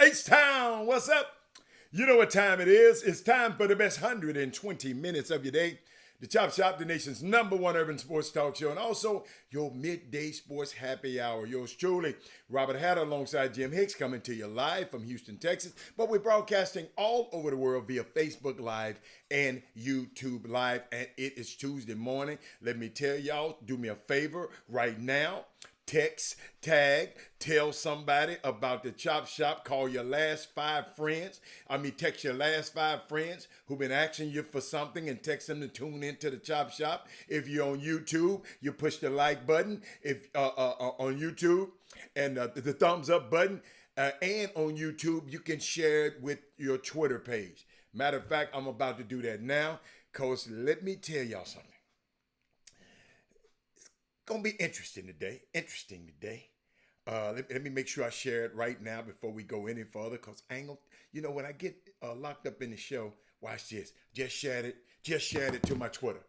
H-Town, what's up? You know what time it is. It's time for the best 120 minutes of your day. The Chop Shop, the nation's #1 urban sports talk show, and also your midday sports happy hour. Yours truly, Robert Hatter, alongside Jim Hicks, coming to you live from Houston, Texas. But we're broadcasting all over the world via Facebook Live and YouTube Live, and it is Tuesday morning. Let me tell y'all, do me a favor right now. Text, tag, tell somebody about the Chop Shop. Call your last 5 friends. Text your last 5 friends who've been asking you for something and text them to tune into the Chop Shop. If you're on YouTube, you push the like button. If on YouTube and the thumbs up button, and on YouTube, you can share it with your Twitter page. Matter of fact, I'm about to do that now, because let me tell y'all something. Gonna be interesting today. Let me make sure I share it right now before we go any further, because I ain't gonna, when I get locked up in the show, watch this. Just share it to my Twitter.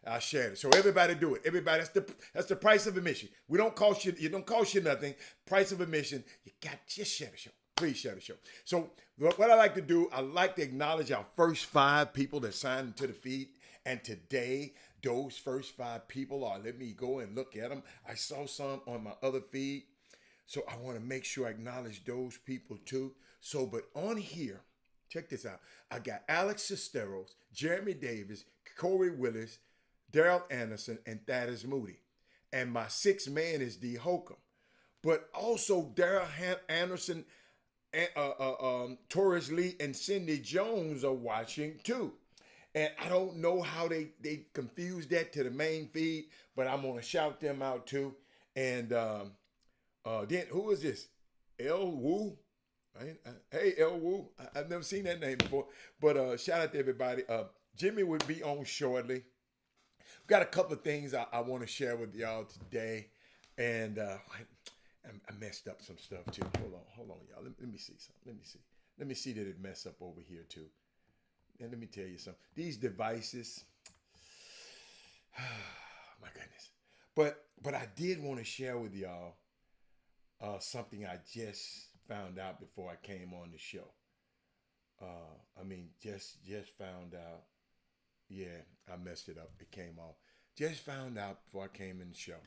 I shared it. So everybody do it. Everybody, that's the price of admission. It don't cost you nothing. Price of admission. Just share the show. Please share the show. So what I like to do, I like to acknowledge our first 5 people that signed into the feed. And today, those first 5 people let me go and look at them. I saw some on my other feed. So I want to make sure I acknowledge those people too. So, but on here, check this out. I got Alex Sesteros, Jeremy Davis, Corey Willis, Daryl Anderson, and Thaddeus Moody. And my 6th man is D. Holcomb. But also Daryl Anderson, Torres Lee, and Cindy Jones are watching too. And I don't know how they confused that to the main feed, but I'm going to shout them out too. And then who is this? El Woo? Hey, El Woo. I've never seen that name before. But shout out to everybody. Jimmy will be on shortly. Got a couple of things I want to share with y'all today. And I messed up some stuff too. Hold on, y'all. Let me see something. Let me see that it messed up over here too. And let me tell you something. These devices, my goodness. But I did want to share with y'all something I just found out before I came on the show. Just found out. Yeah, I messed it up. It came off. Just found out before I came in the show.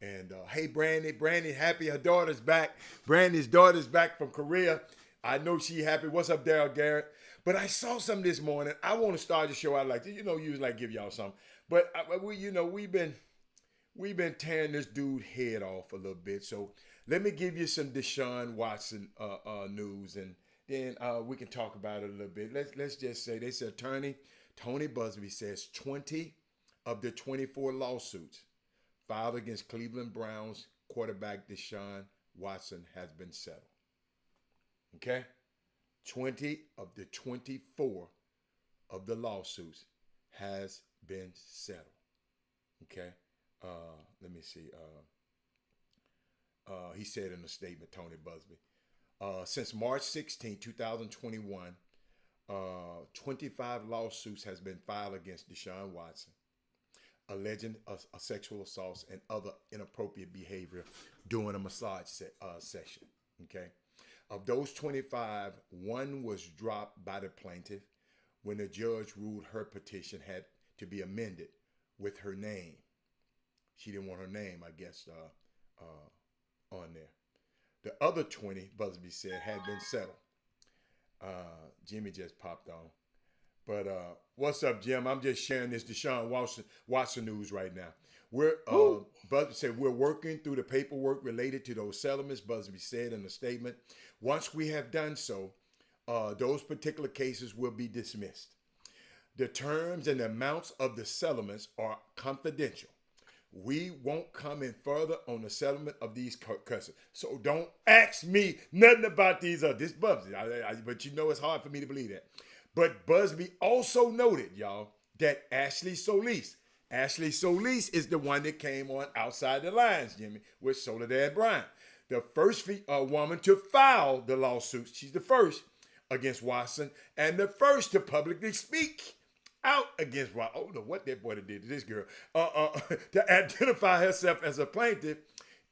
And hey, Brandy, happy her daughter's back. Brandy's daughter's back from Korea. I know she happy. What's up, Daryl Garrett? But I saw something this morning. I want to start the show out like this. Usually like give y'all something. But we've been tearing this dude's head off a little bit. So let me give you some Deshaun Watson news, and then we can talk about it a little bit. Let's just say this attorney Tony Busby says 20 of the 24 lawsuits filed against Cleveland Browns quarterback Deshaun Watson has been settled. Okay? 20 of the 24 of the lawsuits has been settled. Okay. Let me see. He said in a statement, Tony Busby, since March 16, 2021, 25 lawsuits has been filed against Deshaun Watson, alleging a sexual assault and other inappropriate behavior during a massage session. Okay. Of those 25, one was dropped by the plaintiff when the judge ruled her petition had to be amended with her name. She didn't want her name, I guess, on there. The other 20, Busby said, had been settled. Jimmy just popped on. But what's up, Jim? I'm just sharing this Deshaun Watson news right now. Busby said we're working through the paperwork related to those settlements. Busby said in a statement, once we have done so, those particular cases will be dismissed. The terms and the amounts of the settlements are confidential. We won't comment further on the settlement of these cases. So don't ask me nothing about these. This Busby, but you know it's hard for me to believe that. But Busby also noted, y'all, that Ashley Solis is the one that came on Outside the Lines, Jimmy, with Soledad Bryant. The first woman to file the lawsuit. She's the first against Watson and the first to publicly speak out against Watson. I don't know what that boy did to this girl. To identify herself as a plaintiff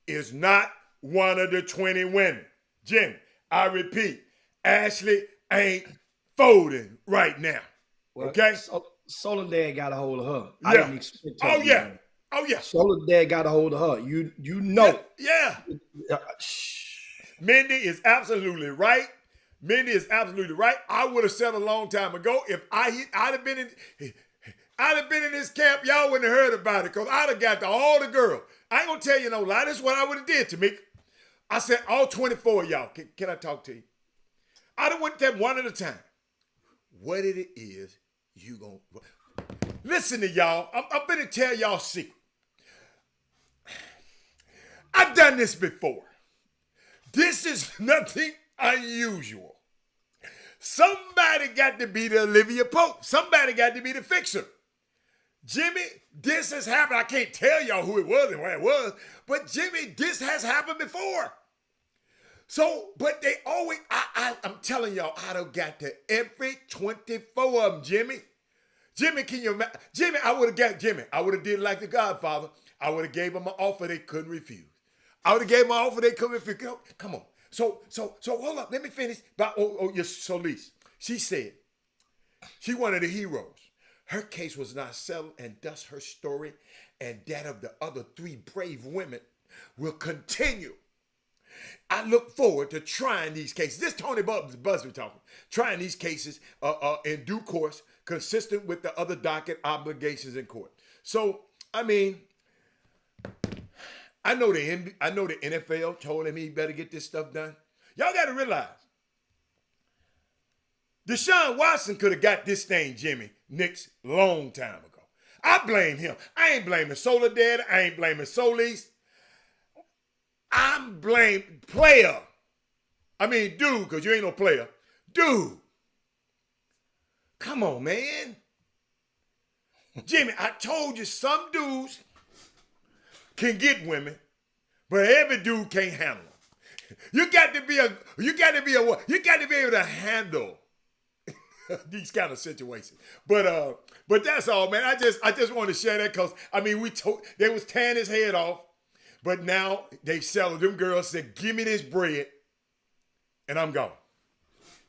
is not one of the 20 women. Jimmy, I repeat, Ashley ain't folding right now. Well, okay? Soledad got a hold of her. Yeah. I didn't expect her. Oh yeah. Soledad got a hold of her. You know. Yeah. Mindy is absolutely right. I would have said a long time ago if I'd have been in this camp, y'all wouldn't have heard about it because I'd have got to all the girls. I ain't gonna tell you no lie. This is what I would have did, Tamika. I said all 24 of y'all. Can I talk to you? I'd have went them one at a time. What it is you gonna listen to y'all? I'm gonna tell y'all a secret. I've done this before. This is nothing unusual. Somebody got to be the Olivia Pope. Somebody got to be the fixer. Jimmy, this has happened. I can't tell y'all who it was and where it was, but Jimmy, this has happened before. So, but they always, I'm telling y'all, I done got to every 24 of them, Jimmy. Jimmy, can you imagine? Jimmy, I would have did like the Godfather. I would have gave them an offer they couldn't refuse. I would have gave them an offer they couldn't refuse. Come on. So hold up. Let me finish. Your Solis. She said she one of the heroes. Her case was not settled, and thus her story and that of the other 3 brave women will continue. I look forward to trying these cases. This Tony Busby talking. Trying these cases in due course, consistent with the other docket obligations in court. So, I mean, I know the NFL told him he better get this stuff done. Y'all got to realize, Deshaun Watson could have got this thing, Jimmy, Knicks, long time ago. I blame him. I ain't blaming Soledad. I ain't blaming Solis. I'm blaming player. I mean, dude, because you ain't no player. Dude. Come on, man. Jimmy, I told you some dudes can get women, but every dude can't handle them. You got to be able to handle these kind of situations. But that's all, man. I just want to share that because I mean they was tearing his head off, but now they settled. Them girls said, "Give me this bread," and I'm gone.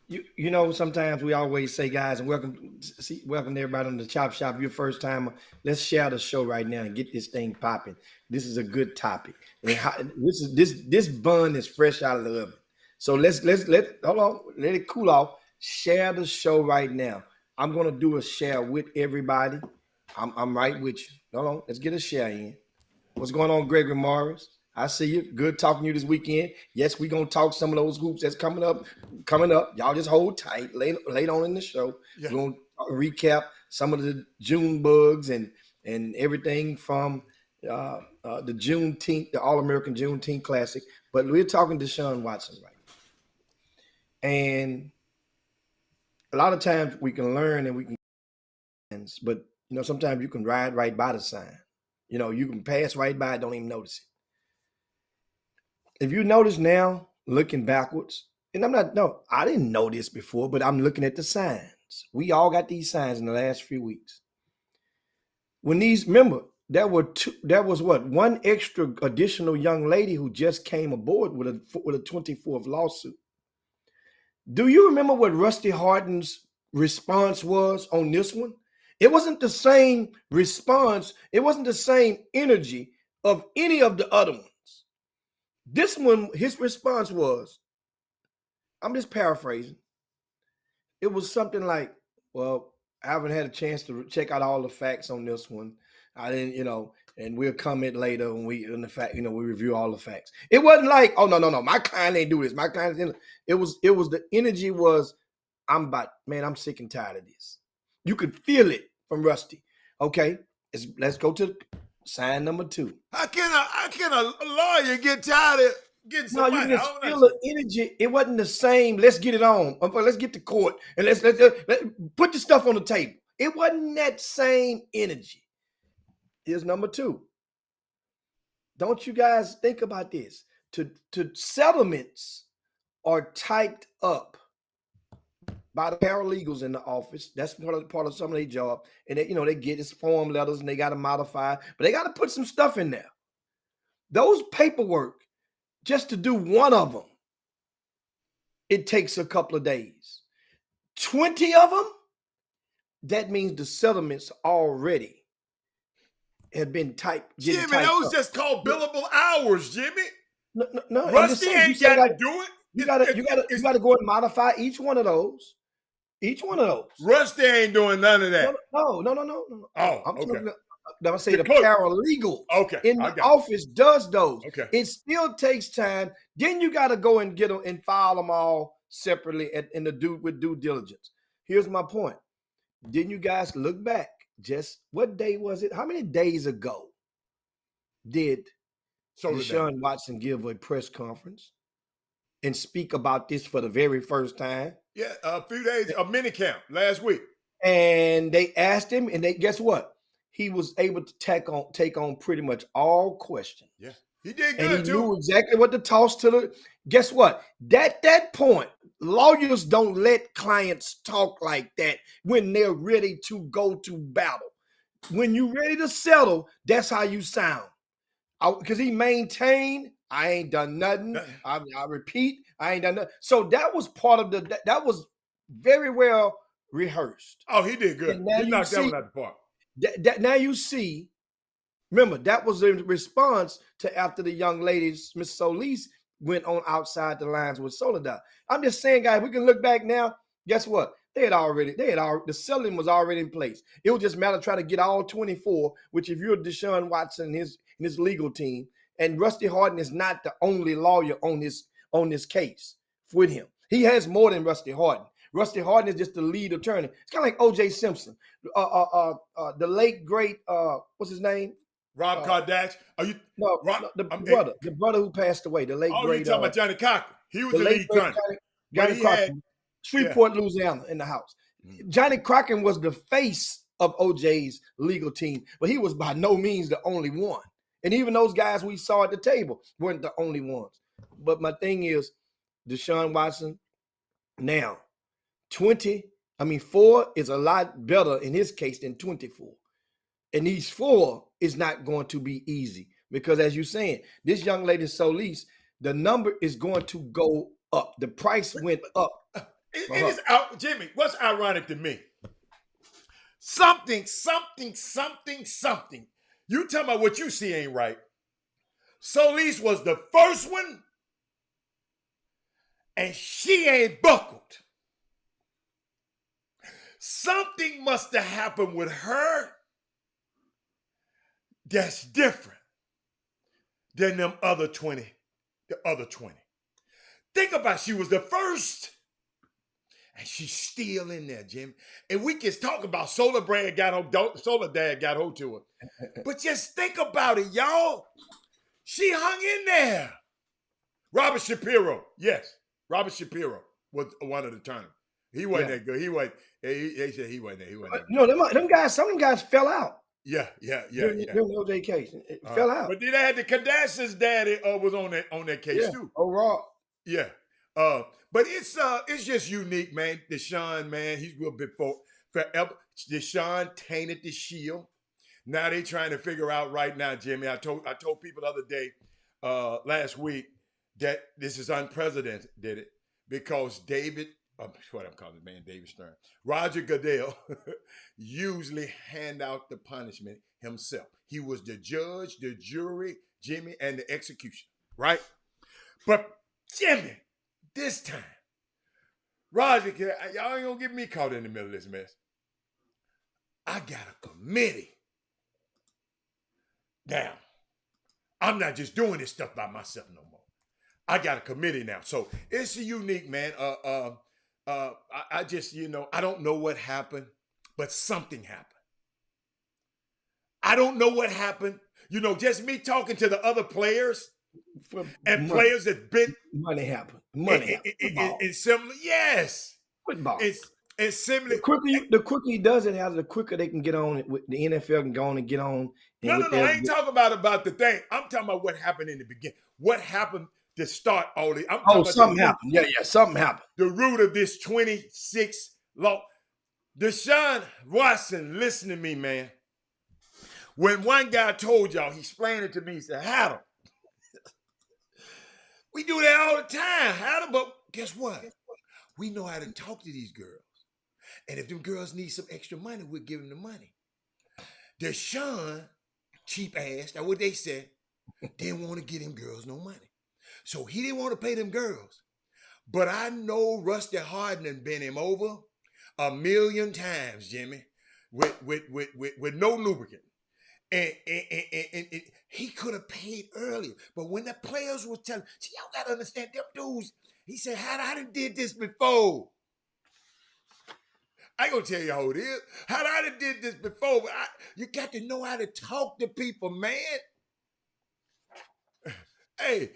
You know, sometimes we always say, guys, and welcome everybody on the Chop Shop. Your first time, let's share the show right now and get this thing popping. This is a good topic. And this bun is fresh out of the oven. So let it cool off. Share the show right now. I'm gonna do a share with everybody. I'm right with you. Hold on, let's get a share in. What's going on, Gregory Morris? I see you. Good talking to you this weekend. Yes, we're going to talk some of those hoops that's coming up. Y'all just hold tight. Later on in the show, We're going to recap some of the June bugs and everything from the Juneteenth, the All-American Juneteenth Classic. But we're talking to Deshaun Watson right now. And a lot of times we can learn and we can, but You know, sometimes you can ride right by the sign. You know, you can pass right by it, don't even notice it. If you notice now, looking backwards, and I didn't know this before, but I'm looking at the signs. We all got these signs in the last few weeks. Remember, there was what, one extra additional young lady who just came aboard with a 24th lawsuit. Do you remember what Rusty Harden's response was on this one? It wasn't the same response. It wasn't the same energy of any of the other ones. This one, his response was, I'm just paraphrasing. It was something like, well, I haven't had a chance to check out all the facts on this one. I didn't, and we'll comment later when we review all the facts. It wasn't like, oh no, my client ain't do this. My client, it was the energy was, I'm sick and tired of this. You could feel it from Rusty. Okay, let's go to sign number 2. How can a lawyer get tired of getting No, some you money? can just feel the energy. It wasn't the same. Let's get it on. Let's get to court and let's put the stuff on the table. It wasn't that same energy. Here's number 2. Don't you guys think about this? To settlements are typed up by the paralegals in the office. That's part of some of their job. And they get this form letters and they got to modify, but they got to put some stuff in there. Those paperwork, just to do one of them, it takes a couple of days. 20 of them, that means the settlements already have been typed. Jimmy, those just called billable hours, Jimmy. No. Rusty ain't got to do it. You gotta go and modify each one of those. Each one of those. Rusty ain't doing none of that. No. Oh, okay. I'm saying the paralegal in the office does those. Okay. It still takes time. Then you got to go and get them and file them all separately with due diligence. Here's my point. Didn't you guys look back? Just what day was it? How many days ago did Deshaun Watson give a press conference and speak about this for the very first time? Yeah, a few days, a mini camp last week. And they asked him, and guess what? He was able to take on pretty much all questions. Yeah, he did good, and he too. knew exactly what to toss to the. Guess what? At that point, lawyers don't let clients talk like that when they're ready to go to battle. When you're ready to settle, that's how you sound. Because he maintained, I ain't done nothing. I repeat, I ain't done nothing. So that was part of that was very well rehearsed. Oh, he did good. He knocked that one out the park. Now you see, remember, that was in response to after the young ladies, Miss Solis, went on outside the lines with Soledad. I'm just saying, guys, we can look back now. Guess what? The selling was already in place. It was just a matter of trying to get all 24, which if you're Deshaun Watson and his legal team, and Rusty Harden is not the only lawyer on this case with him. He has more than Rusty Harden. Rusty Harden is just the lead attorney. It's kind of like O.J. Simpson, the late great what's his name? Rob Kardashian. The brother who passed away, the late great. You talking about Johnny Cochran? He was the lead attorney. Johnny Cochran, Shreveport, Louisiana, in the house. Johnny Cochran was the face of OJ's legal team, but he was by no means the only one. And even those guys we saw at the table weren't the only ones. But my thing is, Deshaun Watson, now 4 is a lot better in his case than 24. And these 4 is not going to be easy because, as you're saying, this young lady Solis, the number is going to go up. The price went up. It is out, Jimmy. What's ironic to me? Something. You tell me what you see ain't right. Solis was the first one, and she ain't buckled. Something must have happened with her that's different than them other 20. The other 20. Think about it. She was the first. And she's still in there, Jim. And we can talk about Solar Dad got hold to her. But just think about it, y'all. She hung in there. Robert Shapiro. Yes. Robert Shapiro was one of the attorneys. He wasn't that good. He wasn't. They said he wasn't. He wasn't that No, good. them guys. Some of them guys fell out Yeah. during the OJ case. It fell out. But then they had the Kardashian's daddy was on that case Yeah. too. Overall. Yeah. But it's just unique, man. Deshaun, man, he's will be forever. Deshaun tainted the shield. Now they trying to figure out right now, Jimmy. I told people the other day, last week, that this is unprecedented, did it? Because what I'm calling the man, David Stern, Roger Goodell usually hand out the punishment himself. He was the judge, the jury, Jimmy, and the execution, right? But Jimmy, this time, Roger, y'all ain't gonna get me caught in the middle of this mess. I got a committee. Now, I'm not just doing this stuff by myself no more. I got a committee now. So it's unique, man. I just, I don't know what happened, but something happened. I don't know what happened. Just me talking to the other players and money. Players that been money happened. It's similar. Yes. Football. It's similar. The quicker he does it, the quicker they can get on it. The NFL can go on and get on. No. I ain't talking about the thing. I'm talking about what happened in the beginning. What happened to start all this? Something happened. Yeah, something happened. The root of this 26 law. Deshaun Watson, listen to me, man. When one guy told y'all, he explained it to me, he said, Haddle, we do that all the time, Haddle, but guess what? We know how to talk to these girls. And if them girls need some extra money, we'll give them the money. Deshaun, cheap ass, that's what they said, didn't want to get them girls no money. So he didn't want to pay them girls. But I know Rusty Harden done bent him over 1,000,000 times, Jimmy, with no lubricant. And he could have paid earlier. But when the players were telling, see, y'all got to understand, them dudes, he said, I done did this before. I ain't going to tell you how it is. I done did this before. But you got to know how to talk to people, man. Hey,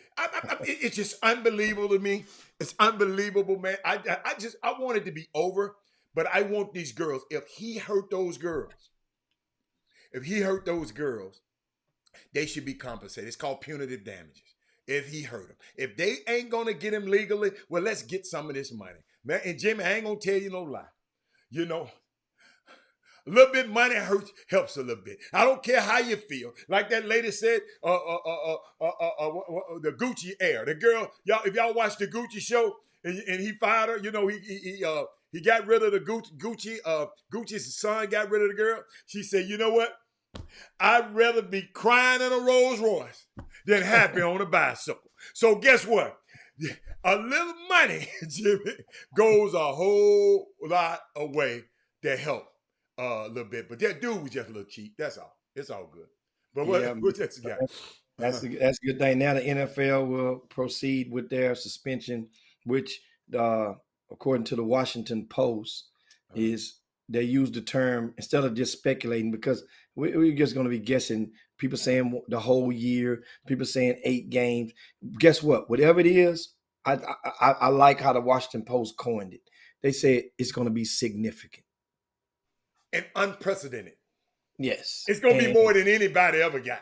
it's just unbelievable to me. It's unbelievable, man. I want it to be over, but I want these girls. If he hurt those girls, they should be compensated. It's called punitive damages. If he hurt them. If they ain't going to get him legally, well, let's get some of this money. Man, and Jimmy, I ain't going to tell you no lie. A little bit money helps a little bit. I don't care how you feel. Like that lady said, the Gucci heir. The girl, if y'all watch the Gucci show and he fired her, he got rid of the Gucci. Gucci's son got rid of the girl. She said, you know what? I'd rather be crying in a Rolls Royce than happy on a bicycle. So guess what? A little money, Jimmy, goes a whole lot away to help a little bit. But that dude was just a little cheap. That's all. It's all good. But what that's got? That's a good thing. Now the NFL will proceed with their suspension, which, according to the Washington Post, is they use the term, instead of just speculating, because we're just going to be guessing. People saying the whole year, people saying 8 games. Guess what? Whatever it is, I like how the Washington Post coined it. They said it's going to be significant and unprecedented. Yes, it's going to be more than anybody ever got.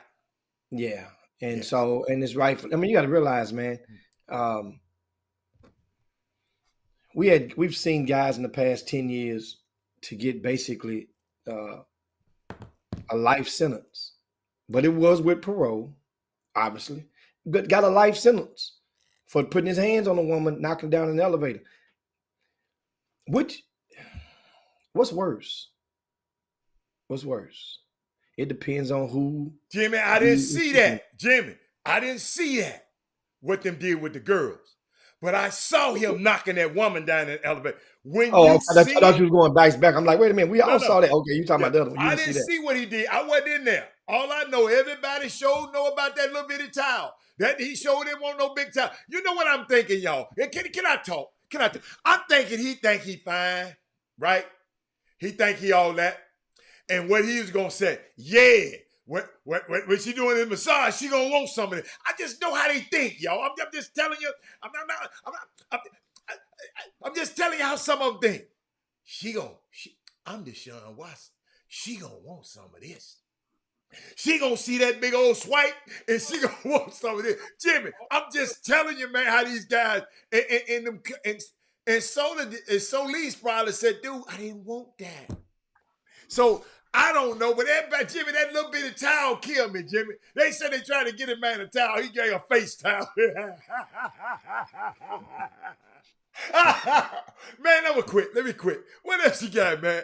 Yeah, and so it's rightful. I mean, you got to realize, man. We've seen guys in the past 10 years to get basically a life sentence, but it was with parole, obviously. But got a life sentence for putting his hands on a woman, knocking down an elevator. What's worse? What's worse? It depends on who. Jimmy, I didn't see that. Jimmy, I didn't see that. What them did with the girls. But I saw him knocking that woman down in the elevator. I thought you was going dice back. I'm like, wait a minute. We all saw that. Okay, you talking about the other one. I didn't see what he did. I wasn't in there. All I know, everybody know about that little bitty towel. That he showed him on no big towel. You know what I'm thinking, y'all? Can I talk? I'm thinking he think he fine, right? He think he all that. And what he was going to say, when she doing his massage, she going to want some of it. I just know how they think, y'all. I'm just telling you. I'm just telling you how some of them think. I'm Deshaun Watson. She gonna want some of this. She gonna see that big old swipe and she gonna want some of this. Jimmy, I'm just telling you, man, how these guys and Solis probably said, dude, I didn't want that. So I don't know, but everybody, Jimmy, that little bitty towel killed me, Jimmy. They said they tried to get a man a towel. He gave a face towel. Man, let me quit. What else you got, man?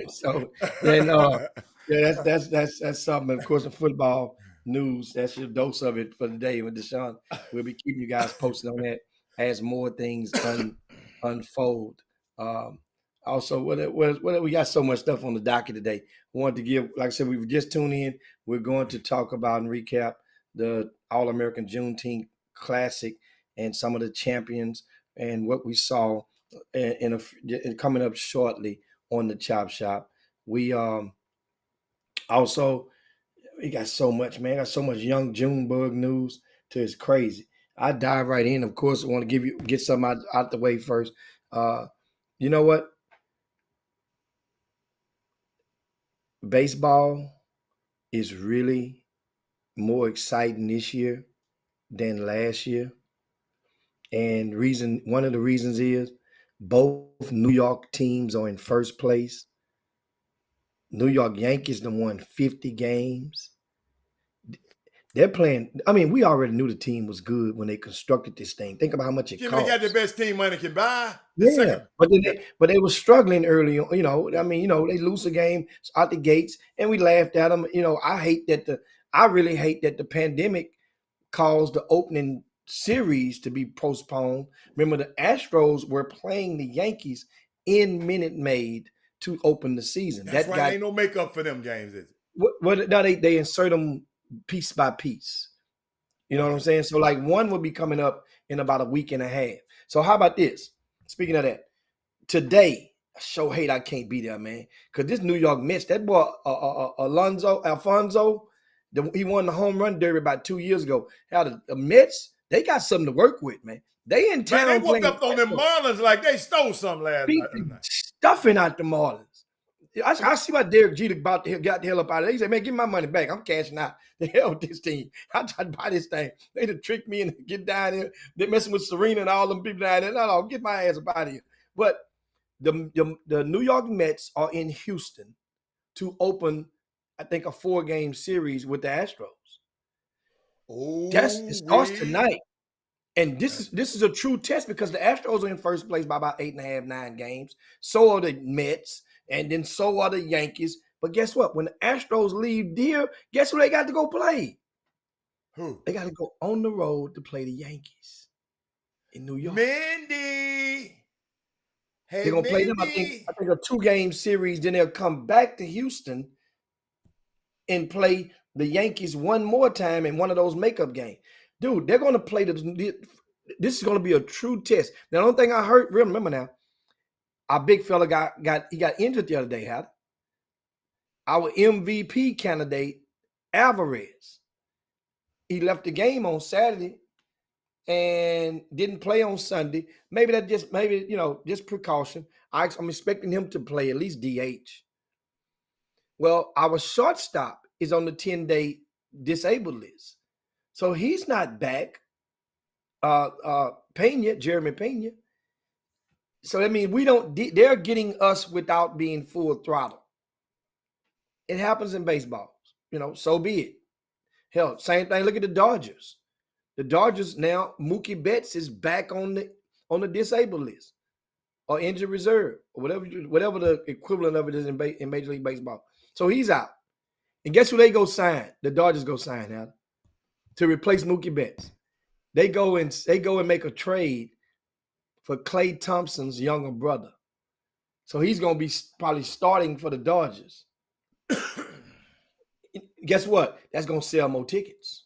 So then, yeah, that's something. Of course, the football news. That's your dose of it for the day with Deshaun. We'll be keeping you guys posted on that as more things unfold. Also, what we got so much stuff on the docket today. I wanted to give, like I said, we've just tuned in. We're going to talk about and recap the All-American Juneteenth Classic and some of the champions and what we saw in coming up shortly on the Chop Shop. We also we got so much, man. Got so much young Junebug news to it's crazy. I dive right in. Of course, I want to get something out the way first. You know what? Baseball is really more exciting this year than last year. And one of the reasons is both New York teams are in first place. New York Yankees done won 50 games. They're playing. I mean, we already knew the team was good when they constructed this thing. Think about how much it Jimmy, cost. they got the best team money can buy. Yeah, but they were struggling early on. You know, I mean, they lose a game out the gates, and we laughed at them. I really hate that the pandemic caused the opening series to be postponed. Remember, the Astros were playing the Yankees in Minute Maid to open the season. That's right. Ain't no makeup for them games, is it? Now they insert them piece by piece. You know what I'm saying? So like one will be coming up in about a week and a half. So how about this? Speaking of that, today, I sure hate I can't be there, man. Because this New York Mets, that boy Alfonso, he won the home run derby about 2 years ago. How the Mets, they got something to work with, man. They in town. Man, they whooped up on them Marlins like they stole something last night. Stuffing out the Marlins. I see why Derek Jeter got the hell up out of it. He said, man, give me my money back. I'm cashing out. The hell with this team. I tried to buy this thing. They done tricked me and get down here. They're messing with Serena and all them people down there. No, get my ass up out of here. But the New York Mets are in Houston to open, I think, a 4-game series with the Astros. It starts tonight. And this is a true test because the Astros are in first place by about 8.5, 9 games. So are the Mets. And then so are the Yankees. But guess what? When the Astros leave there, guess who they got to go play? Who? They got to go on the road to play the Yankees in New York. Mindy. Hey, they're going to play them, I think, a 2-game series. Then they'll come back to Houston and play the Yankees one more time in one of those makeup games. Dude, they're going to play this is going to be a true test. Now, the only thing I heard, remember now, our big fella got injured the other day, Howard. Our MVP candidate, Alvarez. He left the game on Saturday and didn't play on Sunday. Maybe just precaution. I'm expecting him to play at least DH. Well, our shortstop is on the 10-day disabled list. So he's not back. Jeremy Pena. So I mean, they're getting us without being full throttle. It happens in baseball, so be it. Hell, same thing. Look at the Dodgers. The Dodgers now, Mookie Betts is back on the disabled list or injured reserve or whatever the equivalent of it is in Major League Baseball. So he's out. And guess who they go sign? The Dodgers go sign out to replace Mookie Betts. They go and make a trade for Klay Thompson's younger brother. So he's going to be probably starting for the Dodgers. Guess what? That's going to sell more tickets.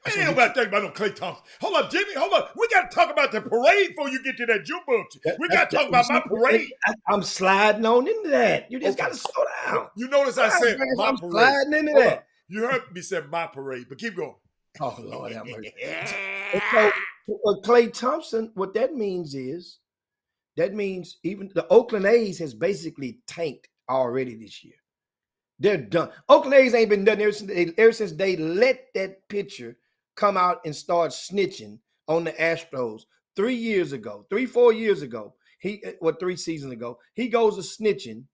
Man, ain't nobody think about no Klay Thompson. Hold up, Jimmy. Hold up. We got to talk about the parade before you get to that Junebug. We got to talk about my parade. I'm sliding on into that. You just got to slow down. You notice I said my parade. Sliding into that. You heard me say my parade, but keep going. Oh, Lord have mercy. Klay Thompson, what that means is that means even the Oakland A's has basically tanked already this year. They're done. Oakland A's ain't been done ever since they let that pitcher come out and start snitching on the Astros 4 years ago. 3 seasons ago. He goes to snitching,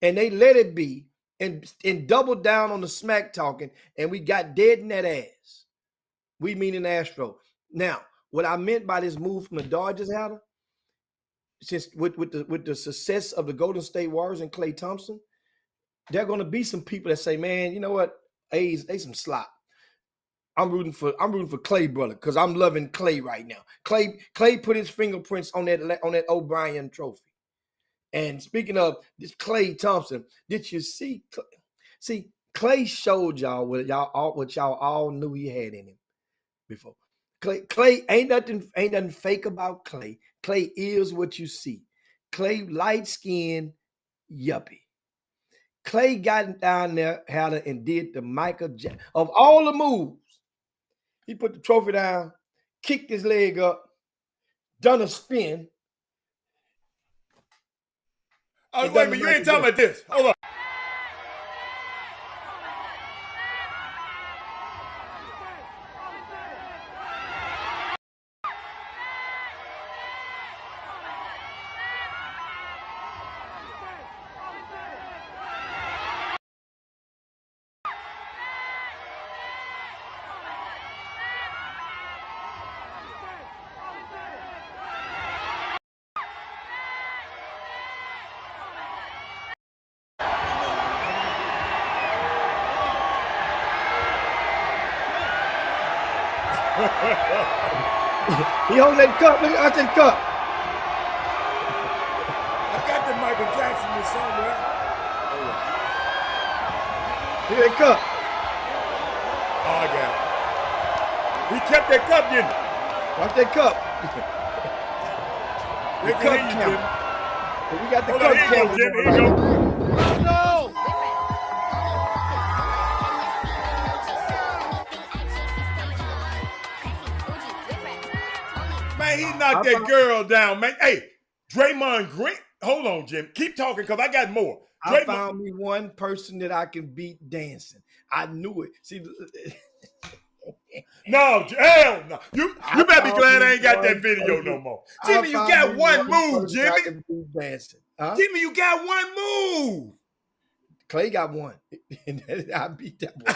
and they let it be and doubled down on the smack talking, and we got dead in that ass. We meaning Astro. Now, what I meant by this move from the Dodgers, Hatter, since with the success of the Golden State Warriors and Klay Thompson, there are going to be some people that say, "Man, you know what? A's, they some slop." I'm rooting for Klay, brother, because I'm loving Klay right now. Klay put his fingerprints on that O'Brien trophy. And speaking of this Klay Thompson, did you see? See, Klay showed y'all what y'all all knew he had in him before. Klay ain't nothing fake about Klay. Klay is what you see. Klay light skinned yuppie. Klay got down there, Hatter, and did the Michael Jackson of all the moves. He put the trophy down, kicked his leg up, done a spin. Oh, wait a minute, you ain't talking about this. Hold on. He holding that cup. Look at that cup. I got the Michael Jackson in somewhere. Look at that cup. Oh, I got it. He kept that cup, didn't he? Watch that cup. The cup camera. We got the cup camera. Here you go. No! Man, he knocked that girl down, man. Hey, Draymond Green. Hold on, Jim. Keep talking because I got more. I found me one person that I can beat dancing. I knew it. See, no, hell no. You better be glad I ain't got that video no more. Jimmy, you got one move, Jimmy. Jimmy, you got one move. Klay got one. I beat that one.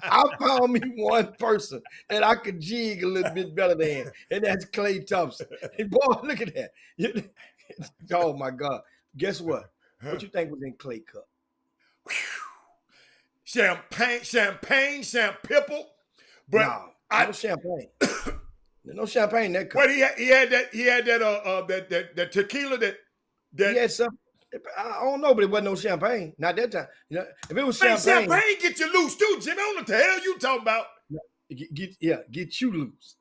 I found me one person that I could jig a little bit better than, and that's Klay Thompson. And boy, look at that. Oh my God. Guess what? What you think was in Klay cup? Champagne, pipple. But no champagne. There's no champagne in that cup. But he had that tequila that he had some. I don't know, but it wasn't no champagne. Not that time. You know, if it was champagne get you loose too, Jimmy. I don't know what the hell you talking about. Get you loose.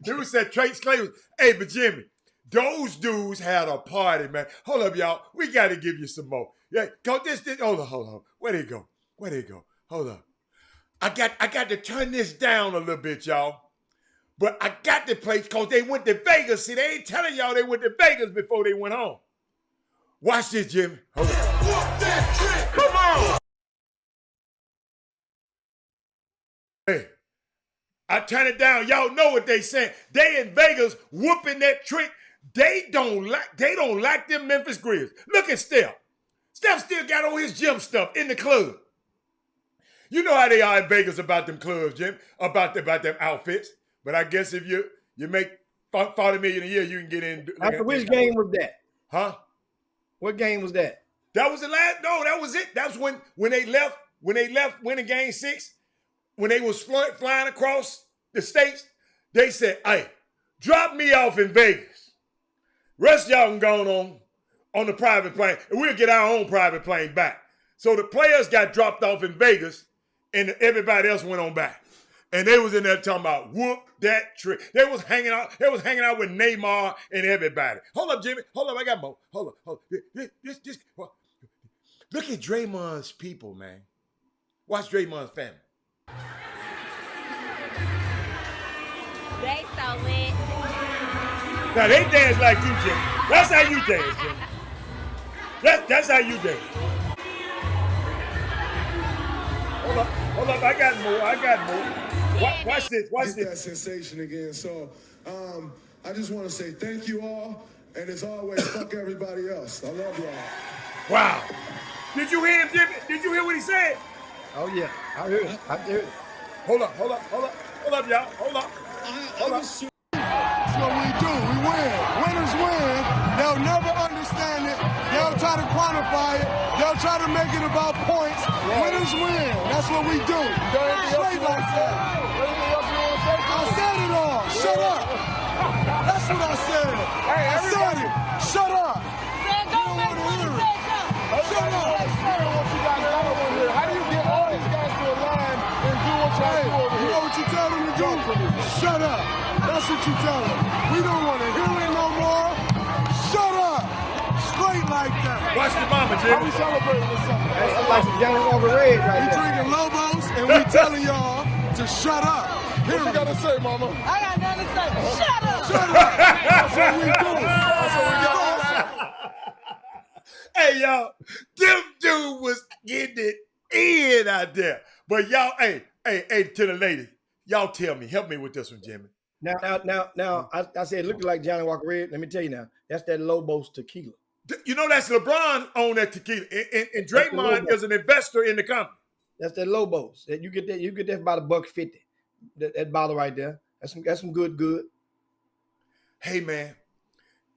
It was that Trace Clay. Hey, but Jimmy, those dudes had a party, man. Hold up, y'all. We got to give you some more. Yeah, go this. Hold on. Where'd it go? Hold up. I got to turn this down a little bit, y'all. But I got the place because they went to Vegas. See, they ain't telling y'all they went to Vegas before they went home. Watch this, Jimmy. Hold on. Whoop that trick. Come on. Hey, I turn it down. Y'all know what they saying. They in Vegas whooping that trick. They don't like them Memphis Grizzlies. Look at Steph. Steph still got all his gym stuff in the club. You know how they are in Vegas about them clubs, Jim, about them outfits. But I guess if you make $40 million a year, you can get in. After which game was that? Huh? What game was that? That was the last. No, that was it. That was when they left winning game 6. When they was flying across the states, they said, "Hey, drop me off in Vegas. Rest y'all can go on the private plane, and we'll get our own private plane back." So the players got dropped off in Vegas, and everybody else went on back. And they was in there talking about whoop that trick. They was hanging out with Neymar and everybody. Hold up, Jimmy. Hold up, I got more. Hold up. Look at Draymond's people, man. Watch Draymond's family. They so lit. Now they dance like you, Jimmy. That's how you dance, Jimmy. That's how you dance. Hold up. I got more. Watch this. Get that sensation again. So I just want to say thank you all, and as always, fuck everybody else. I love y'all. Wow. Did you hear him, Jimmy? Did you hear what he said? Oh yeah, I heard it. Hold up, y'all. Hold up. That's what we do. We win. Winners win. They'll never understand it. They'll try to quantify it. They'll try to make it about points. Winners win. That's what we do. Straight like that. I said it all. Shut up. That's what I said. I said it. Shut up. Don't make money, Shut up. How do you get all these guys to align and do what y'all do over You know what you tell them to do? Shut up. That's what you tell them. We don't want to hear it no more. Shut up. Straight like that. Watch the mama, Jimmy. How we celebrating this summer? That's like some Johnny Walker Red right We there. drinking Lobos and we telling y'all to shut up. What you got to say, mama? I got nothing to say. Shut up. Shut up. That's what we do. That's what we got. Hey, y'all, them dude was getting it in out there. But y'all, hey, to the lady, y'all tell me, help me with this one, Jimmy. Now, I said looking like Johnny Walker Red. Let me tell you now, that's that Lobos tequila. You know that's LeBron on that tequila, and Draymond is an investor in the company. That's that Lobos. That you get that for about $1.50. That bottle right there. That's some good. Hey, man,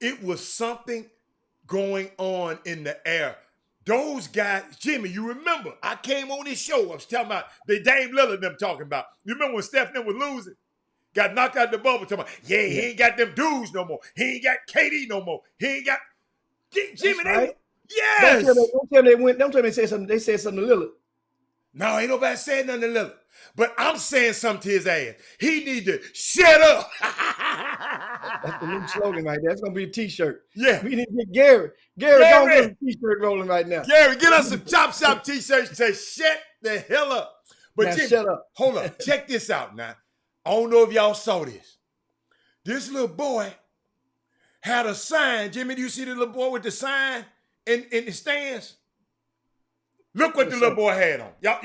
it was something going on in the air. Those guys, Jimmy, you remember, I came on this show, I was talking about the Dame Lillard them talking about. You remember when Steph them was losing? Got knocked out the bubble, talking about, he ain't got them dudes no more. He ain't got KD no more. He ain't got Jimmy. Right. Yes. Don't tell me they said something. They said something to Lillard. No, ain't nobody saying nothing to Lillard. But I'm saying something to his ass. He need to shut up. That's the new slogan right there. That's gonna be a T-shirt. Yeah. We need to get Gary. Gary, don't get a T-shirt rolling right now. Gary, get us some Chop Shop T-shirts and say, shut the hell up. But Now, Jimmy, shut up. Hold up. Check this out now. I don't know if y'all saw this. This little boy had a sign. Jimmy, do you see the little boy with the sign in the stands? Look what the little boy had on. Y'all.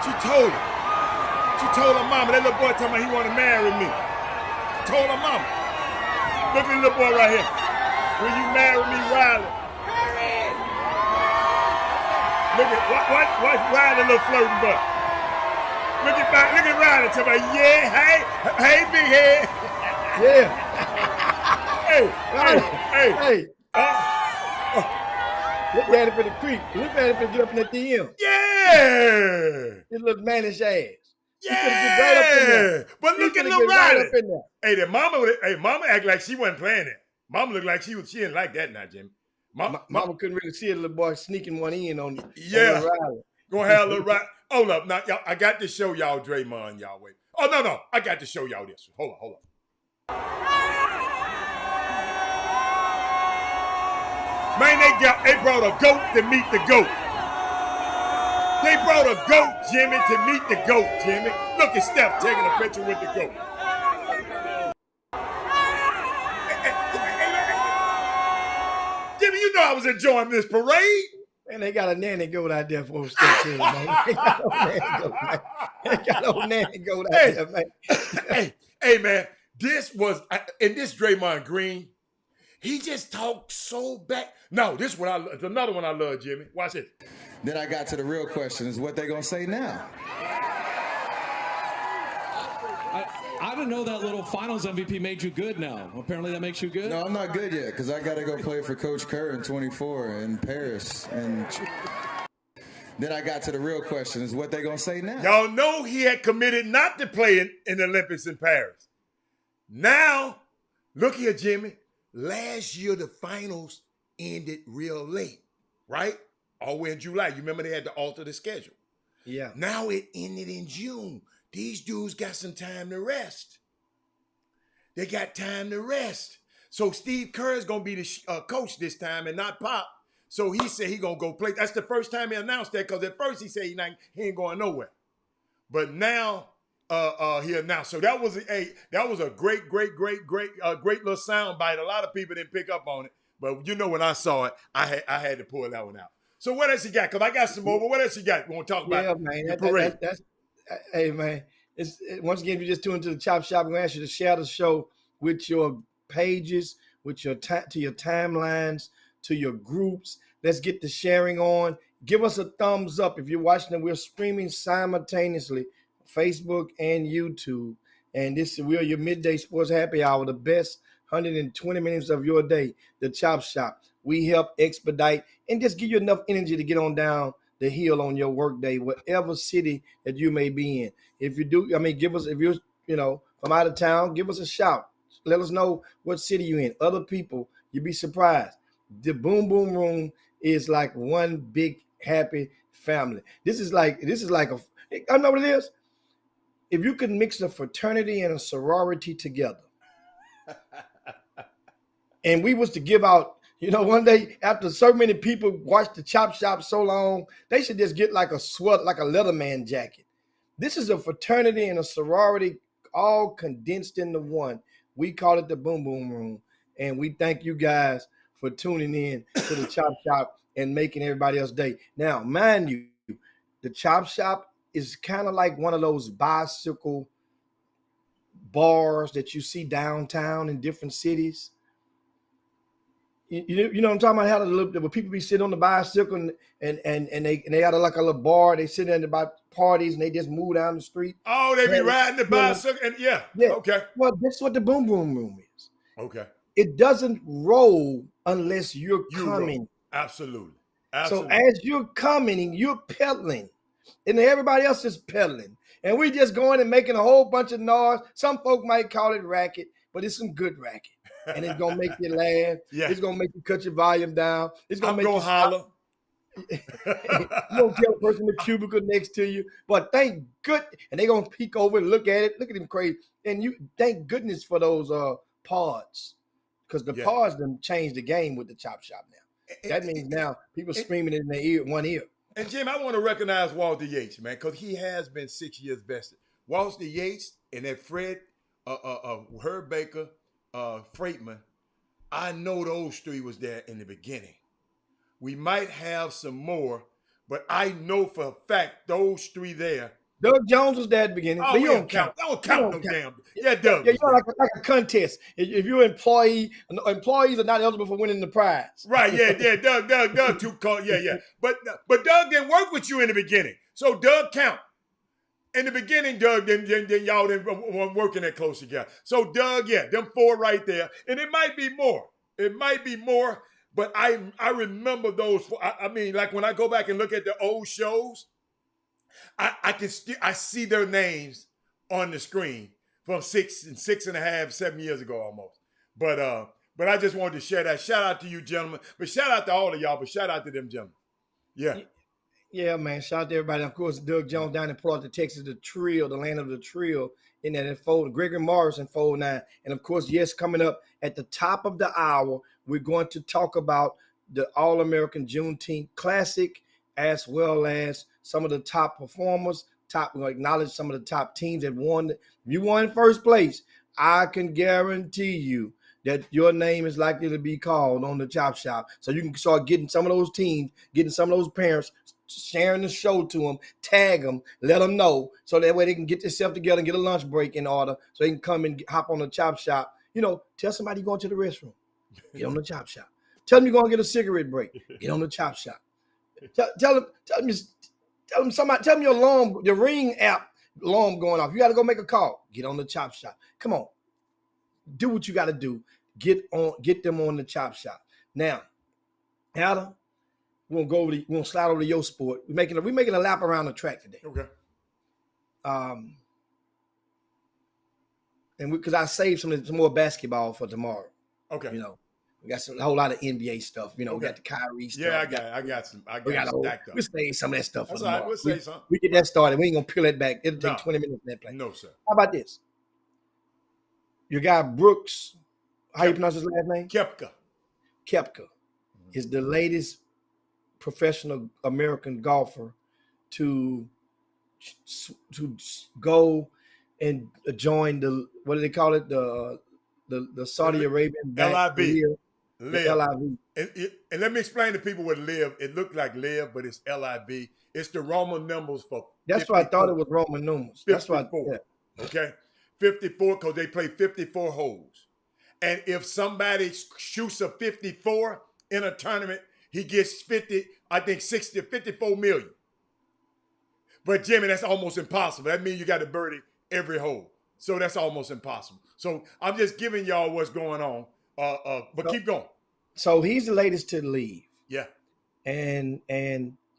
She told her mama, that little boy told me he want to marry me. She told her mama. Look at the little boy right here. Will you marry me, Riley? Look at watch Riley little floating butt. Look at Riley tell me, yeah, hey, big head. Yeah. Hey. Look at it for the creep. Look at it for get up in the DM. Yeah. His little mannish ass. Yeah. But look at little Riley. Right up in there. Hey, mama act like she wasn't playing it. Mama looked like she didn't like that now, Jimmy. Mama couldn't really see a little boy sneaking one in on Yeah. on Riley. Gonna have a little right. Hold up. Now, y'all, I got to show y'all Draymond, y'all. Wait. Oh, no. I got to show y'all this. Hold on. Man, they brought a goat to meet the goat. They brought a goat, Jimmy, to meet the goat, Jimmy. Look at Steph taking a picture with the goat. Jimmy, you know I was enjoying this parade. And they got a nanny goat out there for a step too, man. They got no nanny goat out there, man. Hey, man, this Draymond Green, he just talked so back. No, it's another one I love, Jimmy. Watch it. Then I got to the real question: is what they gonna say now? I didn't know that little Finals MVP made you good. Now apparently that makes you good. No, I'm not good yet because I got to go play for Coach Kerr in 24 in Paris. And then I got to the real question: is what they gonna say now? Y'all know he had committed not to play in the Olympics in Paris. Now, look here, Jimmy. Last year the finals ended real late, right? All the way in July. You remember they had to alter the schedule. Yeah. Now it ended in June. These dudes got some time to rest. They got time to rest. So Steve Kerr is going to be the coach this time and not Pop. So he said he going to go play. That's the first time he announced that, because at first he said he ain't going nowhere. But now he announced. So that was a great little sound bite. A lot of people didn't pick up on it. But when I saw it, I had to pull that one out. So what else you got? Because I got some more, but what else you got? You want to talk about? Yeah, man. The parade? Hey, man. Once again, if you just tune into the Chop Shop, I'm going to ask you to share the show with your pages, with your to your timelines, to your groups. Let's get the sharing on. Give us a thumbs up if you're watching it. We're streaming simultaneously, Facebook and YouTube. And we're your midday sports happy hour, the best 120 minutes of your day, the Chop Shop. We help expedite and just give you enough energy to get on down the hill on your work day, whatever city that you may be in. If you do, give us, if you're, from out of town, give us a shout. Let us know what city you're in. Other people, you'd be surprised. The Boom Boom Room is like one big happy family. This is like I know what it is. If you could mix a fraternity and a sorority together, and we was to give out, one day after so many people watch the Chop Shop so long, they should just get like a sweater, like a Leatherman jacket. This is a fraternity and a sorority all condensed into one. We call it the Boom Boom Room, and we thank you guys for tuning in to the Chop Shop and making everybody else's day. Now, mind you, the Chop Shop is kind of like one of those bicycle bars that you see downtown in different cities. You know what I'm talking about? How where people be sitting on the bicycle and they got like a little bar. They sit in about parties and they just move down the street. Oh, they be riding the bicycle and yeah. Okay. Well, that's what the Boom Boom Room is. Okay. It doesn't roll unless you're coming. Roll. Absolutely. So as you're coming, you're pedaling, and everybody else is pedaling, and we just going and making a whole bunch of noise. Some folk might call it racket, but it's some good racket. And it's gonna make you laugh. Yeah. It's gonna make you cut your volume down. It's gonna make you holler. You don't tell the person in the cubicle next to you. But thank good, and they're gonna peek over and look at it. Look at them crazy. And you thank goodness for those pods. Because the pods done changed the game with the Chop Shop now. That means now people screaming in their ear, one ear. And Jim, I want to recognize Walter Yates, man, because he has been 6 years vested. Walter Yates and that Fred Herb Baker, Freightman, I know those three was there in the beginning. We might have some more, but I know for a fact those three there. Doug Jones was there at the beginning. Oh, but you don't count. Don't count no damn. Yeah, Doug. Yeah, like a contest. If you're an employee, employees are not eligible for winning the prize. Right, yeah. Doug too called. Yeah. But Doug didn't work with you in the beginning. So Doug count. In the beginning, Doug, then y'all weren't working that close together. So Doug, them four right there. And it might be more. But I remember those four. I mean, like when I go back and look at the old shows, I see their names on the screen from 7 years ago almost. But I just wanted to share that. Shout out to you, gentlemen. But shout out to all of y'all, but shout out to them gentlemen. Yeah. Yeah, man. Shout out to everybody. Of course, Doug Jones down in Florida, Texas, the Trill, the land of the Trill, in that fold, Gregory Morrison, fold 9. And of course, yes, coming up at the top of the hour, we're going to talk about the All-American Juneteenth Classic, as well as some of the top performers. We're going to acknowledge some of the top teams that won. If you won first place, I can guarantee you that your name is likely to be called on the Chop Shop. So you can start getting some of those teams, getting some of those parents, sharing the show to them, tag them, let them know, so that way they can get themselves together and get a lunch break in order so they can come and hop on the Chop Shop. Tell somebody you're going to the restroom. Get on the Chop Shop. Tell them you're going to get a cigarette break. Get on the Chop Shop. Tell them your Ring app alarm going off. You got to go make a call. Get on the Chop Shop. Come on. Do what you got to do. Get them on the Chop Shop. Now, Adam, we're gonna slide over to your sport. We're making a lap around the track today. Okay. And because I saved some more basketball for tomorrow. Okay. We got a whole lot of NBA stuff. We got the Kyrie stuff. Yeah, I got some. I got some stacked up. We'll save some of that stuff for That's tomorrow. all right. We'll save some. We get that started. We ain't gonna peel it back. It'll take 20 minutes in that play. No, sir. How about this? Your guy Brooks how you pronounce his last name? Koepka. Koepka is the latest professional American golfer to go and join the, what do they call it, the Saudi Arabian LIV. the Live. LIV. And let me explain to people what live. It looked like live, but it's LIV. It's the Roman numbers for. That's 54. why I thought it was Roman numerals. That's why. 54. Okay, 54 because they play 54 holes, and if somebody shoots a 54 in a tournament, he gets 50. I think 60, 54 million. But Jimmy, that's almost impossible. That means you got to birdie every hole. So that's almost impossible. So I'm just giving y'all what's going on. But keep going. So he's the latest to leave. Yeah. And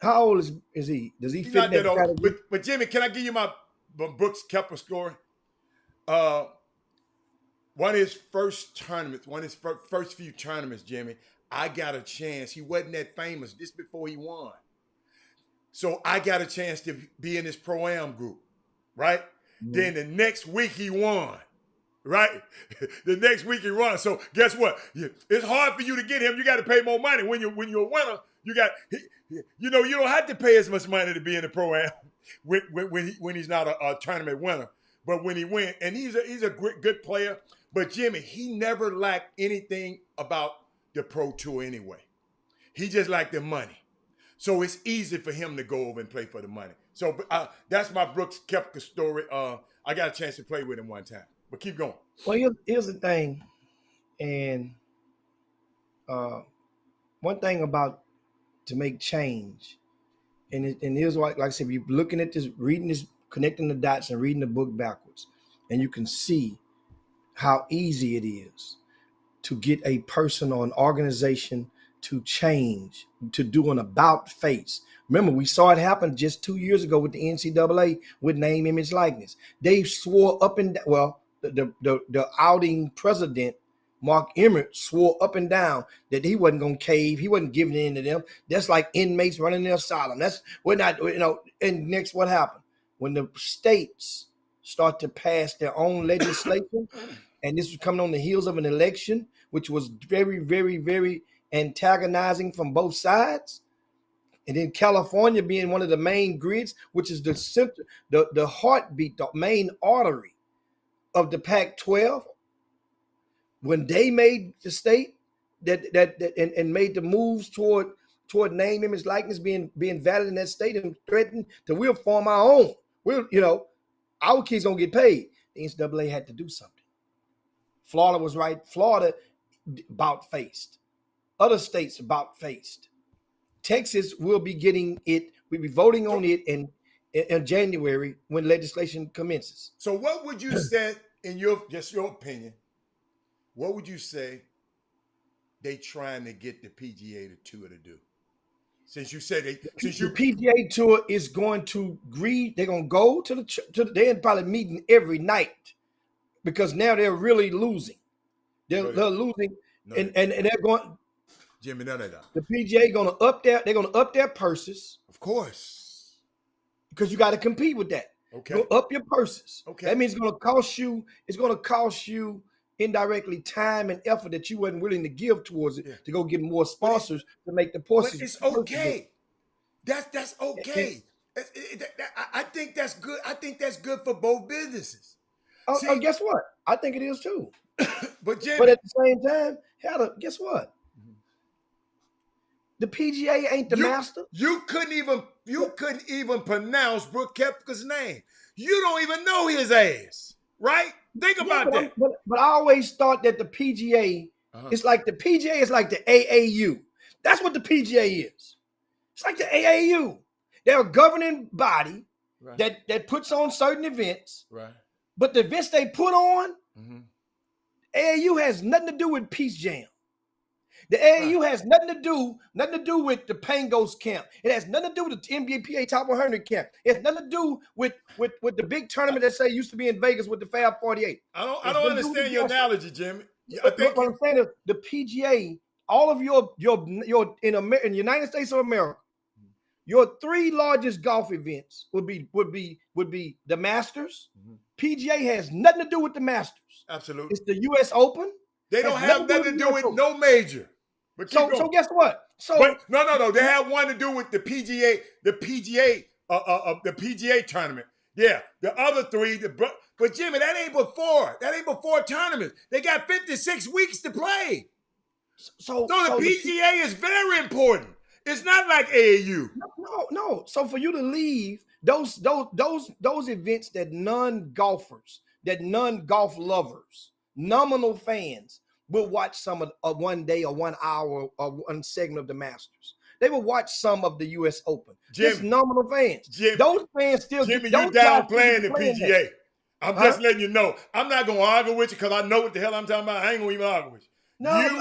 how old is he? Does he He's fit not that old. category? But Jimmy, can I give you my Brooks Koepka story? One of his first tournaments, first few tournaments, Jimmy, I got a chance. He wasn't that famous. This before he won. So I got a chance to be in his Pro-Am group, right? Mm-hmm. Then the next week he won, right? The next week he won. So guess what? It's hard for you to get him. You got to pay more money. When you're a winner, you don't have to pay as much money to be in the Pro-Am when he's not a tournament winner. But when he wins, and he's a good player. But Jimmy, he never lacked anything about the Pro Tour anyway. He just liked the money. So it's easy for him to go over and play for the money. So that's my Brooks Koepka story. I got a chance to play with him one time. But keep going. Well, here's the thing. And one thing about to make change, and here's what, like I said, if you're looking at this, reading this, connecting the dots and reading the book backwards, and you can see how easy it is to get a person or an organization to change, to do an about face. Remember, we saw it happen just 2 years ago with the NCAA with name, image, likeness. They swore up and down. Well, the outing president, Mark Emmert, swore up and down that he wasn't going to cave. He wasn't giving in to them. That's like inmates running their asylum. We're not. And next, what happened? When the states start to pass their own legislation, and this was coming on the heels of an election, which was very, very, very antagonizing from both sides, and then California being one of the main grids, which is the center, the heartbeat, the main artery of the Pac-12. When they made the state and made the moves toward name, image, likeness being valid in that state, and threatened that we'll form our own. Our kids gonna get paid. The NCAA had to do something. Florida was right. Florida about faced. Other states about faced. Texas will be getting it. We'll be voting on it in January when legislation commences. So what would you say, in your opinion, what would you say they trying to get the PGA Tour to do? Since you said the PGA Tour is going to agree, they're going to go to they're probably meeting every night because now they're really losing. They're losing, and they're going. Jimmy, no. The PGA going to up their purses. Of course. Because you got to compete with that. Okay. Go up your purses. Okay. That means it's going to cost you indirectly time and effort that you wasn't willing to give towards it to go get more sponsors to make the purses. But it's okay. That's okay. I think that's good. I think that's good for both businesses. Guess what? I think it is too. But Jimmy, but at the same time, guess what? The PGA ain't the master. You couldn't even pronounce Brooks Koepka's name. You don't even know his ass, right? Think about that. But I always thought that the PGA is like the AAU. That's what the PGA is. It's like the AAU. They're a governing body that puts on certain events. Right. But the events they put on, AAU has nothing to do with Peace Jam. The AAU has nothing to do with the Pangos camp. It has nothing to do with the NBPA Top 100 camp. It has nothing to do with the big tournament that used to be in Vegas with the Fab 48. I don't understand your analogy, Jimmy. What I'm saying is the PGA, all of your in the United States of America, your three largest golf events would be the Masters. PGA has nothing to do with the Masters. Absolutely. It's the U.S. Open. They don't have nothing to do with USO. no major. But keep So going. guess what? So But no. They have one to do with the PGA, the PGA tournament. Yeah, the other three. But Jimmy, that ain't before. That ain't before tournaments. They got 56 weeks to play. So the PGA is very important. It's not like AAU. No. So for you to leave those events that non-golfers, that non-golf lovers, nominal fans will watch some of 1 day or 1 hour or one segment of the Masters. They will watch some of the U.S. Open. Just nominal fans. Those fans still Jimmy, you downplaying the PGA. That. I'm just letting you know. I'm not going to argue with you because I know what the hell I'm talking about. I ain't going to even argue with you.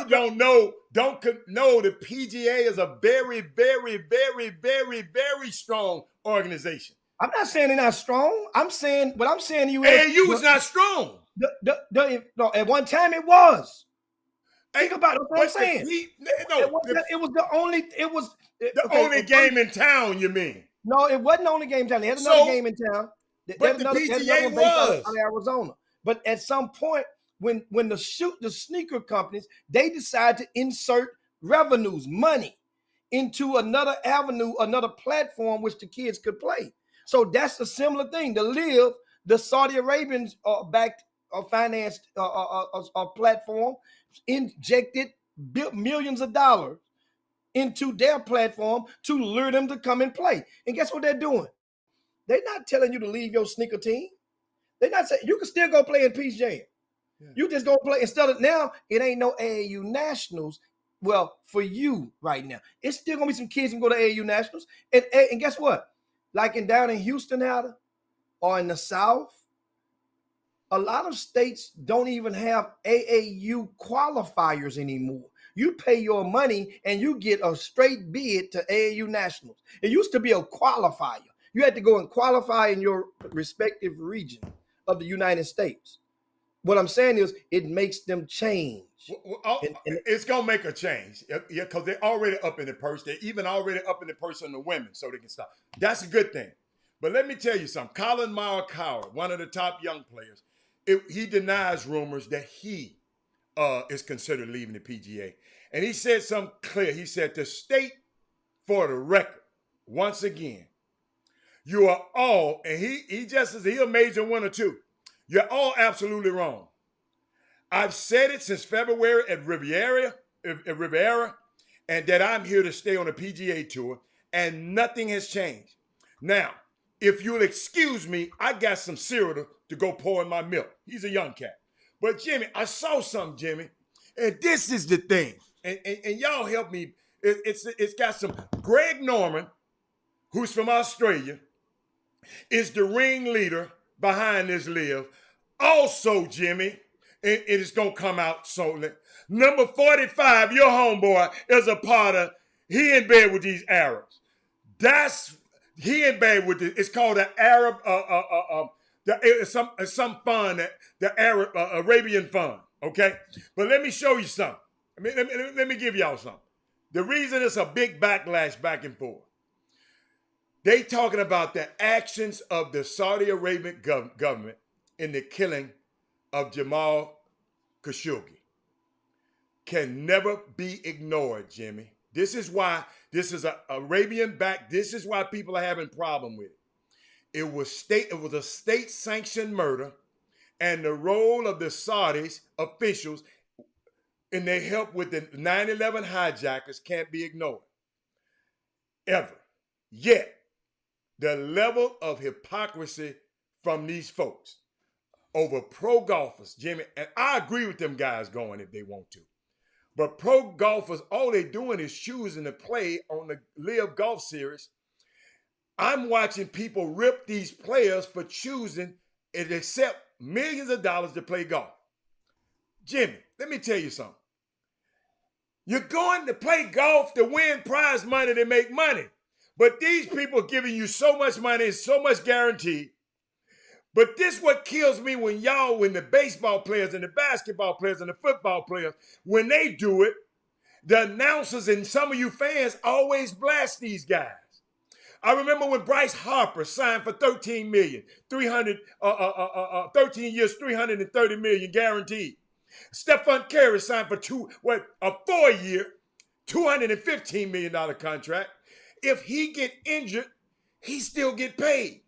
Don't know the PGA is a very, very, very, very, very strong organization. I'm not saying they're not strong. I'm saying to you is AAU is not strong. No, at one time it was. Think about it. What I'm saying. It was the only game in town. You mean? No, it wasn't the only game in town. They had another game in town. But the PGA was out of Arizona. But at some point, when the sneaker companies, they decide to insert revenues, money into another avenue, another platform which the kids could play. So that's a similar thing. To live, the Saudi Arabians backed or financed a platform, injected millions of dollars into their platform to lure them to come and play. And guess what they're doing? They're not telling you to leave your sneaker team. They're not saying you can still go play in Peace Jam. Yeah. You just go play. Instead of now, it ain't no AAU Nationals. Well, for you right now, it's still gonna be some kids who can go to AAU Nationals. And guess what? Like down in Houston, or in the South, a lot of states don't even have AAU qualifiers anymore. You pay your money and you get a straight bid to AAU Nationals. It used to be a qualifier. You had to go and qualify in your respective region of the United States. What I'm saying is it makes them change. It's going to make a change. Yeah, because they're already up in the purse. They're even already up in the purse on the women so they can stop. That's a good thing. But let me tell you something. Colin Morikawa, one of the top young players, he denies rumors that he is considered leaving the PGA. And he said something clear. He said, to state for the record, once again, you are all, and he just says he'll major one or two. You're all absolutely wrong. I've said it since February at Riviera, and that I'm here to stay on the PGA Tour, and nothing has changed. Now, if you'll excuse me, I got some cereal to go pour in my milk. He's a young cat. But Jimmy, I saw something, Jimmy, and this is the thing. And y'all help me. It's got some Greg Norman, who's from Australia, is the ringleader behind this live. Also, Jimmy, and it is going to come out soon. Number 45, your homeboy, is a part of, he in bed with these Arabs. He in bed with this. It's called the Arab, some fund, the Arab, Arabian fund, okay? But let me show you something. Let me give y'all something. The reason it's a big backlash back and forth. They talking about the actions of the Saudi Arabian government in the killing of Jamal Khashoggi. Can never be ignored, Jimmy. This is why this is an Arabian back. This is why people are having problem with it. It was a state-sanctioned murder, and the role of the Saudis officials in their help with the 9/11 hijackers can't be ignored. Ever. Yet, the level of hypocrisy from these folks over pro golfers, Jimmy, and I agree with them guys going if they want to. But pro golfers, all they're doing is choosing to play on the Live Golf Series. I'm watching people rip these players for choosing and accept millions of dollars to play golf. Jimmy, let me tell you something. You're going to play golf to win prize money to make money. But these people are giving you so much money and so much guarantee. But this what kills me when the baseball players and the basketball players and the football players, when they do it, the announcers and some of you fans always blast these guys. I remember when Bryce Harper signed for $13 million, 13 years, $330 million guaranteed. Stephon Curry signed for a 4-year, $215 million contract. If he get injured, he still get paid.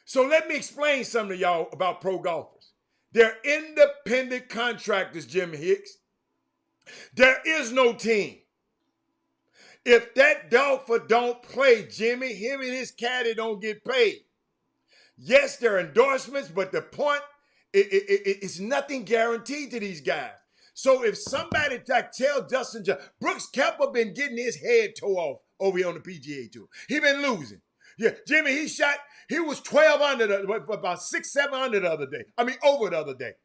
So let me explain something to y'all about pro golfers. They're independent contractors, Jim Hicks. There is no team. If that golfer don't play, Jimmy, him and his caddy don't get paid. Yes, there are endorsements, but the point, it's nothing guaranteed to these guys. So if somebody tell Dustin Johnson, Brooks Koepka been getting his head tore off over here on the PGA Tour. He been losing. Yeah, Jimmy, he was 12 under, about 6, 7 under the other day. Over the other day.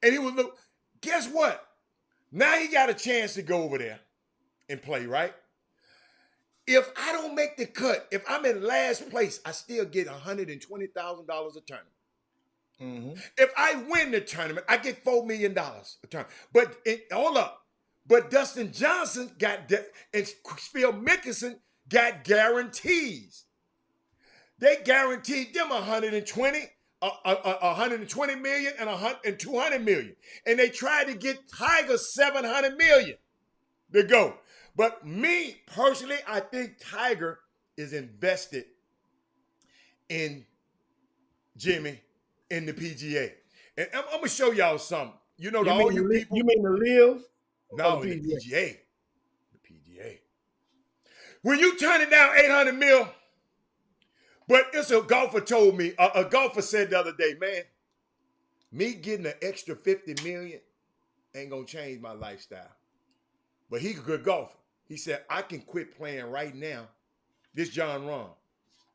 And he was, guess what? Now he got a chance to go over there and play, right? If I don't make the cut, if I'm in last place, I still get $120,000 a tournament. Mm-hmm. If I win the tournament, I get $4 million a tournament. But hold up. But Dustin Johnson and Phil Mickelson got guarantees. They guaranteed them 120 million and 200 million. And they tried to get Tiger 700 million to go. But me personally, I think Tiger is invested in Jimmy in the PGA. And I'm going to show y'all something. You know, all you people. You mean the live? No, in the PGA. The PGA. When you turn it down 800 mil, but it's a golfer told me, a golfer said the other day, man, me getting an extra 50 million ain't going to change my lifestyle. But he's a good golfer. He said, I can quit playing right now. This John Ron.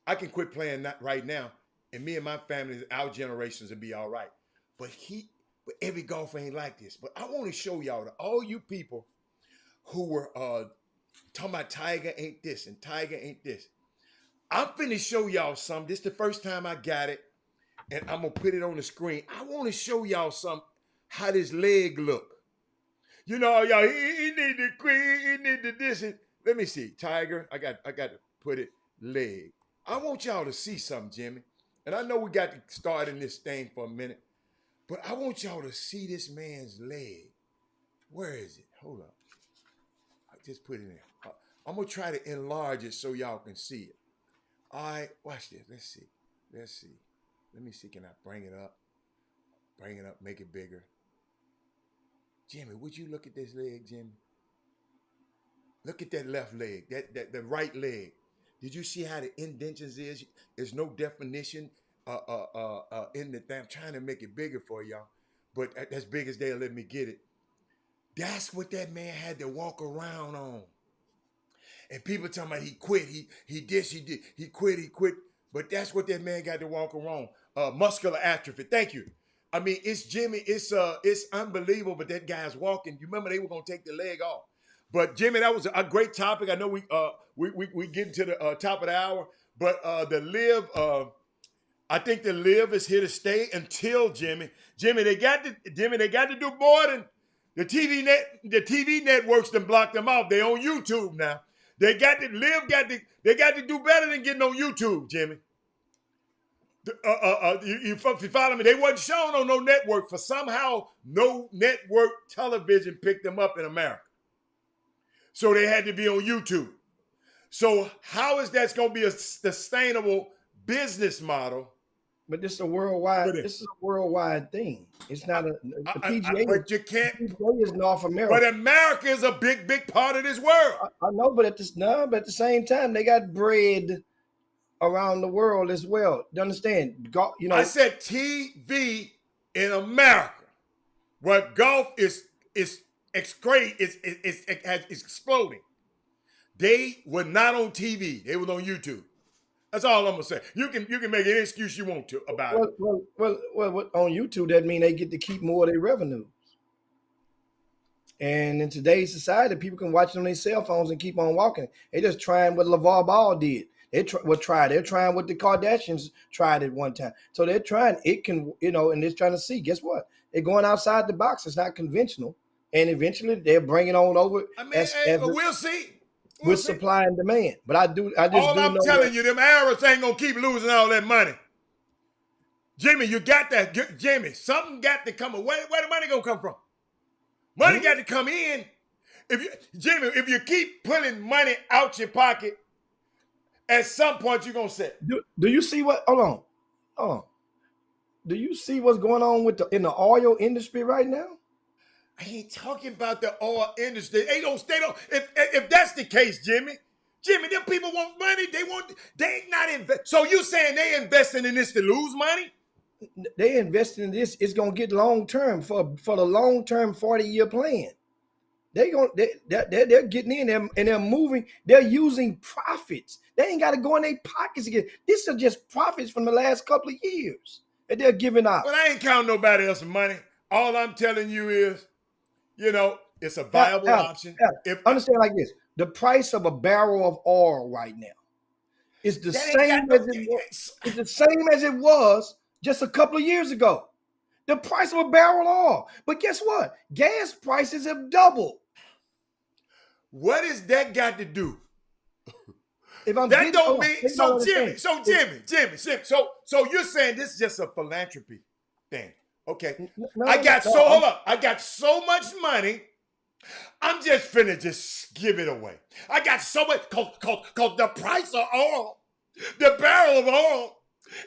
I can quit playing right now, and me and my family, our generations will be all right. But every golfer ain't like this. But I want to show y'all to all you people who were talking about Tiger ain't this and Tiger ain't this. I'm finna show y'all something. This is the first time I got it, and I'm going to put it on the screen. I want to show y'all how this leg look. You know, y'all, he need to quit, he need to this. And, let me see, Tiger, I got to put it, leg. I want y'all to see something, Jimmy. And I know we got to start in this thing for a minute, but I want y'all to see this man's leg. Where is it? Hold up. I just put it in. I'm going to try to enlarge it so y'all can see it. All right, watch this. Let's see. Let me see, can I bring it up? Bring it up, make it bigger. Jimmy, would you look at this leg, Jimmy? Look at that left leg, the right leg. Did you see how the indentions is? There's no definition in the thing. I'm trying to make it bigger for y'all, but as big as they'll let me get it. That's what that man had to walk around on. And people talking about he quit, he quit. But that's what that man got to walk around. Muscular atrophy. Thank you. It's Jimmy. It's unbelievable. But that guy's walking. You remember they were gonna take the leg off. But Jimmy, that was a great topic. I know we getting to the top of the hour. But the live, I think the live is here to stay until Jimmy. They got to do more than the TV networks that blocked them off. They on YouTube now. They got to do better than getting on YouTube, Jimmy. You follow me? They wasn't shown on no network for somehow no network television picked them up in America. So they had to be on YouTube. So how is that going to be a sustainable business model? But this is a worldwide. This is a worldwide thing. It's not the PGA. But you can't. PGA is North America. But America is a big part of this world. I know, but at the same time, they got bread around the world as well. You understand? You know, I said TV in America, where golf is exploding. They were not on TV. They were on YouTube. That's all I'm gonna say. You can make any excuse you want to about it. Well, on YouTube, that means they get to keep more of their revenues. And in today's society, people can watch it on their cell phones and keep on walking. They're just trying what LeVar Ball did. They're trying what the Kardashians tried at one time. So they're trying. It can, and they're trying to see. Guess what? They're going outside the box. It's not conventional. And eventually, they're bringing on over. We'll see. With supply and demand. But I'm telling you, them Arabs ain't gonna keep losing all that money. Jimmy, you got that. Jimmy, something got to come. Where the money gonna come from? Money got to come in. Jimmy, if you keep pulling money out your pocket, at some point you're gonna say, Do you see what? Hold on. Do you see what's going on in the oil industry right now? I ain't talking about the oil industry. They don't. If that's the case, Jimmy, them people want money. They ain't not invest. So you saying they investing in this to lose money? They investing in this. It's gonna get long term for the long term 40-year plan. They're getting in there and they're moving. They're using profits. They ain't got to go in their pockets again. These are just profits from the last couple of years that they're giving out. Well, I ain't counting nobody else's money. All I'm telling you is, it's a viable option. Understand like this: the price of a barrel of oil right now is the same as it was. It's the same as it was just a couple of years ago. The price of a barrel of oil. But guess what? Gas prices have doubled. What has that got to do? Jimmy. So you're saying this is just a philanthropy thing? Okay. Hold up. I got so much money. I'm just finna just give it away. I got so much cause the price of oil, the barrel of oil,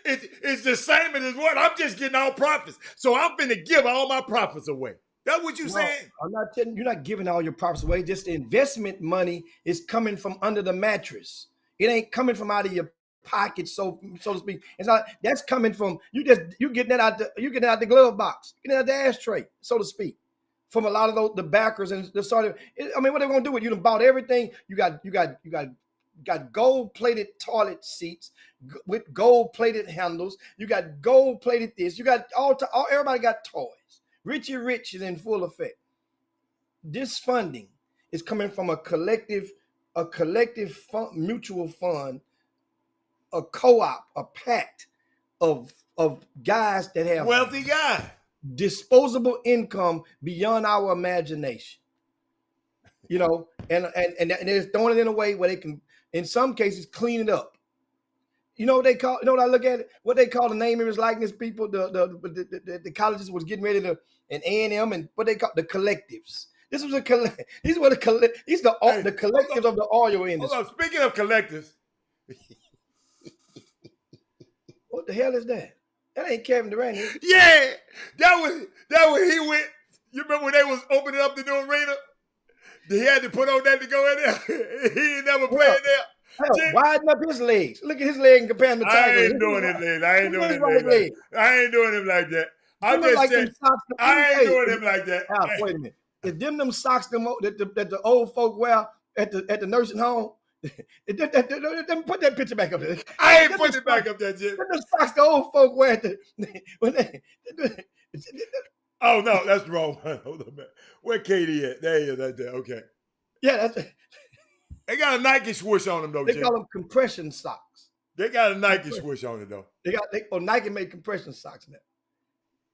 it's the same as what I'm just getting all profits. So I'm finna give all my profits away. That's what you saying? I'm not telling you, you're not giving all your profits away. Just the investment money is coming from under the mattress. It ain't coming from out of your pocket, so to speak. It's not. That's coming from you getting that out the glove box, getting it out the ashtray, so to speak. From a lot of the backers and the sort of. I mean, what they gonna do with you? Done bought everything. You got gold-plated toilet seats with gold-plated handles. You got gold-plated this. You got everybody got toys. Richie Rich is in full effect. This funding is coming from a collective fund, mutual fund, a co-op, a pact of guys that have wealthy guys, disposable income beyond our imagination. And they're throwing it in a way where they can, in some cases, clean it up. You know what they call? You know what I look at it? What they call the name, image, likeness people. The colleges was getting ready to, and A&M, and what they call the collectives. This was these were the collectives of the oil industry. Hold on. Speaking of collectives, what the hell is that? That ain't Kevin Durant. Yeah, that was he went. You remember when they was opening up the new arena? He had to put on that to go in there. He ain't never played there. Hell, widen up his legs. Look at his leg and compare him to Tiger. I ain't doing his legs. I ain't doing him like that. I'm just saying. I ain't doing him like that. Wait a minute. Is them socks that the old folk wear at the nursing home? Put that picture back up there. I ain't putting it back up there, Jim. Them socks the old folk wear Oh no, that's the wrong one. Hold on, man. Where Katie at? There he is, right there. Okay. Yeah, that's it. They got a Nike swoosh on them though. They Jim. call them compression socks. They got a Nike swoosh on it though. Nike made compression socks now.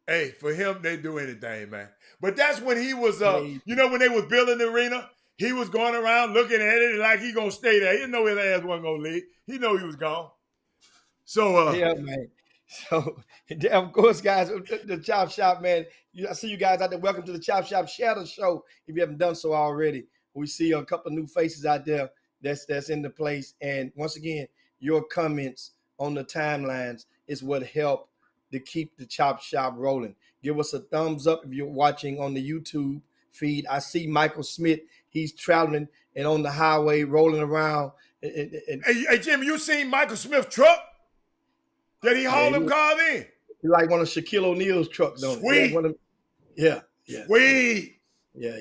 Hey, for him, they do anything, man. But that's when he was, when they was building the arena, he was going around looking at it like he gonna stay there. He didn't know his ass wasn't gonna leave. He know he was gone. So yeah, man. So of course, guys, the Chop Shop, man. I see you guys out there. Welcome to the Chop Shop Shadow Show. If you haven't done so already, we see a couple of new faces out there that's in the place. And once again, your comments on the timelines is what help to keep the Chop Shop rolling. Give us a thumbs up if you're watching on the YouTube feed. I see Michael Smith. He's traveling and on the highway, rolling around. Hey, Jim, you seen Michael Smith's truck that he hauled them cars in? He like one of Shaquille O'Neal's trucks, don't he? Sweet. Yeah. Sweet. Yeah.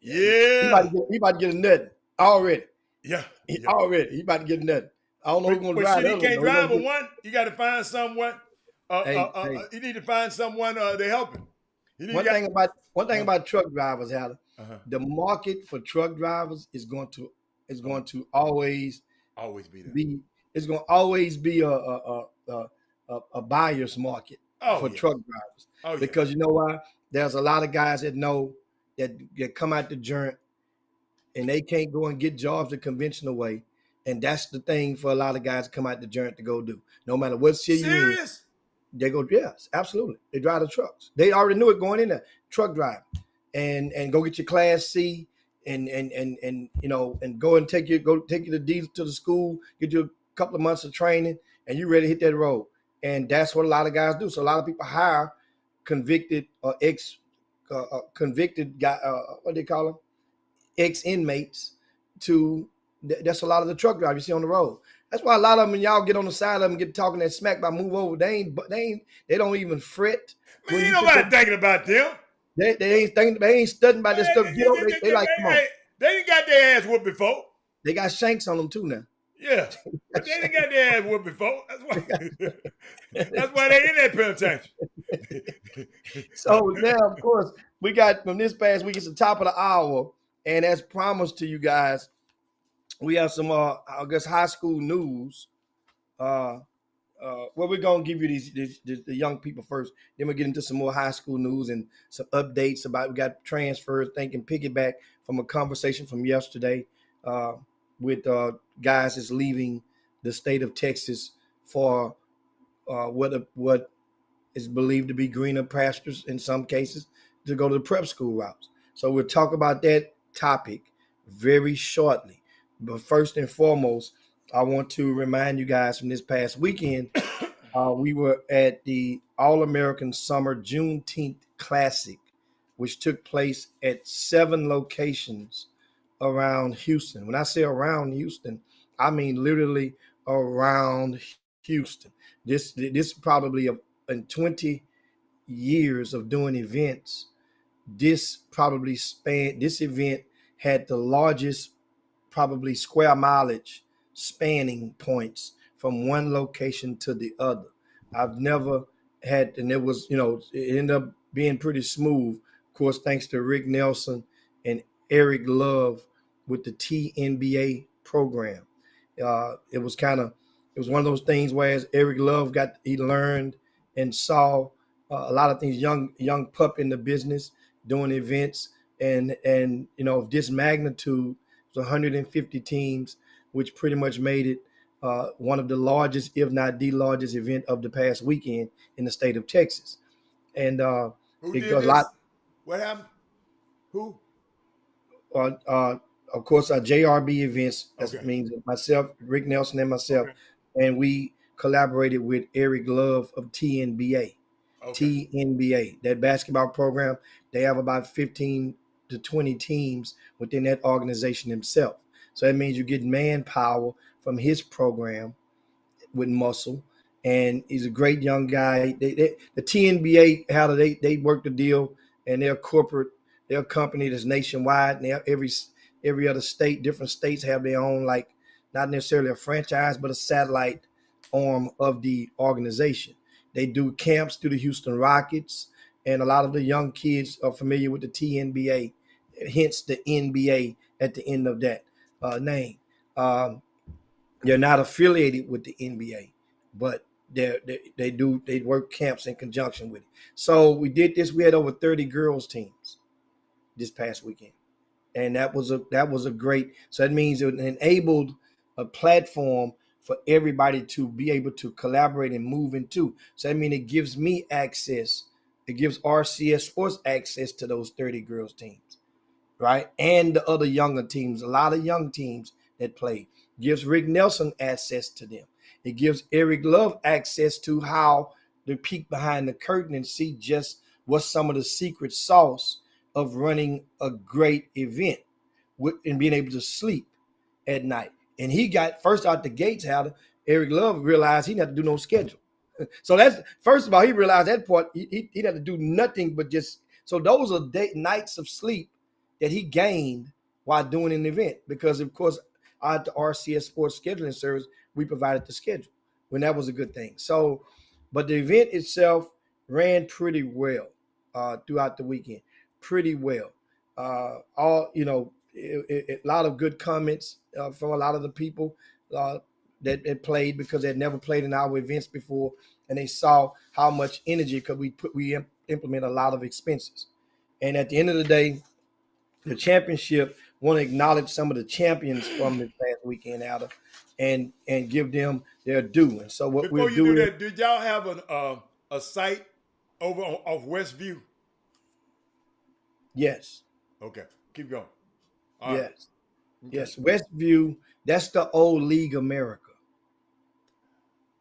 He about to get a nut already. Yeah. He about to get a nut. I don't know who's going to drive. But he can't drive but one. You got to find someone. You need to find someone to help him. One thing about truck drivers, Alan, the market for truck drivers is going to always be there. It's going to always be a buyer's market for truck drivers. Because you know why? There's a lot of guys that know that come out the joint and they can't go and get jobs the conventional way. And that's the thing for a lot of guys to come out the joint to go do. No matter what city you're in. They go, yes, absolutely. They drive the trucks. They already knew it going in there. Truck drive. and go get your Class C and go and take you to the school, get you a couple of months of training, and you ready to hit that road. And that's what a lot of guys do. So a lot of people hire convicted or convicted guy, what do they call them? Ex inmates to. That's a lot of the truck drivers you see on the road. That's why a lot of them, when y'all get on the side of them, get talking that smack by move over. They don't even fret. Man, ain't nobody thinking about them. They ain't thinking. They ain't studying about this stuff. They like, come on. They ain't got their ass whooped before. They got shanks on them too now. Yeah, but they didn't got their ass whooped before. That's why they in that penitentiary. So now, of course, we got from this past week. It's the top of the hour, and as promised to you guys, we have some, I guess, high school news. Well, we're gonna give you the young people first. Then we'll get into some more high school news and some updates about. We got transfers. Thinking piggyback from a conversation from yesterday with guys that's leaving the state of Texas for what is believed to be greener pastures in some cases to go to the prep school routes. So we'll talk about that topic very shortly. But first and foremost, I want to remind you guys from this past weekend, we were at the All-American Summer Juneteenth Classic, which took place at 7 locations around Houston. When I say around Houston, I mean literally around Houston. This probably in 20 years of doing events, this event had the largest probably square mileage spanning points from one location to the other. I've never had, and it was, it ended up being pretty smooth. Of course, thanks to Rick Nelson and Eric Love with the TNBA program. It was one of those things where as Eric Love he learned and saw a lot of things, young pup in the business doing events and of this magnitude, it was 150 teams, which pretty much made it one of the largest, if not the largest event of the past weekend in the state of Texas. And who did this? What happened? Who? Of course, our JRB events. That means myself, Rick Nelson, and myself, and we collaborated with Eric Love of TNBA. TNBA, that basketball program. They have about 15 to 20 teams within that organization himself. So that means you get manpower from his program with muscle, and he's a great young guy. The TNBA, how they work the deal, and they're a company that's nationwide, and every other state, different states have their own, like not necessarily a franchise, but a satellite arm of the organization. They do camps through the Houston Rockets, and a lot of the young kids are familiar with the TNBA, hence the NBA at the end of that name. They're not affiliated with the NBA, but they work camps in conjunction with it. So we did this. We had over 30 girls teams this past weekend, and that was a great. So that means it enabled a platform for everybody to be able to collaborate and move into. So I mean, it gives me access. It gives RCS Sports access to those 30 girls teams, right? And the other younger teams, a lot of young teams that play. Gives Rick Nelson access to them. It gives Eric Love access to how to peek behind the curtain and see just what's some of the secret sauce of running a great event and being able to sleep at night. And he got first out the gates, Eric Love realized he didn't have to do no schedule. So that's, first of all, he realized that part, he didn't have to do nothing but just, so those are nights of sleep that he gained while doing an event. Because, of course, at the RCS Sports Scheduling Service, we provided the schedule, when that was a good thing. So, but the event itself ran pretty well throughout the weekend, pretty well. A lot of good comments from a lot of the people that played, because they'd never played in our events before, and they saw how much energy, because we implement a lot of expenses. And at the end of the day, the championship, want to acknowledge some of the champions from this past weekend, Alda, and give them their due. And so what we're doing. That, did y'all have a site over off Westview? Yes. Okay, keep going. All right. Yes. Okay. Yes. Westview, that's the old League America.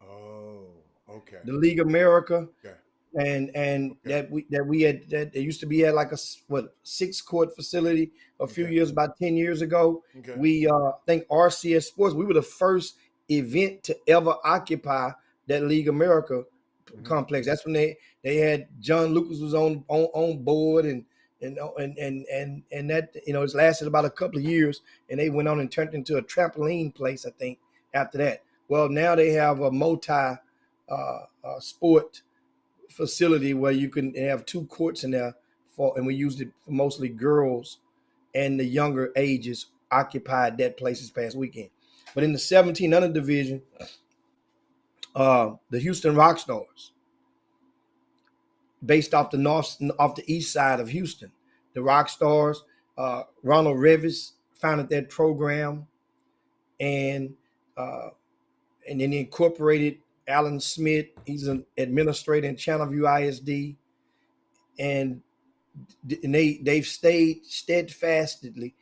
Oh, okay. The League America, Okay. and Okay. that we had, that it used to be at like a 6-court facility a few Okay. years, about 10 years ago. Okay. We I think RCS Sports, we were the first event to ever occupy that League America Mhm. complex. That's when they had John Lucas was on board, and that, it's lasted about a couple of years, and they went on and turned into a trampoline place, I think, after that. Well, now they have a sport facility where you can have 2 courts in there and we used it for mostly girls, and the younger ages occupied that place this past weekend. But in the 17 under division, the Houston Rockstars, based off the east side of Houston, the Rockstars, Ronald Revis founded that program, and uh, and then he incorporated Alan Smith. He's an administrator in Channelview ISD, and they've stayed steadfastly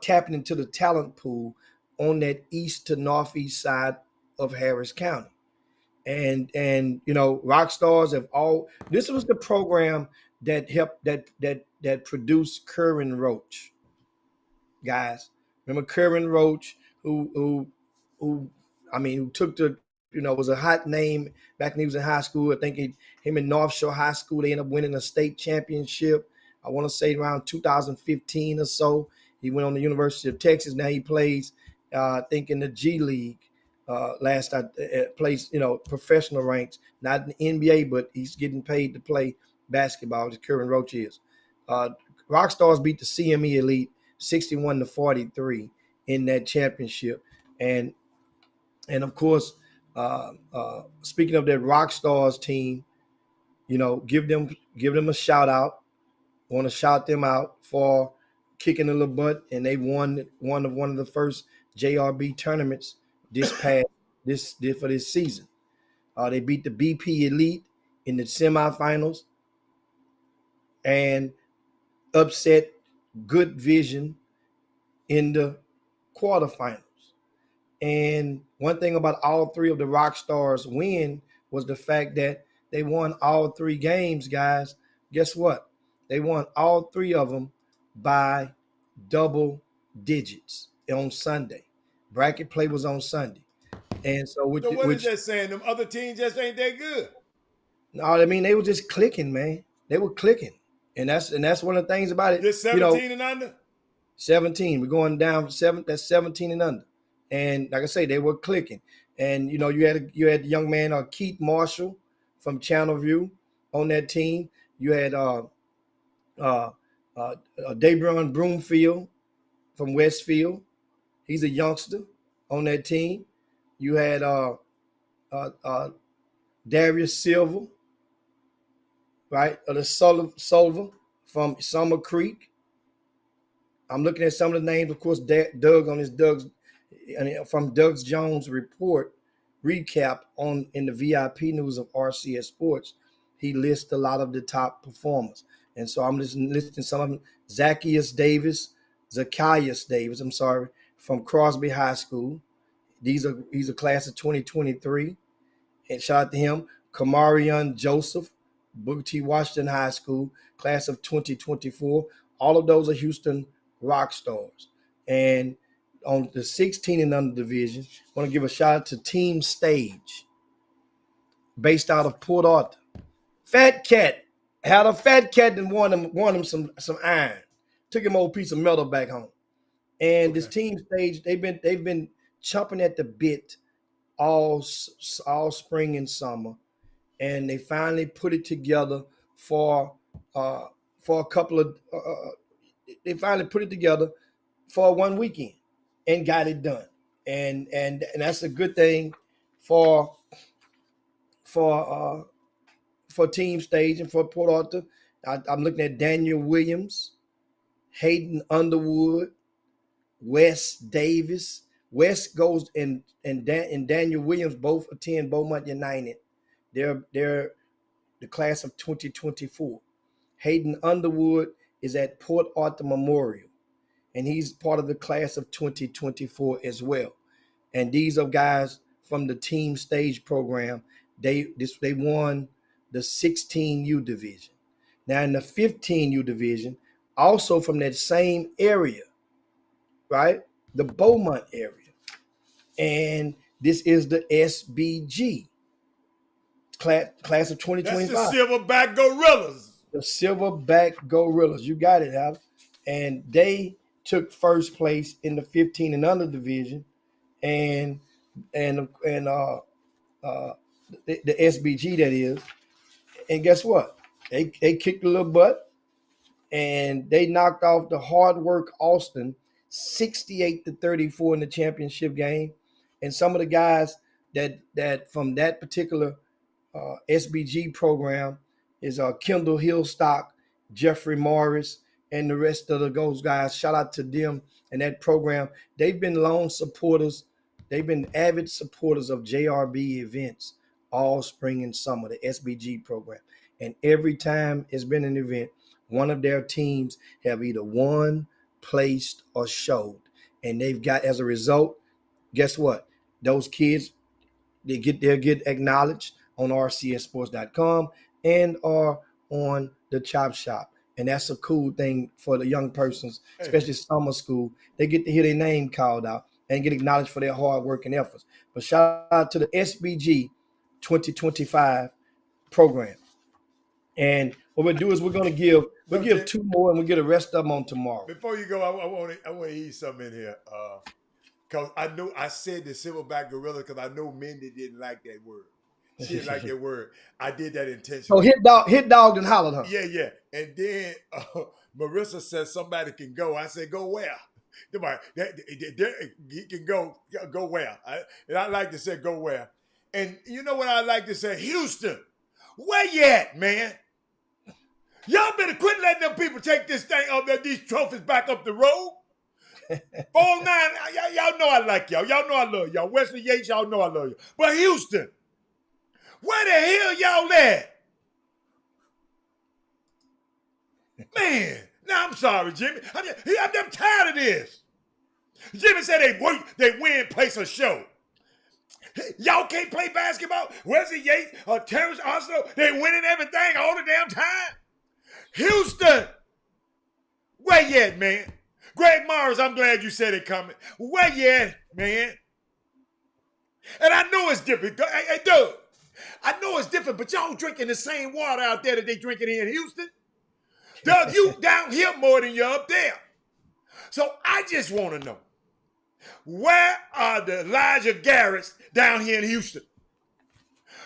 tapping into the talent pool on that east to northeast side of Harris County. And rock stars have all, this was the program that helped, that produced Curran Roach, guys. Remember Curran Roach, who I mean, who took the, was a hot name back when he was in high school. I think him in North Shore High School, they ended up winning a state championship. I want to say around 2015 or so. He went on the University of Texas. Now he plays, I think, in the G League. Last I plays, professional ranks, not in the NBA, but he's getting paid to play basketball. As Curran Roach is. Rockstars beat the CME Elite 61-43 in that championship, and of course, speaking of that Rockstars team, give them a shout out. Want to shout them out for kicking a little butt, and they won one of the first JRB tournaments for this season. They beat the BP Elite in the semifinals and upset Good Vision in the quarterfinals. And one thing about all three of the Rockstars win was the fact that they won all 3 games, guys. Guess what? They won all 3 of them by double digits on Sunday. Bracket play was on Sunday. And so So what is that saying? Them other teams just ain't that good. no, I mean, they were just clicking, man. They were clicking. And that's one of the things about it. Just 17 and under? 17. We're going down 7. That's 17 and under. And like I say, they were clicking. And you had the young man Keith Marshall from Channelview on that team. You had Daybron Broomfield from Westfield. He's a youngster on that team. You had Darius Silver, right? Or the Silver from Summer Creek. I'm looking at some of the names, of course. Doug on his from Doug Jones' report recap in the VIP news of RCS Sports. He lists a lot of the top performers, and so I'm just listing some of them. Zacchaeus Davis, I'm sorry, from Crosby High School. He's a class of 2023, and shout out to him. Kamarion Joseph, Booker T. Washington High School, class of 2024. All of those are Houston rock stars. And on the 16 and under division, I want to give a shout out to Team Stage, based out of Port Arthur. Fat Cat had a Fat Cat and won him some iron. Took him a old piece of metal back home. And this Team Stage, they've been chopping at the bit all spring and summer, and they finally put it together for a couple of. They finally put it together for one weekend and got it done, and that's a good thing for Team Stage and for Port Arthur. I'm looking at Daniel Williams, Hayden Underwood, Wes Davis. Wes goes and Daniel Williams both attend Beaumont United. They're the class of 2024. Hayden Underwood is at Port Arthur Memorial, and he's part of the class of 2024 as well. And these are guys from the team stage program. They won the 16U division. Now in the 15U division, also from that same area, right? The Beaumont area. And this is the SBG class of 2025. That's the Silverback Gorillas. The Silverback Gorillas. You got it, Al. And they took first place in the 15 and under division. And the SBG, that is. And guess what? They kicked a little butt, and they knocked off the hard work Austin 68-34 in the championship game. And some of the guys that from that particular SBG program is Kendall Hillstock, Jeffrey Morris, and the rest of those guys. Shout out to them and that program. They've been lone supporters. They've been avid supporters of JRB events all spring and summer, the SBG program. And every time it's been an event, one of their teams have either won, placed, or showed. And they've got, as a result, guess what? Those kids, they'll get acknowledged on rcsports.com and or on the Chop Shop. And that's a cool thing for the young persons, especially summer school. They get to hear their name called out and get acknowledged for their hard work and efforts. But shout out to the SBG 2025 program. And what we'll do is we'll give two more, and we'll get the rest of them on tomorrow. Before you go, I want to eat something in here. Because I said the Silverback Gorilla because I know Mindy didn't like that word. She didn't like that word. I did that intentionally. So hit dog and hollered, huh? Yeah. And then Marissa said somebody can go. I said, go where? He can go where? And I like to say go where. And you know what I like to say? Houston, where you at, man? Y'all better quit letting them people take this thing up there, these trophies back up the road. 4-9, y'all know I like y'all. Y'all know I love y'all. Wesley Yates, y'all know I love you. But Houston, where the hell y'all at? Man, now I'm sorry, Jimmy. I'm tired of this. Jimmy said they win, place, or show. Y'all can't play basketball. Wesley Yates or Terrence Arsenal, they winning everything all the damn time. Houston, where you at, man? Greg Morris, I'm glad you said it coming. Where you at, man? And I know it's different. Hey, Doug, I know it's different, but y'all drinking the same water out there that they drinking in Houston. Doug, you down here more than you're up there. So I just want to know, where are the Elijah Garretts down here in Houston?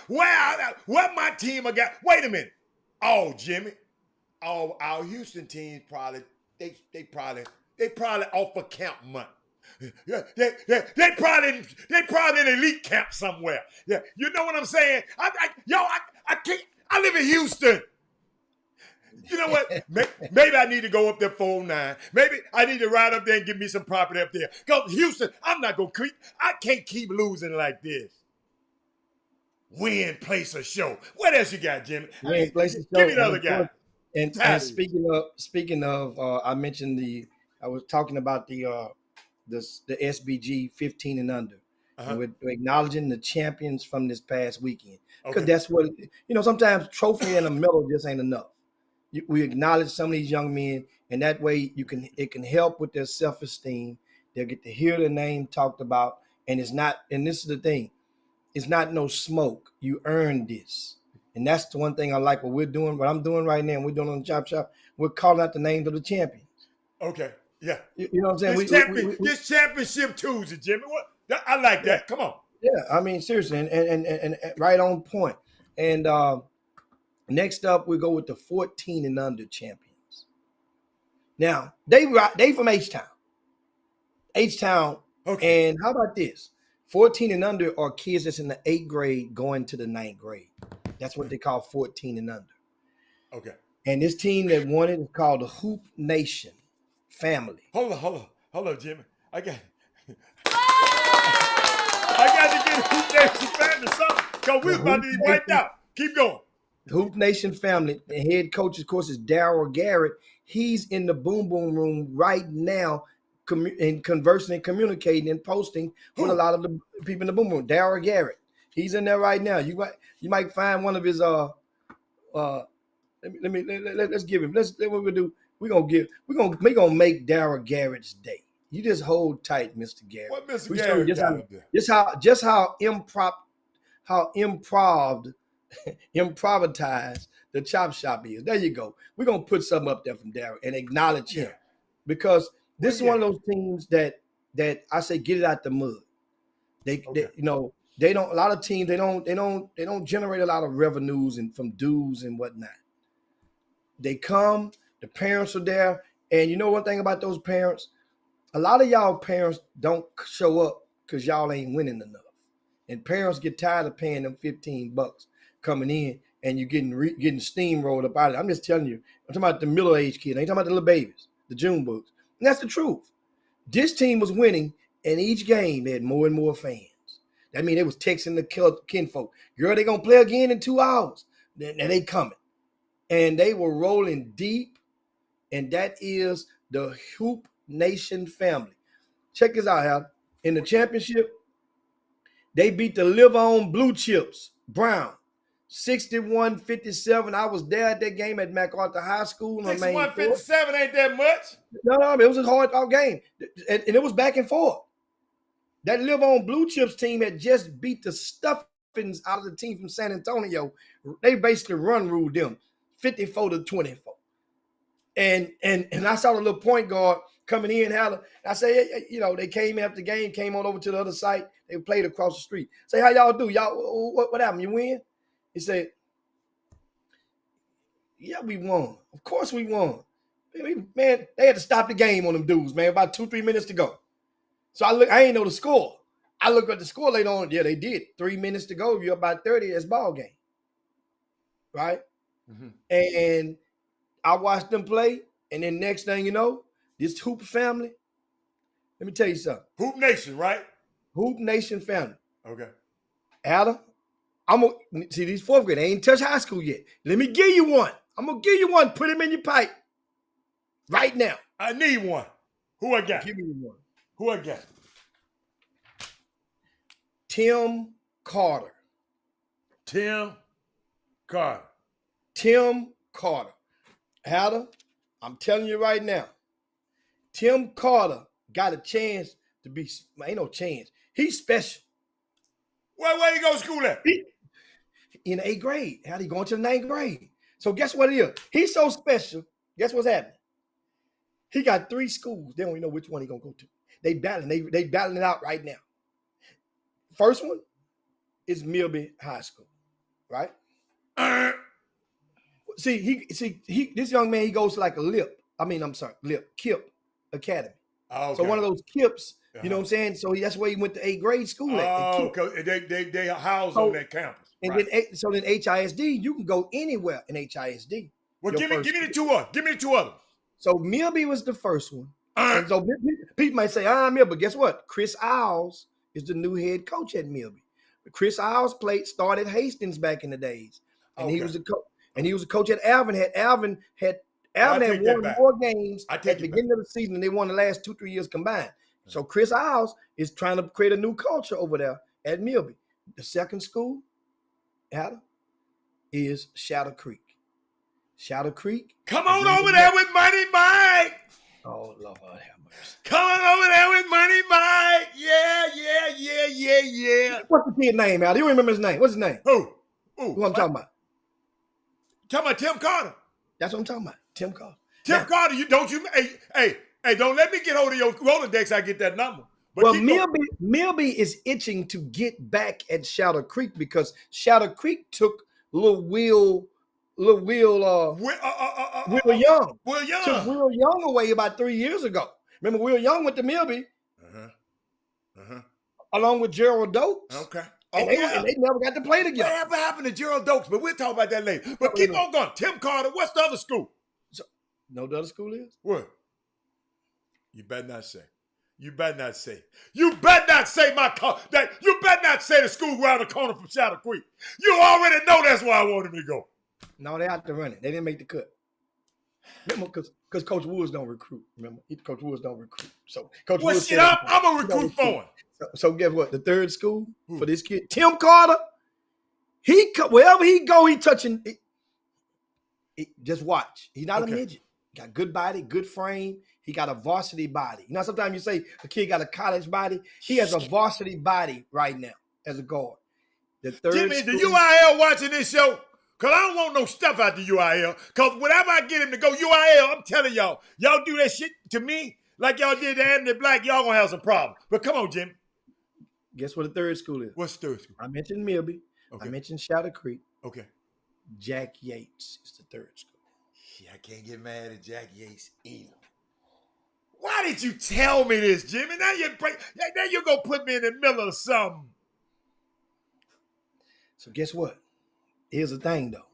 What my team got? Wait a minute. Oh, Jimmy. Oh, our Houston team probably off for camp month. They probably in elite camp somewhere. Yeah, you know what I'm saying? I can't. I live in Houston. You know what? Maybe I need to go up there 409. Maybe I need to ride up there and give me some property up there. Because Houston, I'm not going to I can't keep losing like this. Win, place, or show. What else you got, Jimmy? Win, place, or show. Give me the other guy. And speaking of, I mentioned I was talking about the SBG 15 and under. And we're acknowledging the champions from this past weekend. Because that's what, sometimes trophy and a medal just ain't enough. We acknowledge some of these young men, and that way it can help with their self-esteem. They'll get to hear their name talked about, and this is the thing, it's not no smoke. You earn this. And that's the one thing I like what I'm doing right now, and we're doing on the Chop Shop, we're calling out the names of the champions. Okay, yeah. You know what I'm saying? This championship Tuesday, Jimmy. I like that. Come on. Yeah, I mean, seriously, and right on point. And next up, we go with the 14 and under champions. Now, they from H-Town. H-Town. Okay. And how about this? 14 and under are kids that's in the 8th grade going to the 9th grade. That's what they call 14 and under. Okay. And this team that won it is called the Hoop Nation Family. Hold on, Jimmy. I got to get Hoop Nation Family something because we're about to be wiped out. Keep going. Hoop Nation family, the head coach, of course, is Darryl Garrett. He's in the boom boom room right now, and conversing and communicating and posting with a lot of the people in the boom room. Darryl Garrett, he's in there right now. You might find one of his let's give him. What we're gonna do. We're gonna make Darryl Garrett's day. You just hold tight, Mr. Garrett. What Mr. We show you Garrett got there? just how improvised the chop shop is. There you go. We're gonna put something up there from Darryl and acknowledge him, because this is one of those teams that I say get it out the mud. They don't. A lot of teams they don't generate a lot of revenues and from dues and whatnot. They come, the parents are there, and you know one thing about those parents, a lot of y'all parents don't show up because y'all ain't winning enough, and parents get tired of paying them $15 coming in, and you're getting steamrolled about it. I'm just telling you. I'm talking about the middle-aged kids. I ain't talking about the little babies, the June bugs, and that's the truth. This team was winning, and each game they had more and more fans. That means they was texting the kinfolk, girl, they gonna play again in 2 hours. Then they coming. And they were rolling deep, and that is the Hoop Nation family. Check this out, Hal. In the championship, they beat the Live On Blue Chips, Brown, 61-57. I was there at that game at MacArthur High School. 61-57 ain't that much. No, it was a hard game, and it was back and forth. That Live On Blue Chips team had just beat the stuffings out of the team from San Antonio. They basically run ruled them 54-24. And I saw the little point guard coming in. I say, they came after the game, came on over to the other side. They played across the street. Say, how y'all do? Y'all, what happened? You win? He said, yeah, we won. Of course we won. Man, they had to stop the game on them dudes, man, about 2-3 minutes to go. So I ain't know the score. I looked at the score later on. Yeah, they did. 3 minutes to go. You're about 30. That's ball game. Right? Mm-hmm. And I watched them play. And then next thing you know, this Hoop family, let me tell you something. Hoop Nation, right? Hoop Nation family. Okay. Adam, see these fourth grade. They ain't touched high school yet. Let me give you one. I'm going to give you one. Put him in your pipe. Right now. I need one. Who I got? Give me one. Who I got? Tim Carter. Tim Carter. Adam, I'm telling you right now, Tim Carter got a chance to be, ain't no chance. He's special. Where you go to school at? In 8th grade. How he going to the 9th grade? So guess what it is? He's so special. Guess what's happening? He got 3 schools. They don't even know which one he's going to go to. They battling. They battling it out right now. First one is Milby High School, right? This young man, he goes to like a KIP Academy. Oh, okay. So one of those KIPs, you know what I'm saying? So that's where he went to 8th grade school at. Oh, because they house on that campus. And right. then HISD, you can go anywhere in HISD. Well, give me the 2 others. Give me the 2 others. So Milby was the first one. And so people might say, Milby, but guess what? Chris Isles is the new head coach at Milby. Chris Isles started Hastings back in the days. And he was a coach. And he was a coach at Alvin. Alvin had won more games at the beginning of the season than they won the last 2-3 years combined. So Chris Isles is trying to create a new culture over there at Milby. The second school, Adam, is Shadow Creek. Shadow Creek. Come on over there with Money Mike. Oh, Lord have mercy. Come on over there with Money Mike. Yeah. What's the kid's name, Al? Do you remember his name? What's his name? Who I'm talking about? Talking about Tim Carter. That's what I'm talking about. Tim Carter. Carter, hey, don't let me get hold of your Rolodex. I get that number. But Milby is itching to get back at Shadow Creek because Shadow Creek took Will Young. Took Will Young away about 3 years ago. Remember, Will Young went to Milby along with Gerald Dokes. Okay. And they never got to play together. Whatever happened to Gerald Dokes? But we'll talk about that later. But keep on going. Tim Carter, what's the other school? Know the other school is? What? You better not say. You better not say You better not say the school around the corner from Shadow Creek. You already know that's where I want him to go. No, they out to run it. They didn't make the cut. Remember, because Coach Woods don't recruit. Remember, Coach Woods don't recruit. So Coach Well, Woods shit, said, I'm a recruit for him. So guess what? The third school for this kid, Tim Carter. Wherever he go, he touching. Just watch. He's not a midget. Got good body, good frame. He got a varsity body. You know, sometimes you say a kid got a college body. He has a varsity body right now as a guard. The third Jimmy, school, the UIL watching this show? Because I don't want no stuff out the UIL. Because whenever I get him to go UIL, I'm telling y'all do that shit to me like y'all did to Anthony Black, y'all going to have some problems. But come on, Jimmy. Guess what the third school is? What's the third school? I mentioned Milby. Okay. I mentioned Shadow Creek. Okay. Jack Yates is the third school. Yeah, I can't get mad at Jack Yates either. Why did you tell me this, Jimmy? Now you're going to put me in the middle of something. So guess what? Here's the thing, though.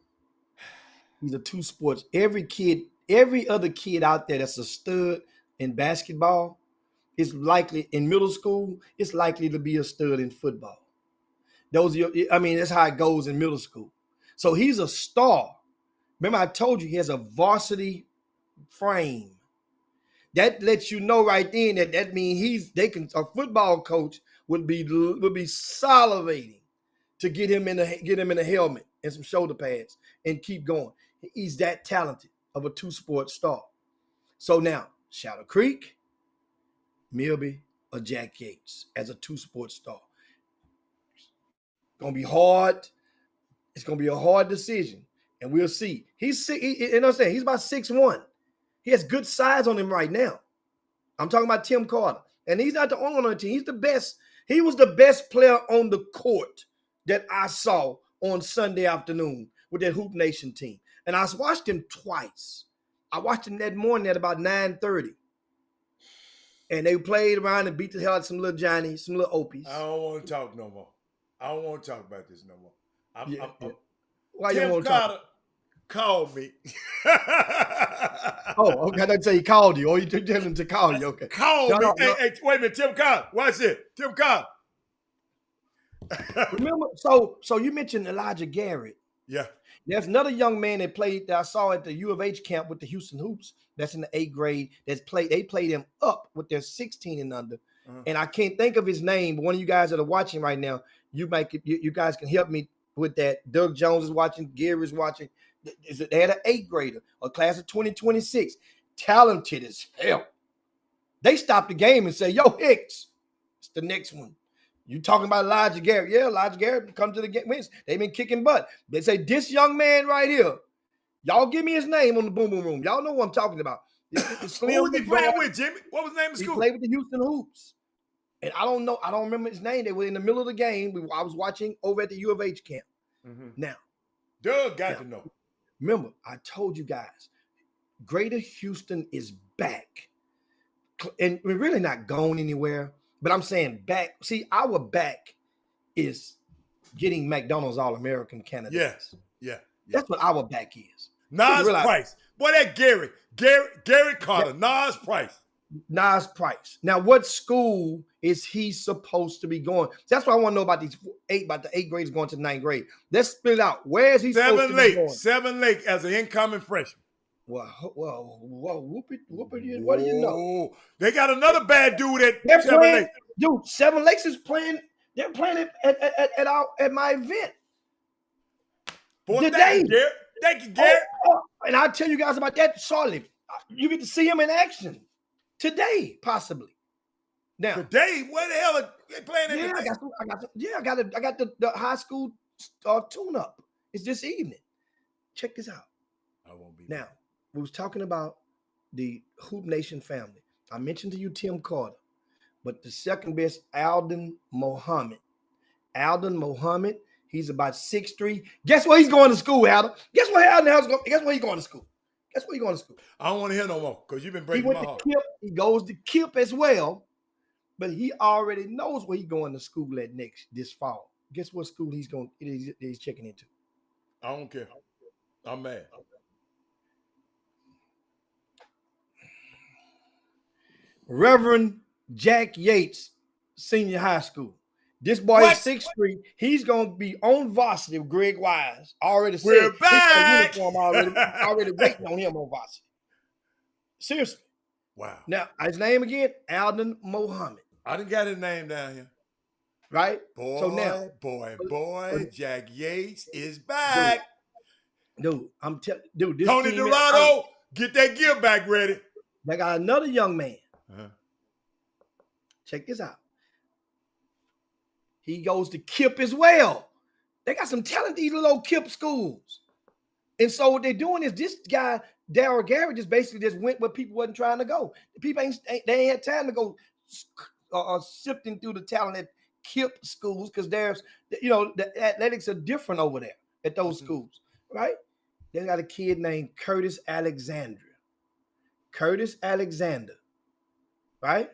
These are two sports. Every other kid out there that's a stud in basketball is likely in middle school. It's likely to be a stud in football. That's how it goes in middle school. So he's a star. Remember, I told you he has a varsity frame. That lets you know right then that means a football coach would be salivating to get him in a helmet and some shoulder pads and keep going. He's that talented of a two-sport star. So now, Shadow Creek, Milby, or Jack Yates as a two-sport star. It's gonna be hard. It's gonna be a hard decision, and we'll see. He's about 6'1". He has good size on him right now. I'm talking about Tim Carter, and he's not the only one on the team. He's the best. He was the best player on the court that I saw on Sunday afternoon with that Hoop Nation team. And I watched him twice. I watched him that morning at about 9:30. And they played around and beat the hell out of some little Johnnies, some little Opies. I don't want to talk no more. I don't want to talk about this no more. Why you Tim don't want to Carter talk? called me. Oh, okay. I didn't say he called you. Or you told him to call you. Okay. Called me. No. Hey, wait a minute. Tim Carter. Watch it. Tim Carter. Remember, so you mentioned Elijah Garrett. Yeah. There's another young man that I saw at the U of H camp with the Houston Hoops. That's in the 8th grade. They played him up with their 16 and under. And I can't think of his name, but one of you guys that are watching right now, you guys can help me with that. Doug Jones is watching. Gary is watching. They had an 8th grader, a class of 2026, talented as hell. They stopped the game and said, "Yo, Hicks, it's the next one." You talking about Elijah Garrett? Yeah, Elijah Garrett come to the game. They've been kicking butt. They say this young man right here. Y'all give me his name on the Boom Boom Room. Y'all know what I'm talking about. Who was he playing with, Jimmy? What was the name of the school? He played with the Houston Hoops. And I don't know. I don't remember his name. They were in the middle of the game. I was watching over at the U of H camp. Now, Doug got to know. Remember, I told you guys, Greater Houston is back. And we're really not going anywhere. But I'm saying back. See, our back is getting McDonald's All-American candidates. Yeah. That's what our back is. Nas Price. Boy, that Gary Carter. Nas Price. Nas Price. Now, what school is he supposed to be going? That's what I want to know about the 8th graders going to the 9th grade. Let's split it out. Where is he supposed to be going? Seven Lake as an incoming freshman. Well, whoop it, what do you know? They got another bad dude at Seven Lake. Dude, Seven Lakes is playing. They're playing at my event. Boy, thank you, Garrett. And I'll tell you guys about that shortly. You get to see him in action today, possibly. Now, today, where the hell are they playing? I got the high school tune-up. It's this evening. Check this out. I won't be. Now, we was talking about the Hoop Nation family. I mentioned to you Tim Carter, but the second best, Alden Mohammed. He's about 6'3". Guess where he's going to school, Alden? Guess where he's going to school? I don't want to hear no more because you've been breaking my heart. He goes to KIP as well, but he already knows where he's going to school this fall. Guess what school he's checking into? I don't care. I'm mad. Reverend Jack Yates Senior High School. This boy What? is 6'3". He's gonna be on varsity with Greg Wise. Already said We're he got a back. uniform already waiting on him on varsity. Seriously. Wow. Now, his name again, Alden Mohammed, I done got his name down here. right? Boy, So now, boy, Jack Yates is back. dude, I'm telling, dude, this Tony team, Dorado, get that gear back ready. they got another young man. Uh-huh. Check this out. He goes to KIPP as well. They got some talent, these little KIPP schools. And so what they're doing is this guy, Darryl Garrett, just basically just went where people wasn't trying to go. The people they ain't had time to go sifting through the talent at KIPP schools because there's, the athletics are different over there at those schools, right? They got a kid named Curtis Alexander, right?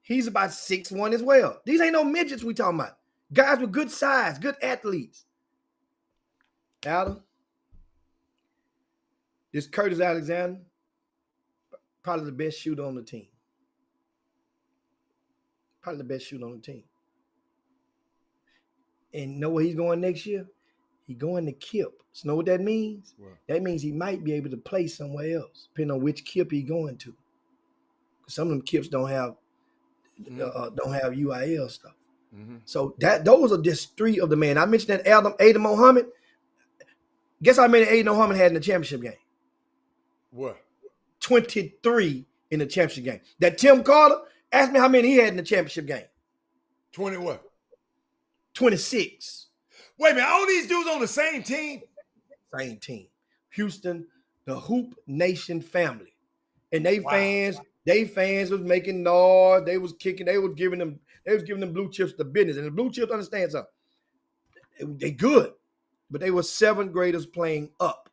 He's about 6'1" as well. These ain't no midgets we talking about. Guys with good size, good athletes. Adam, this Curtis Alexander, probably the best shooter on the team. Probably the best shooter on the team. And know where he's going next year? He's going to KIPP. So know what that means? Wow. That means he might be able to play somewhere else, depending on which KIPP he's going to. Some of them KIPPs don't have UIL stuff. Mm-hmm. So those are just three of the men. I mentioned that Adam Mohammed. Guess how many Aiden Mohammed had in the championship game? What? 23 in the championship game. That Tim Carter, ask me how many he had in the championship game. 20 what? 26. Wait a minute, all these dudes on the same team? Same team. Houston, the Hoop Nation family. And they fans was making noise. They was kicking, they was giving them blue chips the business. And the blue chips understand something. They good, but they were seventh graders playing up.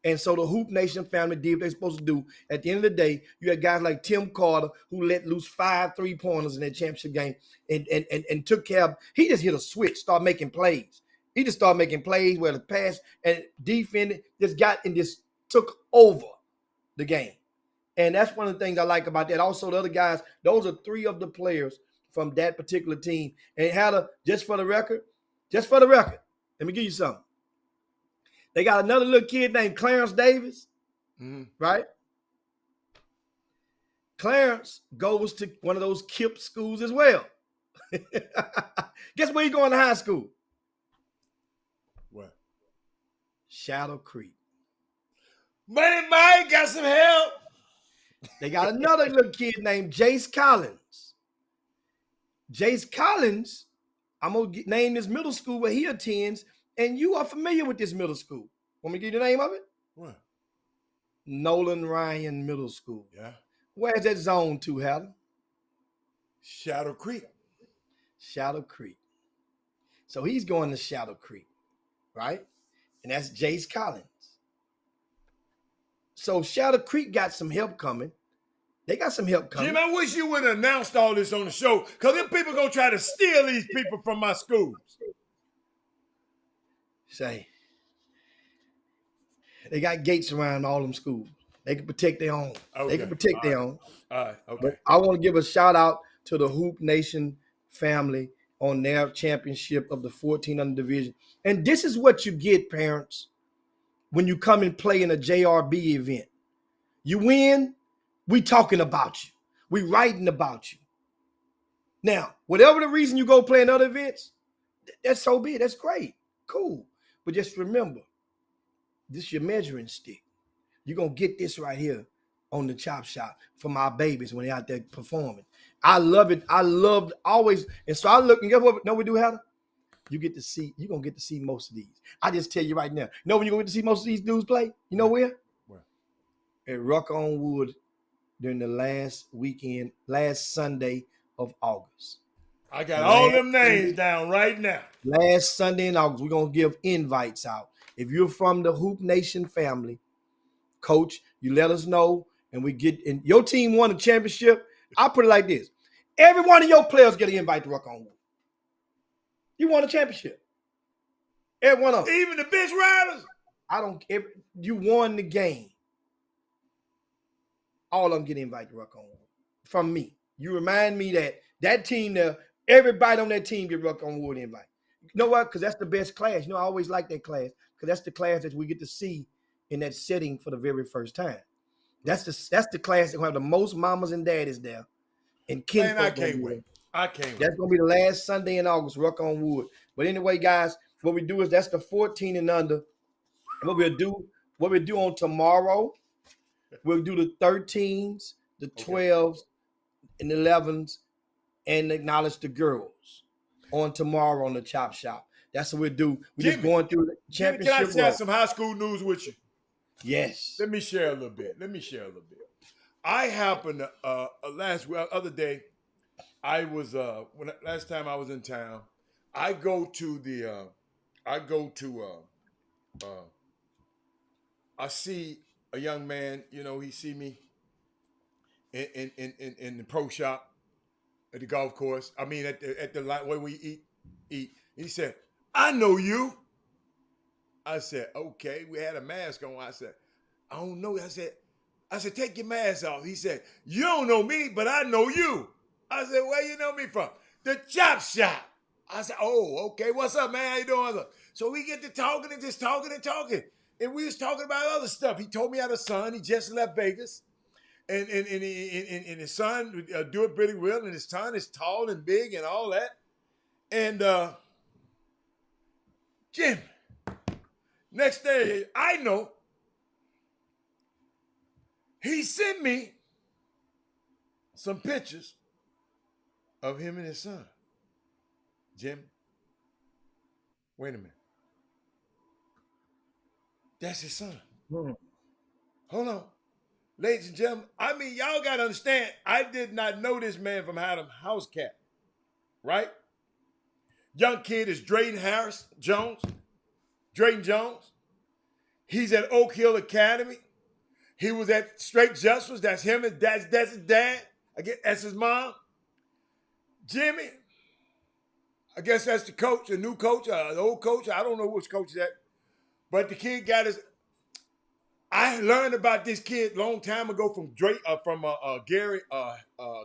And so the Hoop Nation family did what they're supposed to do. At the end of the day, you had guys like Tim Carter who let loose 5 3-pointers in that championship game and took care of. He just hit a switch, started making plays. He just started making plays where the pass and defended, just got and just took over the game. And that's one of the things I like about that. Also, the other guys, those are 3 of the players from that particular team. And just for the record, let me give you something. They got another little kid named Clarence Davis, right? Clarence goes to one of those KIPP schools as well. Guess where he's going to high school? What? Shadow Creek. Money Mike got some help. They got another little kid named Jace Collins. Jace Collins, I'm going to name this middle school where he attends, and you are familiar with this middle school. Want me to give you the name of it? What? Nolan Ryan Middle School. Yeah. Where's that zone to, Helen? Shadow Creek. Shadow Creek. So he's going to Shadow Creek, right? And that's Jace Collins. So Shadow Creek got some help coming. They got some help coming. Jim, I wish you would have announced all this on the show, because them people going to try to steal these people from my schools. Say, they got gates around all them schools. They can protect their own. Okay. They can protect their own. All right, okay. But I want to give a shout out to the Hoop Nation family on their championship of the 1400 division. And this is what you get, parents, when you come and play in a JRB event. You win, we talking about you. We writing about you. Now, whatever the reason you go play in other events, that's so big. That's great. Cool. But just remember, this is your measuring stick. You're going to get this right here on the Chop Shop from our babies when they're out there performing. I love it. I loved always. And so I look, and guess what? Know we do, Heather? You're going to get to see most of these. I just tell you right now. You know when you're going to get to see most of these dudes play? You know where? Where? At Ruck on Wood during the last Sunday of August. I got all them names down right now. Last Sunday in August, we're going to give invites out. If you're from the Hoop Nation family, Coach, you let us know, and we get in. Your team won a championship. I'll put it like this. Every one of your players get an invite to Ruck on Wood. You won a championship. Every one of them. Even the bench riders? You won the game. All of them get invited to Ruck on Wood from me. You remind me that team there, Everybody on that team get Ruck on Wood invite. You know what? Because that's the best class. You know, I always like that class because that's the class that we get to see in that setting for the very first time. That's the class that will have the most mamas and daddies there, and Man, I kinfolk gonna can't be wait. there. I can't wait. That's gonna be the last Sunday in August, Ruck on Wood. But anyway, guys, what we do is that's the 14 and under. And what we do on tomorrow, we'll do the 13s, the Okay. 12s, and 11s, and acknowledge the girls on tomorrow on the Chop Shop. That's what we do. We're just Jimmy, going through the Jimmy, can I championship share road. some high school news with you? Yes. Let me share a little bit. I happened to, other day, I was last time I was in town, I go to I see a young man, he see me in the pro shop at the golf course. I mean at the line where we eat. He said, "I know you." I said, "Okay." We had a mask on. I said, "I don't know." I said, "Take your mask off." He said, "You don't know me, but I know you." I said, "Where you know me from?" "The Chop Shop." I said, "Oh, okay. What's up, man? How you doing?" So we get to talking and just talking and talking. And we was talking about other stuff. He told me he had a son. He just left Vegas. And his son do it pretty well. And his son is tall and big and all that. And Jim, next day, I know he sent me some pictures of him and his son. Jim, wait a minute. That's his son. Hmm. Hold on. Ladies and gentlemen, I mean, y'all got to understand, I did not know this man from Adam House Cat, right? Young kid is Drayden Jones. He's at Oak Hill Academy. He was at Straight Justice. That's him. That's his dad. I guess that's his mom. Jimmy, I guess that's the coach, the new coach, the old coach. I don't know which coach is that. But the kid got his. I learned about this kid a long time ago from Gary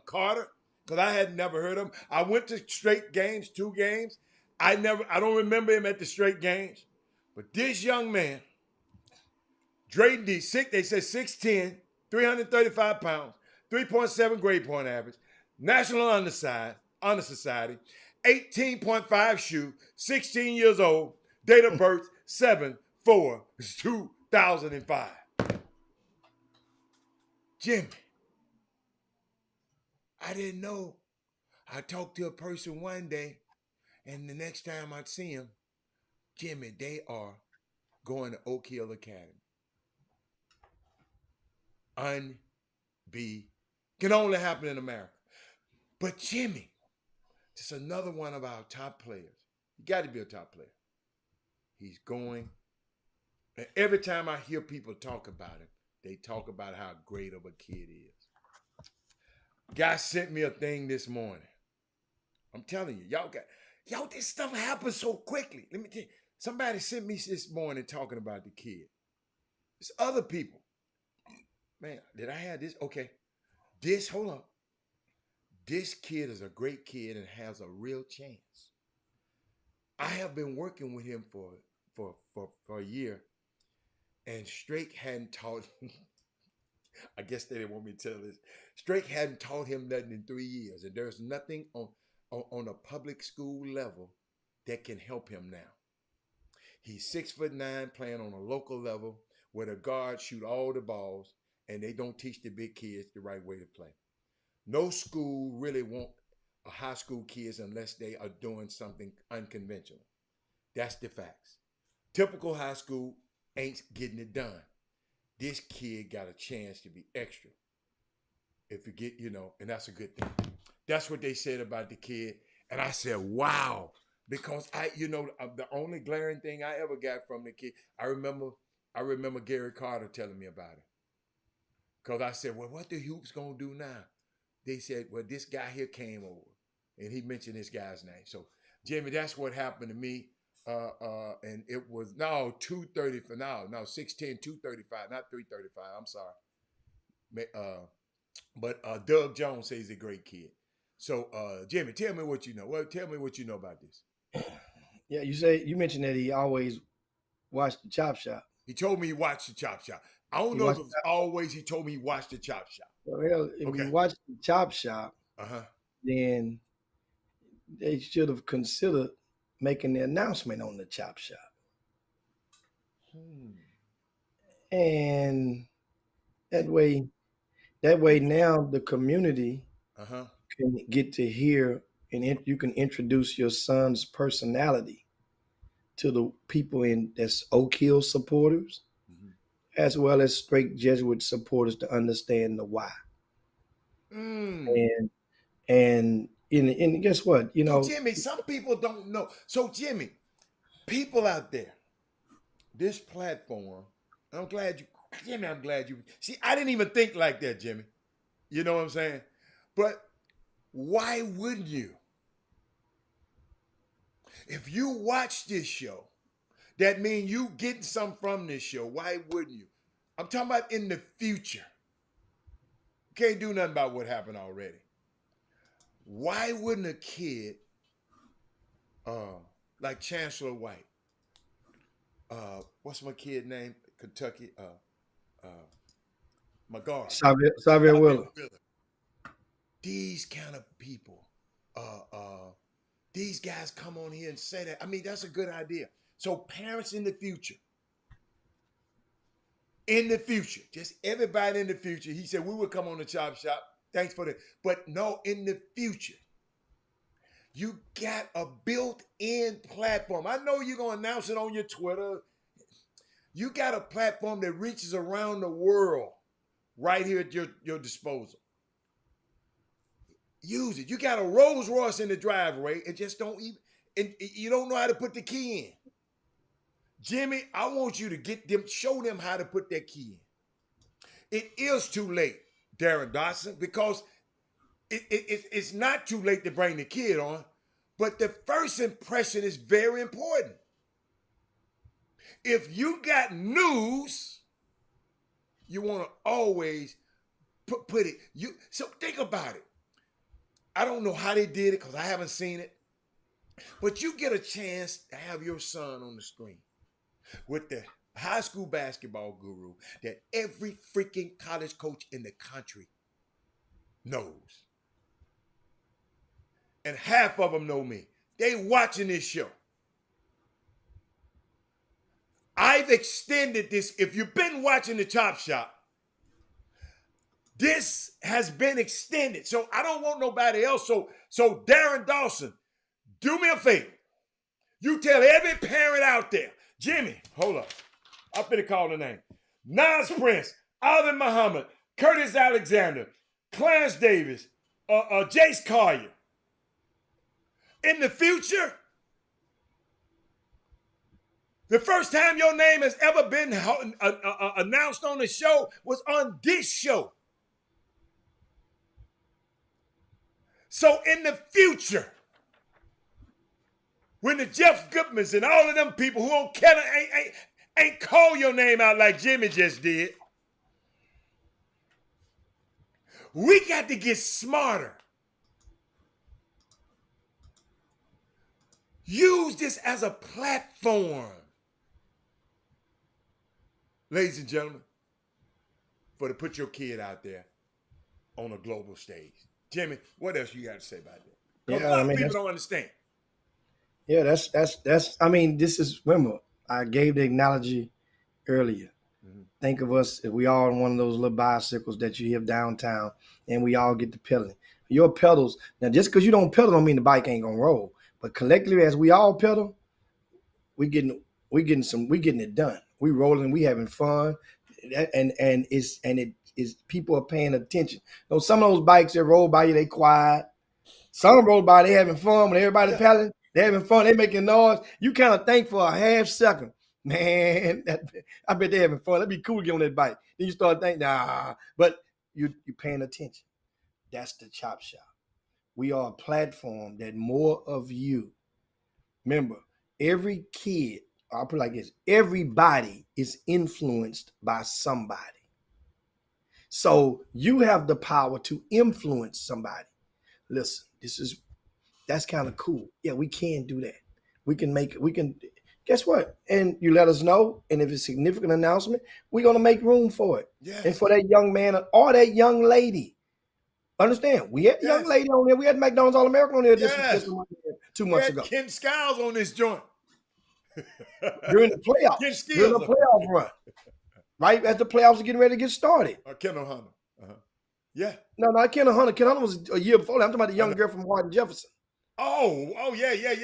Carter, because I had never heard of him. I went to straight games, 2 games. I don't remember him at the straight games. But this young man, Drayden D, they said 6'10", 335 pounds, 3.7 grade point average, National Honor Society, 18.5 shoe, 16 years old, date of birth 7/4/2005. Jimmy, I didn't know. I talked to a person one day, and the next time I'd see him, Jimmy, they are going to Oak Hill Academy. Can only happen in America. But Jimmy, just another one of our top players. You got to be a top player. He's going. And every time I hear people talk about him, they talk about how great of a kid he is. Guy sent me a thing this morning. I'm telling you, this stuff happens so quickly. Let me tell you, somebody sent me this morning talking about the kid. It's other people. Man, did I have this? Okay. Hold on. This kid is a great kid and has a real chance. I have been working with him for a year, and Strake hadn't taught him. I guess they didn't want me to tell this. Strake hadn't taught him nothing in 3 years, and there's nothing on a public school level that can help him now. He's 6'9", playing on a local level where the guards shoot all the balls, and they don't teach the big kids the right way to play. No school really want a high school kids unless they are doing something unconventional. That's the facts. Typical high school ain't getting it done. This kid got a chance to be extra. If you get, and that's a good thing. That's what they said about the kid. And I said, wow. Because the only glaring thing I ever got from the kid, I remember Gary Carter telling me about it. Because I said, well, what the Hoops gonna do now? They said, well, this guy here came over. And he mentioned this guy's name. So, Jimmy, that's what happened to me. And it was 230 for now. No, 6'10", 235, not 335. I'm sorry. But Doug Jones says he's a great kid. So, Jimmy, tell me what you know. Well, tell me what you know about this. Yeah, you mentioned that he always watched the Chop Shop. He told me he watched the Chop Shop. I don't know if it was always he told me he watched the Chop Shop. Well, if Okay. you watch the Chop Shop, then they should have considered making the announcement on the Chop Shop. And that way now the community can get to hear, and you can introduce your son's personality to the people that's Oak Hill supporters, as well as straight Jesuit supporters to understand the why. And guess what? You know, Jimmy, some people don't know. So, Jimmy, people out there, this platform, I'm glad you see, I didn't even think like that, Jimmy. You know what I'm saying? But why wouldn't you? If you watch this show, that means you getting something from this show. Why wouldn't you? I'm talking about in the future. Can't do nothing about what happened already. Why wouldn't a kid like Chancellor White, what's my kid name? Kentucky, my guard. Xavier Willer. These kind of people, these guys come on here and say that. I mean, that's a good idea. So parents in the future, just everybody in the future, he said we would come on the Chop Shop. Thanks for that. But no, in the future, you got a built-in platform. I know you're going to announce it on your Twitter. You got a platform that reaches around the world right here at your disposal. Use it. You got a Rolls Royce in the driveway and just don't even, and you don't know how to put the key in. Jimmy, I want you to show them how to put that key in. It is too late, Darren Dawson, because it's not too late to bring the kid on, but the first impression is very important. If you got news, you want to always put it. So think about it. I don't know how they did it because I haven't seen it, but you get a chance to have your son on the screen with the high school basketball guru that every freaking college coach in the country knows. And half of them know me. They watching this show. I've extended this. If you've been watching the Chop Shop, this has been extended. So I don't want nobody else. So Darren Dawson, do me a favor. You tell every parent out there, Jimmy, hold up. I'm finna call the name. Nas Prince, Alvin Muhammad, Curtis Alexander, Clarence Davis, Jace Collier. In the future, the first time your name has ever been announced on the show was on this show. So in the future, when the Jeff Goodmans and all of them people who don't care, ain't call your name out like Jimmy just did, we got to get smarter. Use this as a platform, ladies and gentlemen, for to put your kid out there on a global stage. Jimmy, what else you got to say about that? Because a lot of people don't understand. Yeah, that's. I mean, this is. Remember, I gave the analogy earlier. Think of us if we all on one of those little bicycles that you have downtown, and we all get to pedaling. Your pedals now, just because you don't pedal, don't mean the bike ain't gonna roll. But collectively, as we all pedal, we getting it done. We rolling, we having fun, and it is people are paying attention. You know, some of those bikes that roll by you, they quiet. Some roll by, they having fun. When everybody pedaling, they having fun. They making noise. You kind of think for a half second, man. I bet they having fun. That'd be cool to get on that bike. Then you start thinking, nah. But you paying attention. That's the Chop Shop. We are a platform that more of you. Remember, every kid, I'll put it like this: everybody is influenced by somebody. So you have the power to influence somebody. Listen, that's kind of cool. Yeah, we can do that. We can guess what? And you let us know. And if it's a significant announcement, we're gonna make room for it. Yes. And for that young man or that young lady. Understand? We had the young lady on there. We had McDonald's All-American on there Yes. 2 months ago. Ken Skiles on this joint. During the playoffs. Ken During the Skiles. playoff run. Right as the playoffs are getting ready to get started. Ken O'Hara. Yeah. No, Ken Hunter. Ken Hunter was a year before that. I'm talking about the young girl from Hardin Jefferson. Oh, yeah. Yes.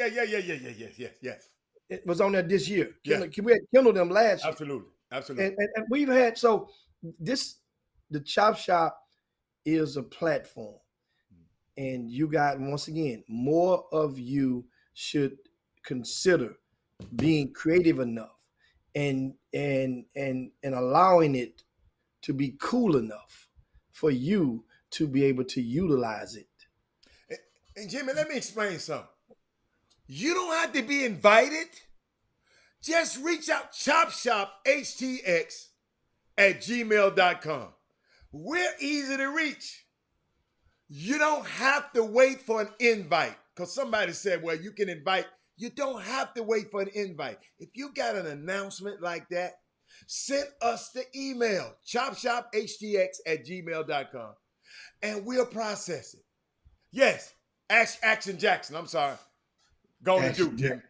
It was on there this year. Yeah. We had Kendall them last year. Absolutely. And we've had, so the Chop Shop is a platform. And you got, once again, more of you should consider being creative enough and allowing it to be cool enough for you to be able to utilize it. And Jimmy, let me explain something. You don't have to be invited. Just reach out, chopshophtx@gmail.com. We're easy to reach. You don't have to wait for an invite. Because somebody said, well, you can invite. You don't have to wait for an invite. If you got an announcement like that, send us the email, chopshophtx@gmail.com, and we'll process it. Yes, Action Jackson. I'm sorry. Go on to Duke, Jim.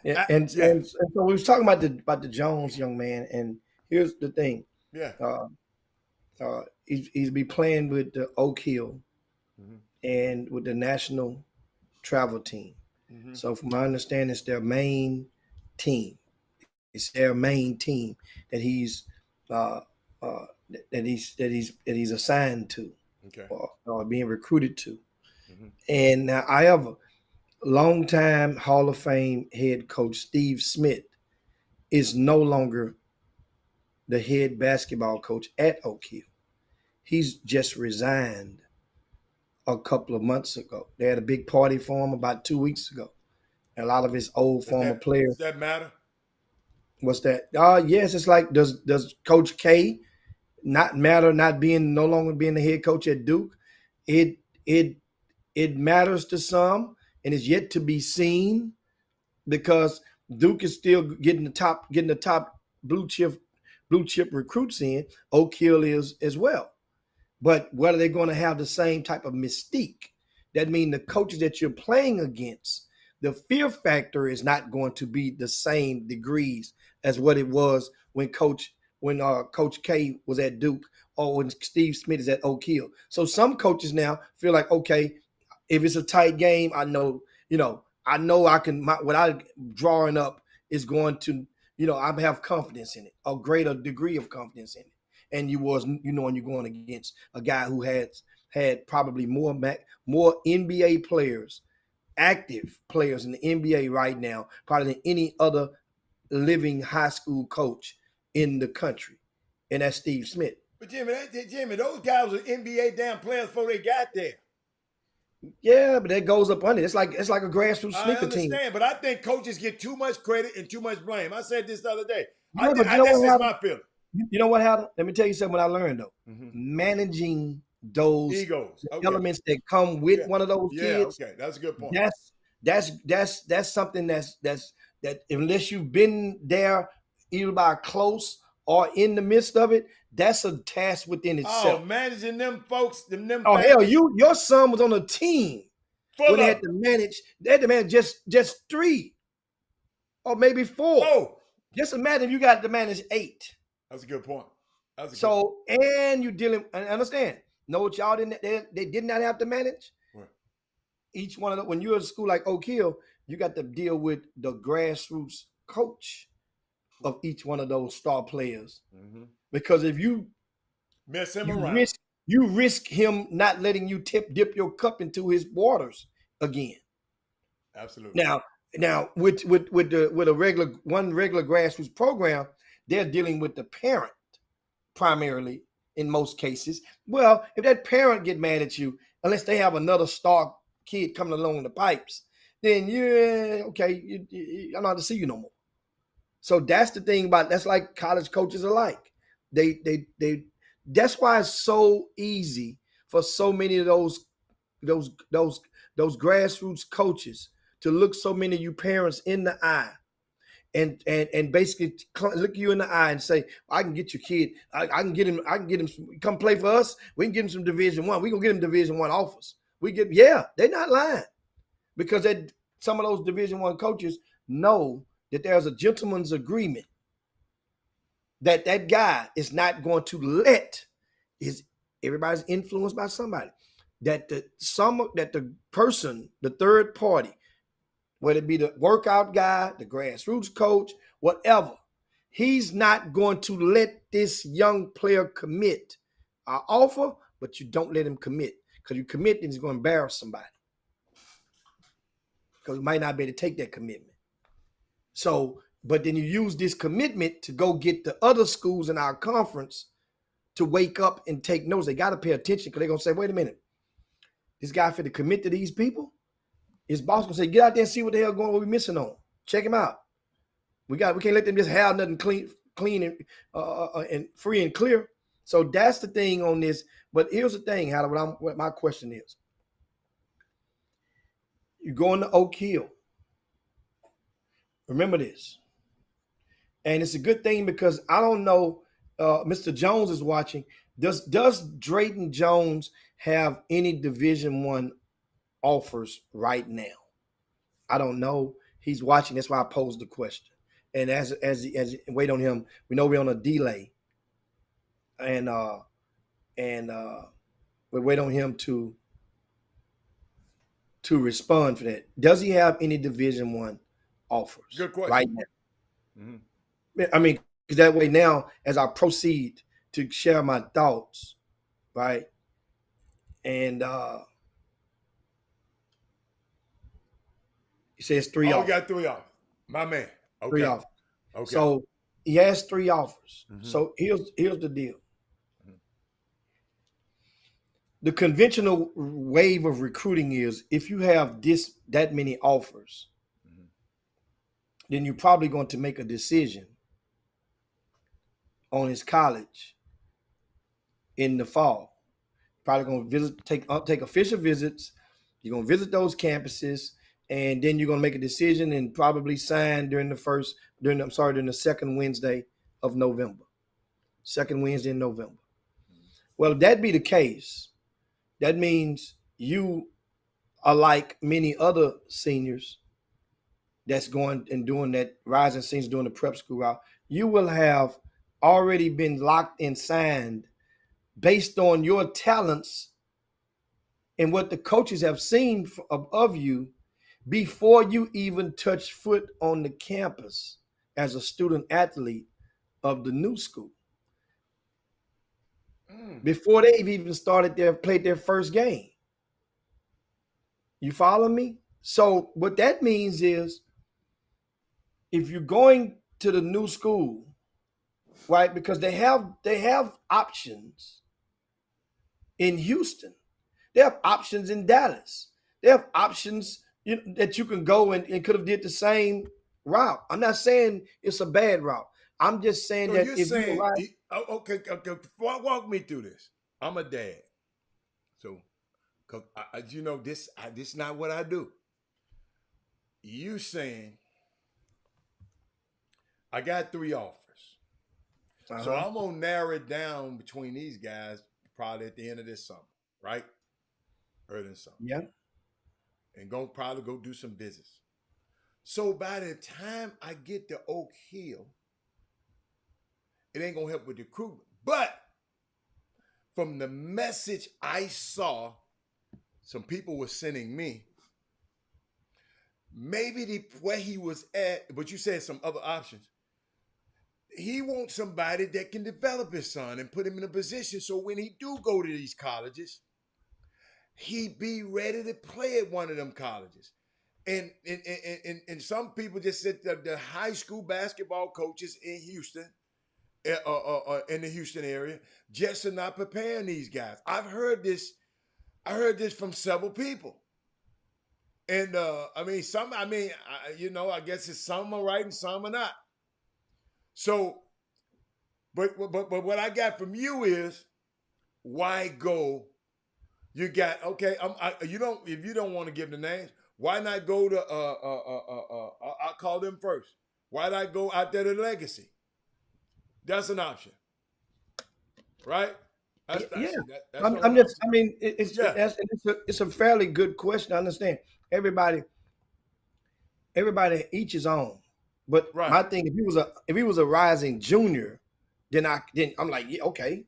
And so we was talking about the Jones young man, and here's the thing. Yeah. He's be playing with the Oak Hill and with the national travel team. So from my understanding, it's their main team. It's their main team that he's assigned to, or being recruited to. And now, however, longtime Hall of Fame head coach Steve Smith is no longer the head basketball coach at Oak Hill. He's just resigned a couple of months ago. They had a big party for him about 2 weeks ago. And a lot of his old former players. Does that matter? What's that? Yes, it's like, does Coach K not matter no longer being the head coach at Duke? It matters to some, and it's yet to be seen, because Duke is still getting the top blue chip recruits in. Oak Hill is as well. But whether they're going to have the same type of mystique, that means the coaches that you're playing against, the fear factor is not going to be the same degrees as what it was when Coach K was at Duke, or when Steve Smith is at Oak Hill. So some coaches now feel like, okay, if it's a tight game, I know I can, what I'm drawing up is going to, I have confidence in it, a greater degree of confidence in it. And when you're going against a guy who had probably more NBA players, active players in the NBA right now, probably than any other living high school coach in the country, and that's Steve Smith. But Jimmy, those guys were NBA damn players before they got there. Yeah, but that goes up under. It's like a grassroots sneaker team. I understand, but I think coaches get too much credit and too much blame. I said this the other day. Yeah, That's just my feeling. You know what happened? Let me tell you something I learned though. Managing those egos, elements that come with one of those kids. Yeah, okay, that's a good point. That's something that unless you've been there either by close or in the midst of it, that's a task within itself. Oh, managing them folks, them. Oh hell, your son was on a team when they had to manage. They had to manage just 3 or maybe 4. Oh, just imagine if you got to manage 8. That's a good point. And you're dealing. I understand. Know what y'all didn't? They did not have to manage. What? Each one of them. When you're at a school like Oak Hill, you got to deal with the grassroots coach of each one of those star players. Because if you mess him around, you risk him not letting you dip your cup into his waters again. Absolutely. Now with a regular grassroots program, they're dealing with the parent primarily in most cases. Well, if that parent get mad at you, unless they have another star kid coming along the pipes, then I'm not to see you no more. So that's the thing that's like college coaches alike. That's why it's so easy for so many of those those grassroots coaches to look so many of you parents in the eye and basically look you in the eye and say, I can get your kid. I can get him. Come play for us. We can get him some Division I. We gonna get him Division I offers. They're not lying, because some of those Division I coaches know that there's a gentleman's agreement that guy is not going to let everybody's influenced by somebody, that the person, the third party, whether it be the workout guy, the grassroots coach, whatever, he's not going to let this young player commit. I offer, but you don't let him commit, because you commit, then he's going to embarrass somebody, because he might not be able to take that commitment. So, but then you use this commitment to go get the other schools in our conference to wake up and take notes. They got to pay attention, because they're going to say, wait a minute, this guy fit to commit to these people? His boss going to say, get out there and see what the hell going on, what we missing on. Check him out. We can't let them just have nothing clean and free and clear. So that's the thing on this. But here's the thing, Howard, what my question is. You're going to Oak Hill. Remember this. And it's a good thing, because I don't know, Mr. Jones is watching. Does Drayton Jones have any Division I offers right now? I don't know. He's watching. That's why I posed the question. And as wait on him, we know we're on a delay. And we wait on him to respond for that. Does he have any Division I offers? Good question. Right now. Mm-hmm. I mean, because that way now, as I proceed to share my thoughts, right? And he says 3 offers. Oh, got 3 offers. My man. Okay. 3 offers. Okay. So he has 3 offers. Mm-hmm. So here's the deal. The conventional wave of recruiting is, if you have that many offers, then you're probably going to make a decision on his college in the fall. Probably going to take official visits. You're going to visit those campuses, and then you're going to make a decision and probably sign during the second Wednesday of November. Second Wednesday in November. Well, if that be the case, that means you are like many other seniors that's going and doing that, rising seniors doing the prep school route. You will have already been locked and signed based on your talents and what the coaches have seen of you before you even touch foot on the campus as a student athlete of the new school. Before they've even played their first game. You follow me? So what that means is, if you're going to the new school, right, because they have options in Houston. They have options in Dallas. They have options that you can go and could have did the same route. I'm not saying it's a bad route. I'm just saying So that you're if saying, okay, walk me through this. I'm a dad, so this is not what I do. You saying I got 3 offers, so I'm gonna narrow it down between these guys probably at the end of this summer, right? Early in summer, yeah, and probably go do some visits. So by the time I get to Oak Hill, it ain't gonna help with the recruitment. But from the message I saw, some people were sending me, maybe where he was at, but you said some other options. He wants somebody that can develop his son and put him in a position so when he do go to these colleges, he be ready to play at one of them colleges. And some people just said that the high school basketball coaches in Houston, in the Houston area, just are not preparing these guys. I heard this from several people. And I guess it's some are right and some are not. So, but what I got from you is, why go You got okay. You don't if you don't want to give the names, why not go to I'll call them first. Why not go out there to Legacy? That's an option, right? That's I'm just. I mean, it's a fairly good question. I understand everybody each his own. But Right. my thing, if he was a rising junior, then I'm like, yeah, okay.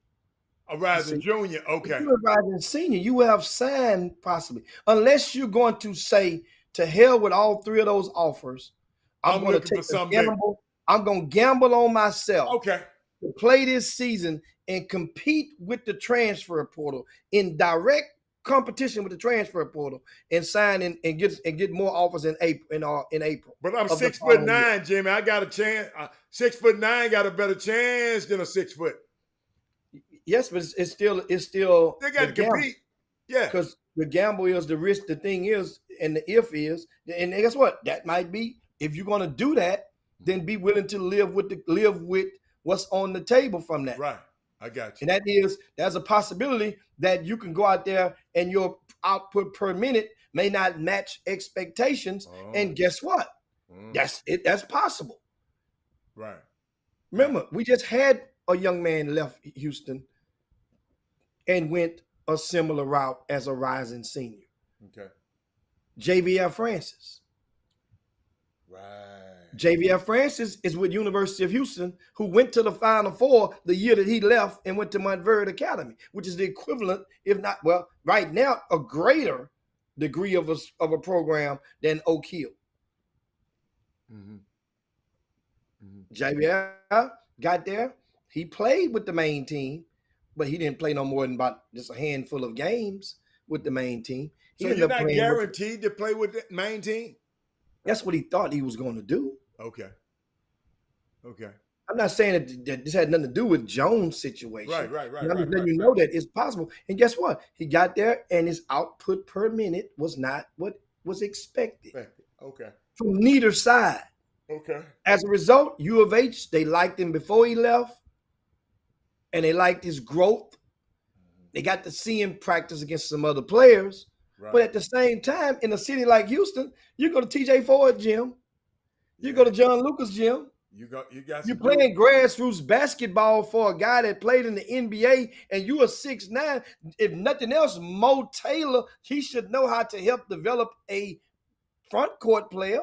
A rising junior, okay. If you're a rising senior, you will have signed possibly, unless you're going to say to hell with all three of those offers. I'm going to take a gamble. I'm going to gamble on myself. Okay. To play this season and compete with the transfer portal in direct competition with the transfer portal and sign and get more offers in April. But I'm 6'9", Jimmy. I got a chance. 6'9" got a better chance than a 6 foot. Yes, but it's still They got to compete. Yeah. Because the gamble is the risk. The thing is, and the if is, and guess what? That might be, if you're going to do that, then be willing to live with what's on the table from that. Right. I got you. And there's a possibility that you can go out there and your output per minute may not match expectations. Oh. And guess what? That's possible. Right. Remember, we just had a young man left Houston and went a similar route as a rising senior. Okay. JVF Francis. Right. JVF Francis is with University of Houston, who went to the Final Four the year that he left and went to Montverde Academy, which is the equivalent, if not, well, right now, a greater degree of a program than Oak Hill. Mm-hmm. Mm-hmm. JVF got there. He played with the main team, but he didn't play no more than about just a handful of games with the main team. So you're not guaranteed to play with the main team? That's what he thought he was going to do. Okay. I'm not saying that this had nothing to do with Jones' situation. Right. I'm just letting you know that it's possible. And guess what? He got there, and his output per minute was not what was expected. Okay. From neither side. Okay. As a result, U of H, they liked him before he left, and they liked his growth. They got to see him practice against some other players. Right. But at the same time, in a city like Houston, you go to TJ Ford gym, you go to John Lucas gym. You're playing grassroots basketball for a guy that played in the NBA, and you are 6'9". If nothing else, Mo Taylor, he should know how to help develop a front court player.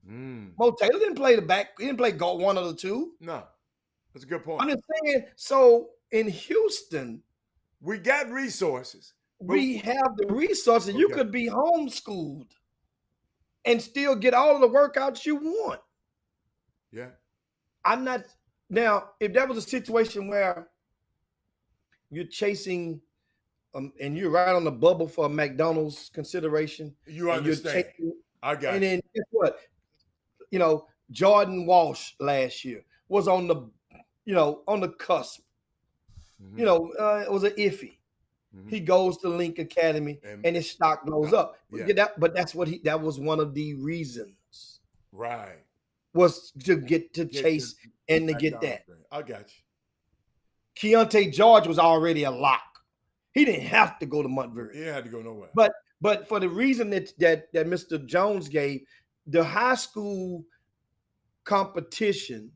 Mo Taylor didn't play the back. He didn't play one of the two. No, that's a good point. I'm just saying. So in Houston, we got resources. We have the resources. Okay. You could be homeschooled and still get all of the workouts you want. Yeah. I'm not now. If that was a situation where you're chasing, and you're right on the bubble for a McDonald's consideration, you understand? I got it. And then guess what? Jordan Walsh last year was on the, on the cusp. Mm-hmm. It was an iffy. Mm-hmm. He goes to Link Academy and his stock goes up. Yeah. But that was one of the reasons. Right. Was to get to chase and to get that. I got you. Keontae George was already a lock. He didn't have to go to Montverde. He had to go nowhere. But for the reason that Mr. Jones gave, the high school competition,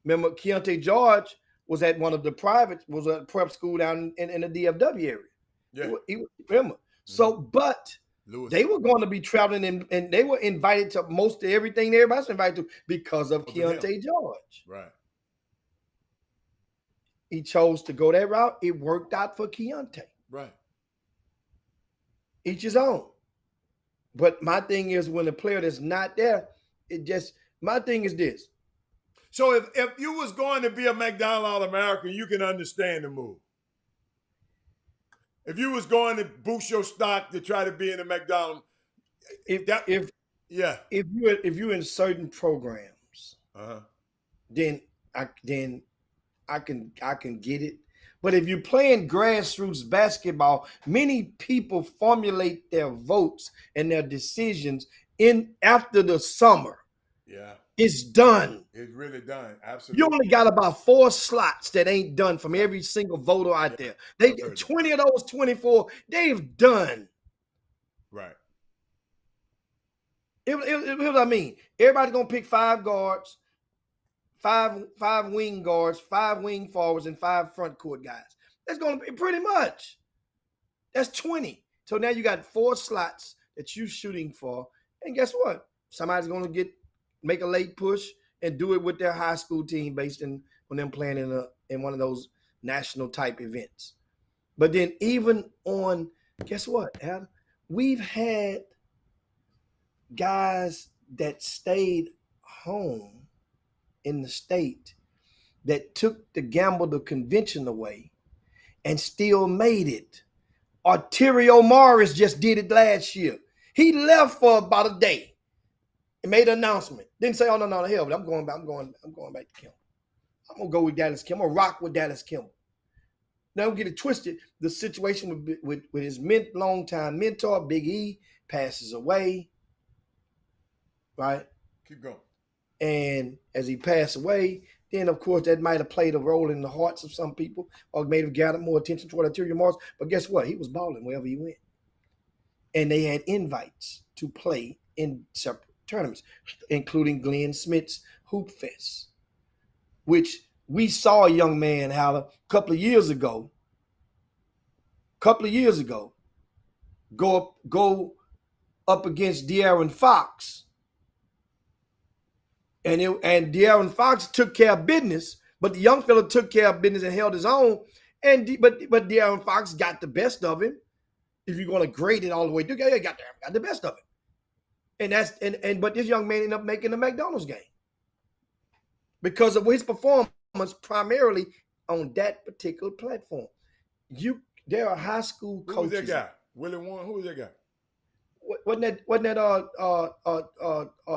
remember Keontae George was at one of the was a prep school down in the DFW area. Yeah. He remember. So, but they were going to be traveling and they were invited to most of everything everybody's invited to because of Keontae George. Right. He chose to go that route. It worked out for Keontae. Right. Each his own. But my thing is, when the player that's not there, my thing is this. So if you was going to be a McDonald All-American, you can understand the move. If you was going to boost your stock to try to be in a McDonald, if you're in certain programs, then I can get it. But if you're playing grassroots basketball, many people formulate their votes and their decisions after the summer. Yeah. It's done. It's really done. You Absolutely. only got about 4 slots that ain't done from every single voter out there. They I've heard that. 20 of those 24, they've done. Right. Here's what I mean. Everybody's gonna pick 5 guards, five wing guards, 5 wing forwards, and 5 front court guys. That's gonna be pretty much. That's 20. So now you got 4 slots that you're shooting for. And guess what? Somebody's gonna make a late push and do it with their high school team based on them playing in one of those national type events. But then even on, guess what, Adam? We've had guys that stayed home in the state that took the gamble, the convention away, and still made it. Arterio Morris just did it last year. He left for about a day and made an announcement. Didn't say, "Oh no, hell, but I'm going back to Kimball. I'm gonna go with Dallas Kimball. I'm gonna rock with Dallas Kimball." Now don't get it twisted. The situation with his longtime mentor, Big E, passes away. Right? Keep going. And as he passed away, then of course that might have played a role in the hearts of some people or may have gathered more attention toward Arterio Morris. But guess what? He was balling wherever he went. And they had invites to play in separate tournaments, including Glenn Smith's Hoop Fest, which we saw a young man have a couple of years ago go up against De'Aaron Fox. And De'Aaron Fox took care of business, but the young fella took care of business and held his own. But De'Aaron Fox got the best of him. If you're going to grade it all the way through, he got the best of it. But this young man ended up making the McDonald's game because of his performance primarily on that particular platform. There are high school coaches. Who was that guy? Willie Warren. Who was that guy? Wasn't that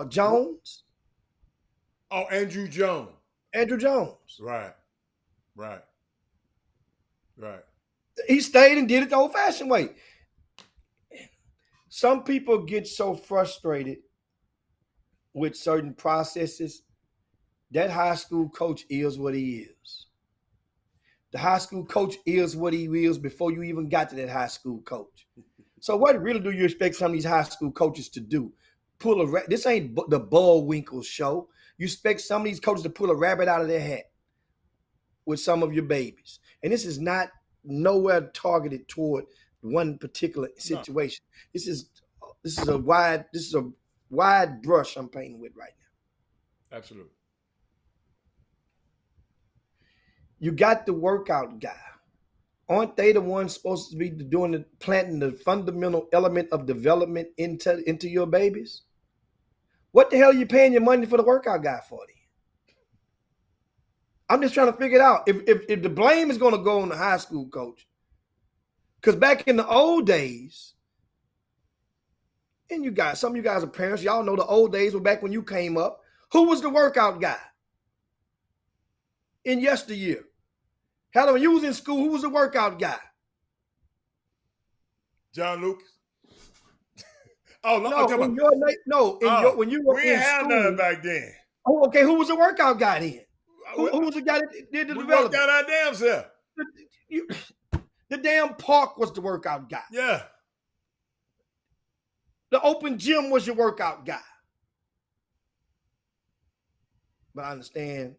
Jones? Oh, Andrew Jones. Andrew Jones. Right. He stayed and did it the old-fashioned way. Some people get so frustrated with certain processes. That high school coach is what he is. The high school coach is what he is before you even got to that high school coach. So what really do you expect some of these high school coaches to do? This ain't the Bullwinkle show. You expect some of these coaches to pull a rabbit out of their hat with some of your babies. And this is not nowhere targeted toward one particular situation. No. This is a wide brush I'm painting with right now. Absolutely. You got the workout guy. Aren't they the ones supposed to be planting the fundamental element of development into your babies? What the hell are you paying your money for the workout guy for then? I'm just trying to figure it out. If the blame is going to go on the high school coach, because back in the old days, and some of you guys are parents, y'all know the old days were back when you came up. Who was the workout guy in yesteryear? Hell, when you was in school, who was the workout guy? John Lucas. When you were in school, nothing back then. Oh, okay. Who was the workout guy then? Who was the guy that did the development? We worked out our damn self. The damn park was the workout guy. Yeah. The open gym was your workout guy. But I understand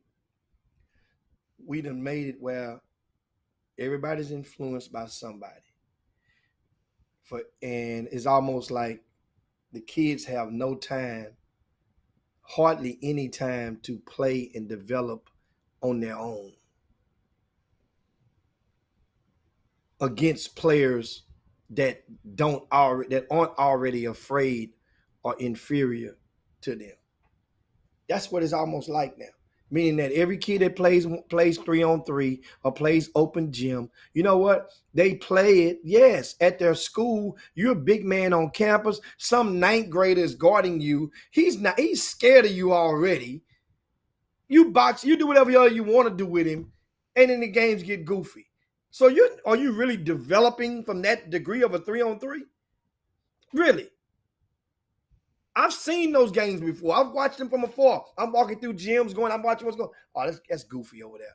we done made it where everybody's influenced by somebody. And it's almost like the kids have no time, hardly any time to play and develop on their own against players that aren't already afraid or inferior to them. That's what it's almost like now. Meaning that every kid that plays 3-on-3 or plays open gym, you know what? They play it, yes, at their school. You're a big man on campus. Some 9th grader is guarding you. He's scared of you already. You box, you do whatever you want to do with him, and then the games get goofy. So are you really developing from that degree of a 3-on-3? Really? I've seen those games before. I've watched them from afar. I'm walking through gyms I'm watching what's going on. Oh, that's goofy over there.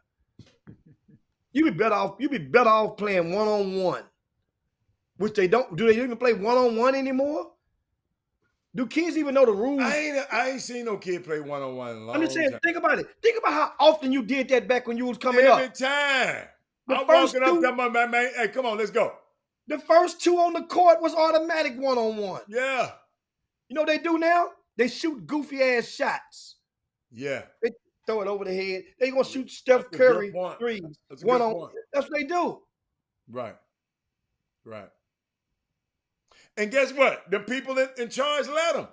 You be better off playing one-on-one. Which they don't. Do they even play one-on-one anymore? Do kids even know the rules? I ain't seen no kid play one-on-one in a long I'm just saying, time. think about it. Think about how often you did that back when you was coming Every up. time. The I'm first walking up two- to my man. Hey, come on, let's go. The first two on the court was automatic one-on-one. Yeah. You know what they do now? They shoot goofy ass shots. Yeah. They throw it over the head. They gonna shoot Steph That's a good Curry point. threes. That's a good One-on-one. point. That's what they do. Right. Right. And guess what? The people in charge let them.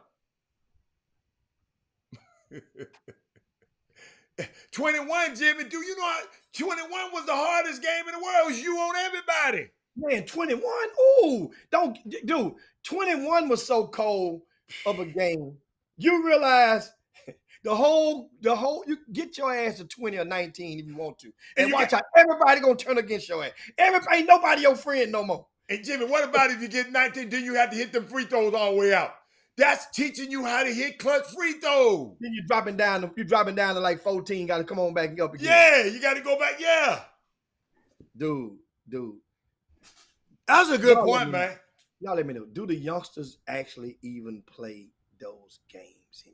21, Jimmy. Do you know how 21 was the hardest game in the world? It was you on everybody. Man, 21. Ooh, don't, dude. 21 was so cold of a game. You realize you get your ass to 20 or 19 if you want to, and watch out. Everybody gonna turn against your ass. Everybody, ain't nobody your friend no more. And Jimmy, what about if you get 19? Then you have to hit them free throws all the way out. That's teaching you how to hit clutch free throws. Then you're dropping down to like 14. Got to come on back and up again. Yeah, you got to go back. Yeah, dude. That's a good point, man. Y'all let me know. Do the youngsters actually even play those games?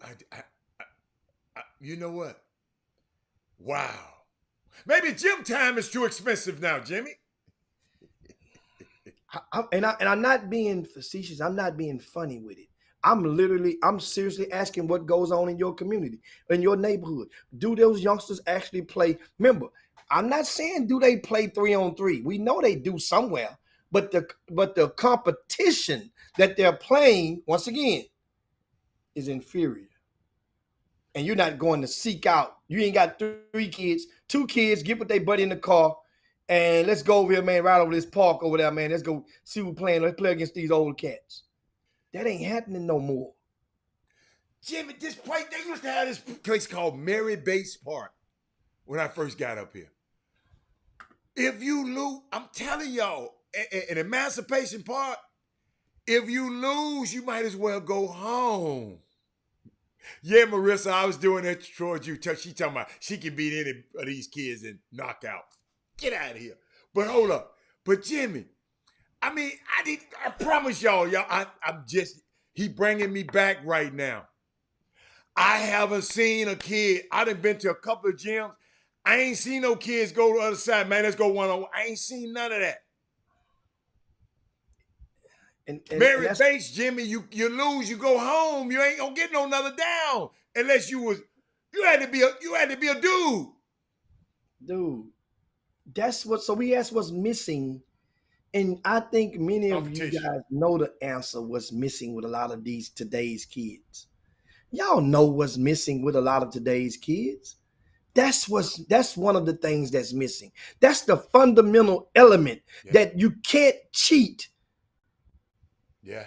You know what? Wow. Maybe gym time is too expensive now, Jimmy. I'm not being facetious. I'm not being funny with it. I'm seriously asking what goes on in your community, in your neighborhood. Do those youngsters actually play? Remember, I'm not saying do they play 3-on-3. We know they do somewhere, but the competition that they're playing, once again, is inferior. And you're not going to seek out. You ain't got 3 kids, 2 kids, get with their buddy in the car, and let's go over here, man, right over this park over there, man. Let's go see who's playing. Let's play against these old cats. That ain't happening no more. Jimmy, they used to have this place called Mary Bates Park when I first got up here. If you lose, I'm telling y'all, an Emancipation Park, if you lose, you might as well go home. Yeah, Marissa, I was doing that towards you. She talking about she can beat any of these kids in knockout. Get out of here. But hold up. But Jimmy, I promise y'all, he bringing me back right now. I haven't seen a kid. I done been to a couple of gyms. I ain't seen no kids go to the other side, man. Let's go one-on-one. I ain't seen none of that. And Mary Bates, Jimmy, you lose, you go home. You ain't gonna get no another down unless you had to be a dude. Dude, that's what's missing. And I think many of you guys know the answer what's missing with a lot of today's kids. Y'all know what's missing with a lot of today's kids. That's one of the things that's missing. That's the fundamental element that you can't cheat. Yeah.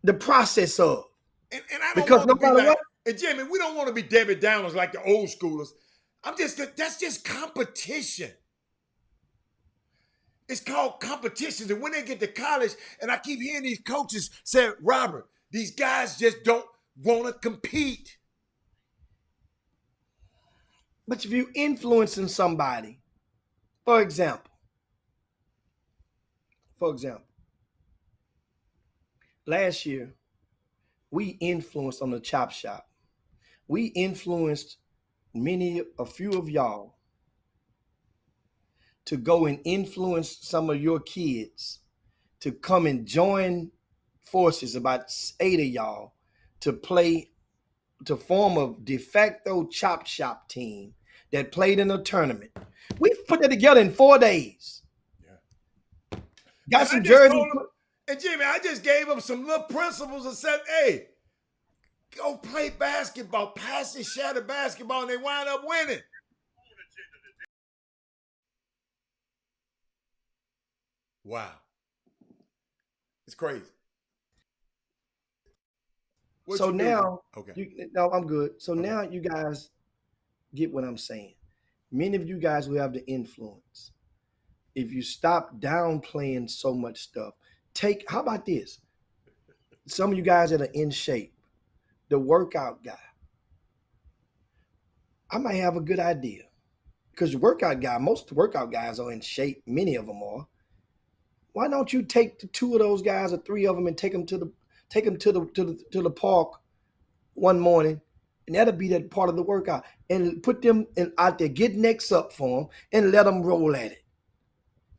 The process of. And I don't because want no to be matter like, what, and Jimmy, we don't want to be Debbie Downers like the old schoolers. That's just competition. It's called competitions. And when they get to college, and I keep hearing these coaches say, Robert, these guys just don't want to compete. But if you're influencing somebody, for example, last year, we influenced on the Chop Shop. We influenced a few of y'all to go and influence some of your kids to come and join forces, about 8 of y'all, to form a de facto Chop Shop team that played in a tournament. We put that together in 4 days. Yeah. Got some jerseys. And Jimmy, I just gave them some little principles and said, hey, go play basketball, pass and shatter basketball, and they wind up winning. Wow. It's crazy. So now, okay. No, I'm good. So now you guys get what I'm saying. Many of you guys who have the influence, if you stop downplaying so much stuff, how about this? Some of you guys that are in shape, the workout guy. I might have a good idea because the workout guy, most of the workout guys are in shape. Many of them are. Why don't you take the two of those guys or three of them and take them to the park one morning, and that'll be that part of the workout, and put them out there, get necks up for them, and let them roll at it.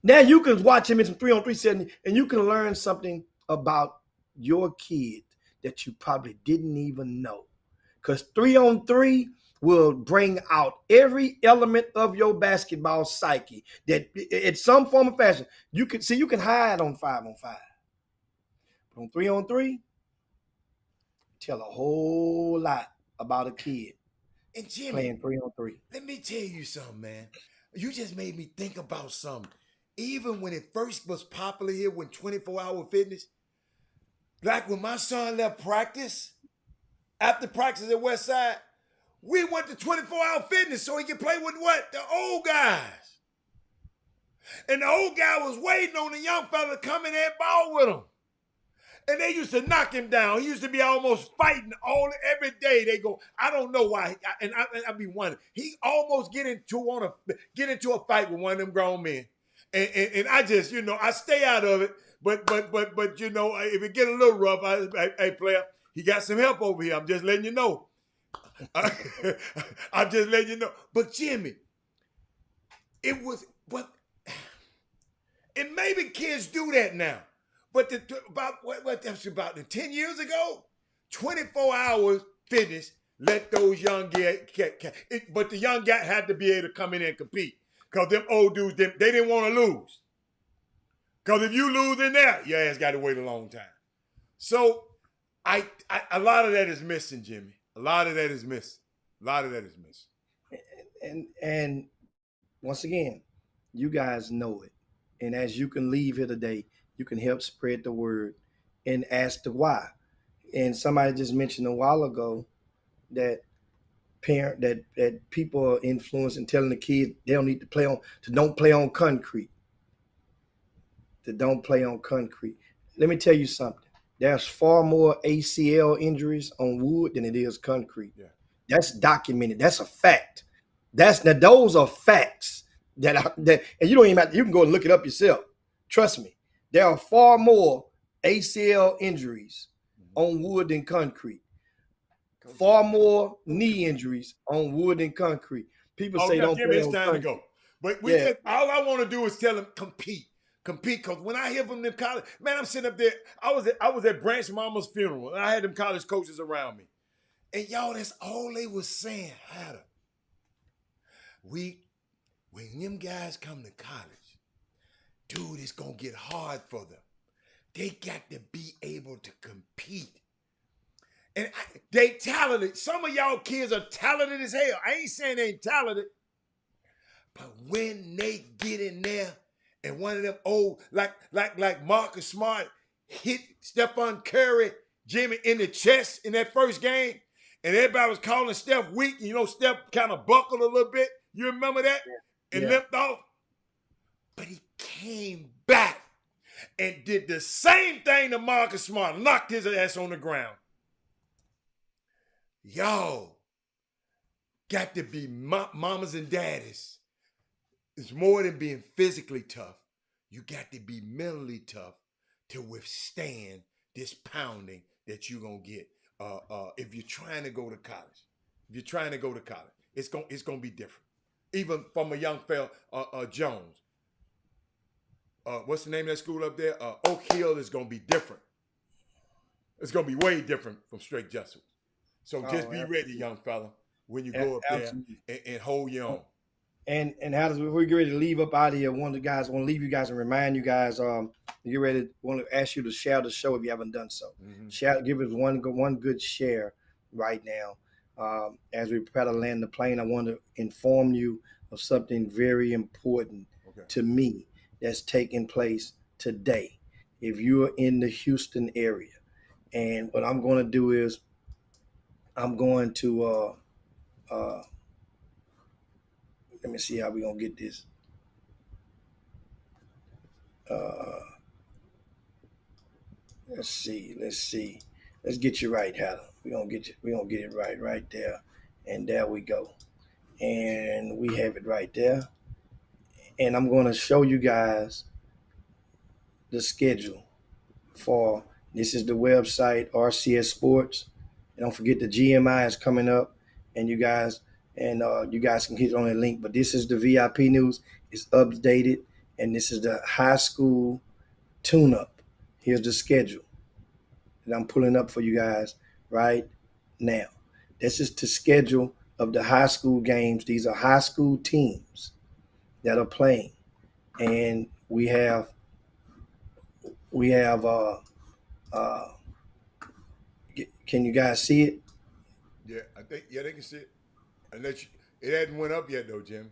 Now you can watch him in some 3-on-3 setting, and you can learn something about your kid that you probably didn't even know. Because 3-on-3 will bring out every element of your basketball psyche that in some form or fashion, you can hide on 5-on-5. But on 3-on-3, tell a whole lot about a kid And Jimmy, playing 3-on-3. let me tell you something, man. You just made me think about something. Even when it first was popular here, when 24-hour fitness, like when my son left practice, after practice at Westside, we went to 24-hour fitness so he could play with what? The old guys. And the old guy was waiting on the young fella to come in there and ball with him. And they used to knock him down. He used to be almost fighting every day. They go, I don't know why. I be wondering. He almost get into a fight with one of them grown men. And I just, I stay out of it. But if it get a little rough, hey player, he got some help over here. I'm just letting you know. I'm just letting you know. But Jimmy, and maybe kids do that now. But about 10 years ago, 24 hours fitness let those young guys, but the young guy had to be able to come in and compete. Because them old dudes, they didn't want to lose. Because if you lose in there, your ass got to wait a long time. So a lot of that is missing, Jimmy. A lot of that is missing. And once again, you guys know it. And as you can leave here today, you can help spread the word and ask the why. And somebody just mentioned a while ago that people are influencing, telling the kids they don't need to don't play on concrete. Don't play on concrete. Let me tell you something. There's far more ACL injuries on wood than it is concrete. Yeah. That's documented. That's a fact. Those are facts that and you don't even you can go and look it up yourself. Trust me. There are far more ACL injuries on wood than concrete. Far more knee injuries on wood than concrete. People say don't Jimmy, play it's on time concrete. to go. But all I want to do is tell them compete. Because when I hear from them college, man, I'm sitting up there. I was at Branch Mama's funeral, and I had them college coaches around me. And y'all, that's all they was saying. When them guys come to college, dude, it's going to get hard for them. They got to be able to compete. And they talented. Some of y'all kids are talented as hell. I ain't saying they ain't talented. But when they get in there and one of them old, like Marcus Smart hit Stephon Curry, Jimmy, in the chest in that first game, and everybody was calling Steph weak. Steph kind of buckled a little bit. You remember that? Yeah. And limped off. But he came back and did the same thing to Marcus Smart, knocked his ass on the ground. Y'all got to be mamas and daddies. It's more than being physically tough. You got to be mentally tough to withstand this pounding that you're going to get if you're trying to go to college. It's going to be different. Even from a young fella, Jones. What's the name of that school up there? Oak Hill is going to be different. It's going to be way different from straight Jesuit. So just be ready, young fella, when you go up there and hold your own. And how does we get ready to leave up out of here? One of the guys want to leave you guys and remind you guys. Get ready. Want to ask you to share the show if you haven't done so. Mm-hmm. Give us one good share right now. As we prepare to land the plane, I want to inform you of something very important to me that's taking place today. If you are in the Houston area, and what I'm going to do is I'm going to let me see how we're going to get this. Let's see. Let's get you right, Heather. We're gonna get it right there. And there we go. And we have it right there. And I'm gonna show you guys the schedule for this is the website RCS Sports. And don't forget the GMI is coming up, and you guys can hit on that link. But this is the VIP news. It's updated, and this is the high school tune-up. Here's the schedule that I'm pulling up for you guys right now. This is the schedule of the high school games. These are high school teams that are playing, and we have can you guys see it? Yeah, I think they can see it. Unless it hadn't went up yet though, Jimmy.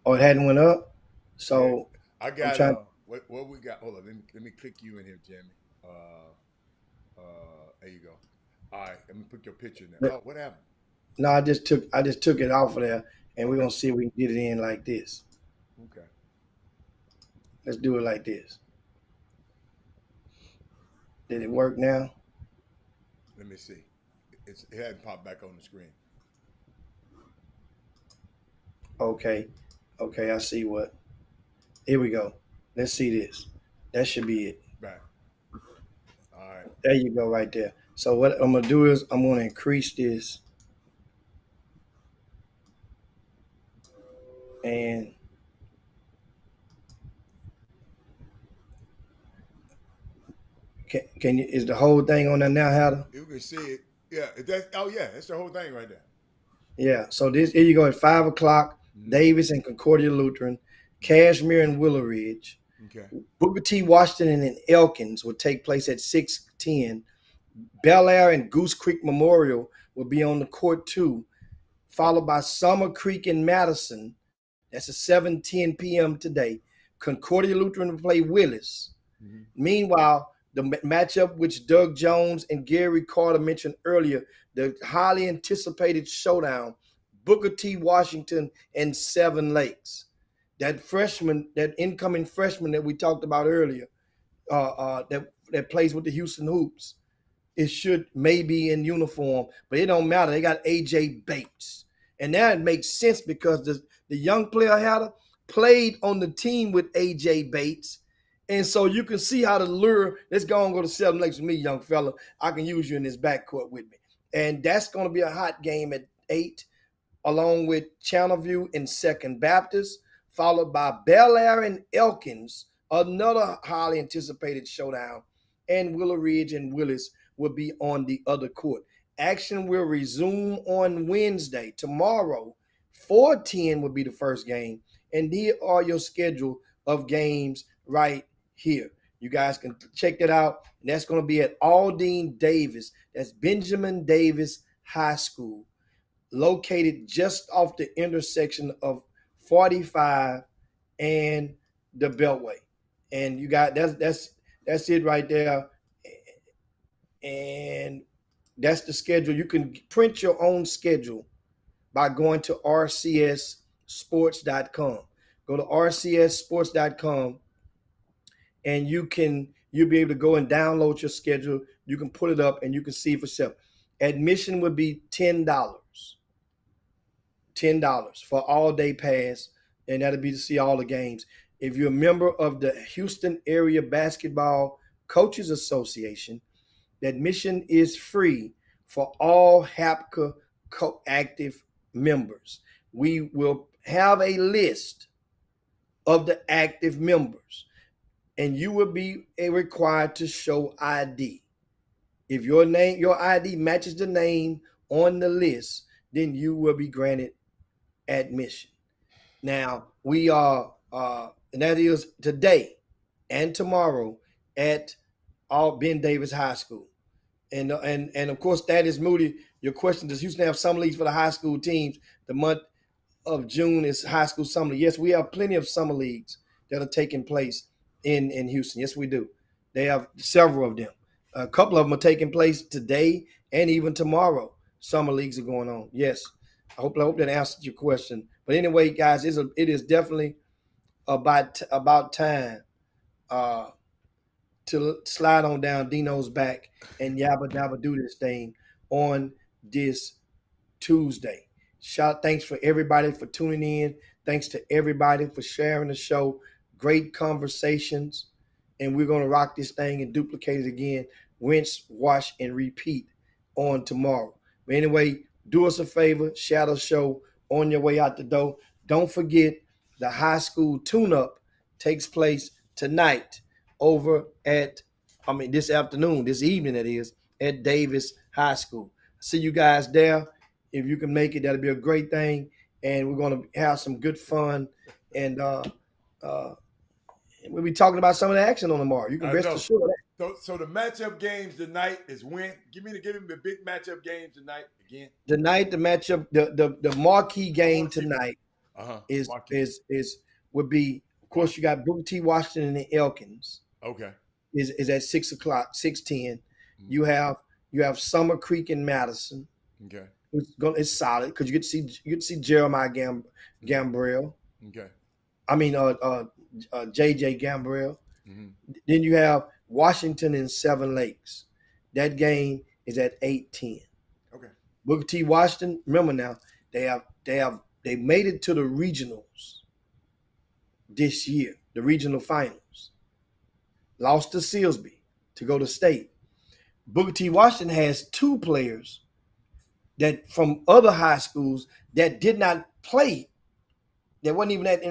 Oh, it hadn't went up. So I got trying, what we got. Hold on, let me click you in here, Jimmy. There you go. All right, let me put your picture in there. Oh, what happened? No, I just took it off of there, and we're gonna see if we can get it in like this. Okay. Let's do it like this. Did it work now? Let me see. It hadn't popped back on the screen. Okay, I see what. Here we go. Let's see this. That should be it. Right. All right. There you go, right there. So what I'm gonna do is I'm gonna increase this, and can you? Is the whole thing on there now, Heather? You can see it. Yeah. That's the whole thing right there. Yeah. So here you go at 5 o'clock. Davis and Concordia Lutheran, Cashmere and Willow Ridge. Okay. Booker T. Washington and Elkins will take place at 6:10. Bel Air and Goose Creek Memorial will be on the court too, followed by Summer Creek and Madison. That's at 7:10 p.m. today. Concordia Lutheran will play Willis. Mm-hmm. Meanwhile, the matchup which Doug Jones and Gary Carter mentioned earlier, the highly anticipated showdown, Booker T. Washington and Seven Lakes. That incoming freshman that we talked about earlier, that plays with the Houston Hoops, it should maybe in uniform, but it don't matter. They got AJ Bates, and that makes sense because the young player played on the team with AJ Bates, and so you can see how the lure. Let's go and go to Seven Lakes with me, young fella. I can use you in this backcourt with me, and that's going to be a hot game at 8. Along with Channelview and Second Baptist, followed by Bel Air and Elkins, another highly anticipated showdown, and Willow Ridge and Willis will be on the other court. Action will resume on Wednesday. Tomorrow, 4:10 will be the first game, and here are your schedule of games right here. You guys can check that out, and that's going to be at Aldine Davis. That's Benjamin Davis High School, located just off the intersection of 45 and the Beltway. And you got that's it right there. And that's the schedule. You can print your own schedule by going to rcssports.com. Go to rcssports.com, and you'll be able to go and download your schedule. You can put it up and you can see for yourself. Admission would be $10. $10 for all day pass, and that'll be to see all the games. If you're a member of the Houston Area Basketball Coaches Association, the admission is free for all HAPCA active members. We will have a list of the active members, and you will be required to show ID. If your ID matches the name on the list, then you will be granted admission. Now, we are, and that is today and tomorrow at Ben Davis High School. And of course, that is Moody. Your question, does Houston have summer leagues for the high school teams? The month of June is high school summer league. Yes, we have plenty of summer leagues that are taking place in Houston. Yes, we do. They have several of them. A couple of them are taking place today and even tomorrow. Summer leagues are going on. Yes. I hope that answered your question. But anyway, guys, it is definitely about time to slide on down Dino's back and yabba dabba do this thing on this Tuesday. Thanks for everybody for tuning in. Thanks to everybody for sharing the show. Great conversations. And we're going to rock this thing and duplicate it again. Rinse, wash, and repeat on tomorrow. But anyway, do us a favor. Share the show on your way out the door. Don't forget the high school tune-up takes place tonight over at, this afternoon, this evening it is, at Davis High School. See you guys there. If you can make it, that'll be a great thing. And we're going to have some good fun. And we'll be talking about some of the action on tomorrow. You can rest assured of that. So the matchup games tonight is when? Give me the big matchup games tonight again. Tonight, the matchup, the marquee game tonight would be, of course, you got Booker T. Washington and the Elkins. Okay. Is at 6 o'clock, 6:10. Mm-hmm. You have Summer Creek and Madison. Okay. It's solid because you get to see Jeremiah Gambrell. Okay. JJ Gambrell. Mm-hmm. Then you have Washington and Seven Lakes. That game is at 8:10. Okay. Booker T. Washington, remember now, they made it to the regionals this year, the regional finals. Lost to Silsby to go to state. Booker T. Washington has two players that from other high schools that did not play, that wasn't even at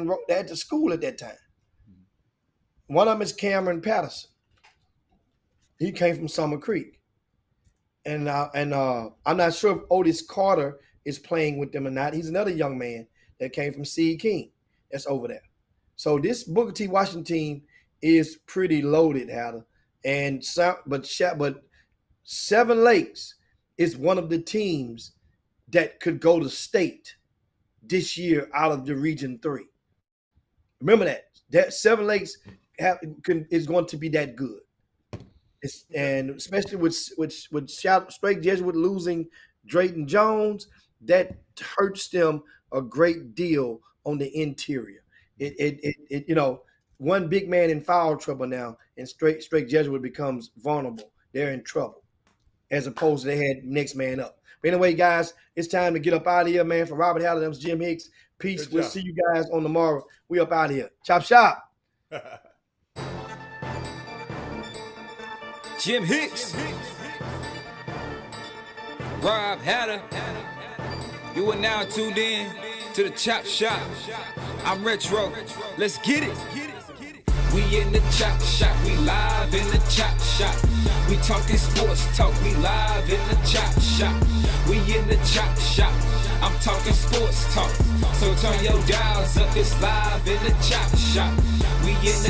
the school at that time. One of them is Cameron Patterson. He came from Summer Creek. And I'm not sure if Otis Carter is playing with them or not. He's another young man that came from C.E. King that's over there. So this Booker T. Washington team is pretty loaded, Hatter. But Seven Lakes is one of the teams that could go to state this year out of the Region 3. Remember that. That Seven Lakes is going to be that good. And especially with Straight Jesuit losing Drayton Jones, that hurts them a great deal on the interior. One big man in foul trouble now, and Straight Jesuit becomes vulnerable. They're in trouble, as opposed to they had next man up. But anyway, guys, it's time to get up out of here, man. For Robert Haller, that was Jim Hicks. Peace. We'll see you guys on tomorrow. We up out of here. Chop shop. Jim Hicks, Rob Hatter. You are now tuned in to the Chop Shop. I'm Retro. Let's get it. We in the Chop Shop. We live in the Chop Shop. We talking sports talk. We live in the Chop Shop. We in the Chop Shop. I'm talking sports talk. So turn your dials up. It's live in the Chop Shop. We in the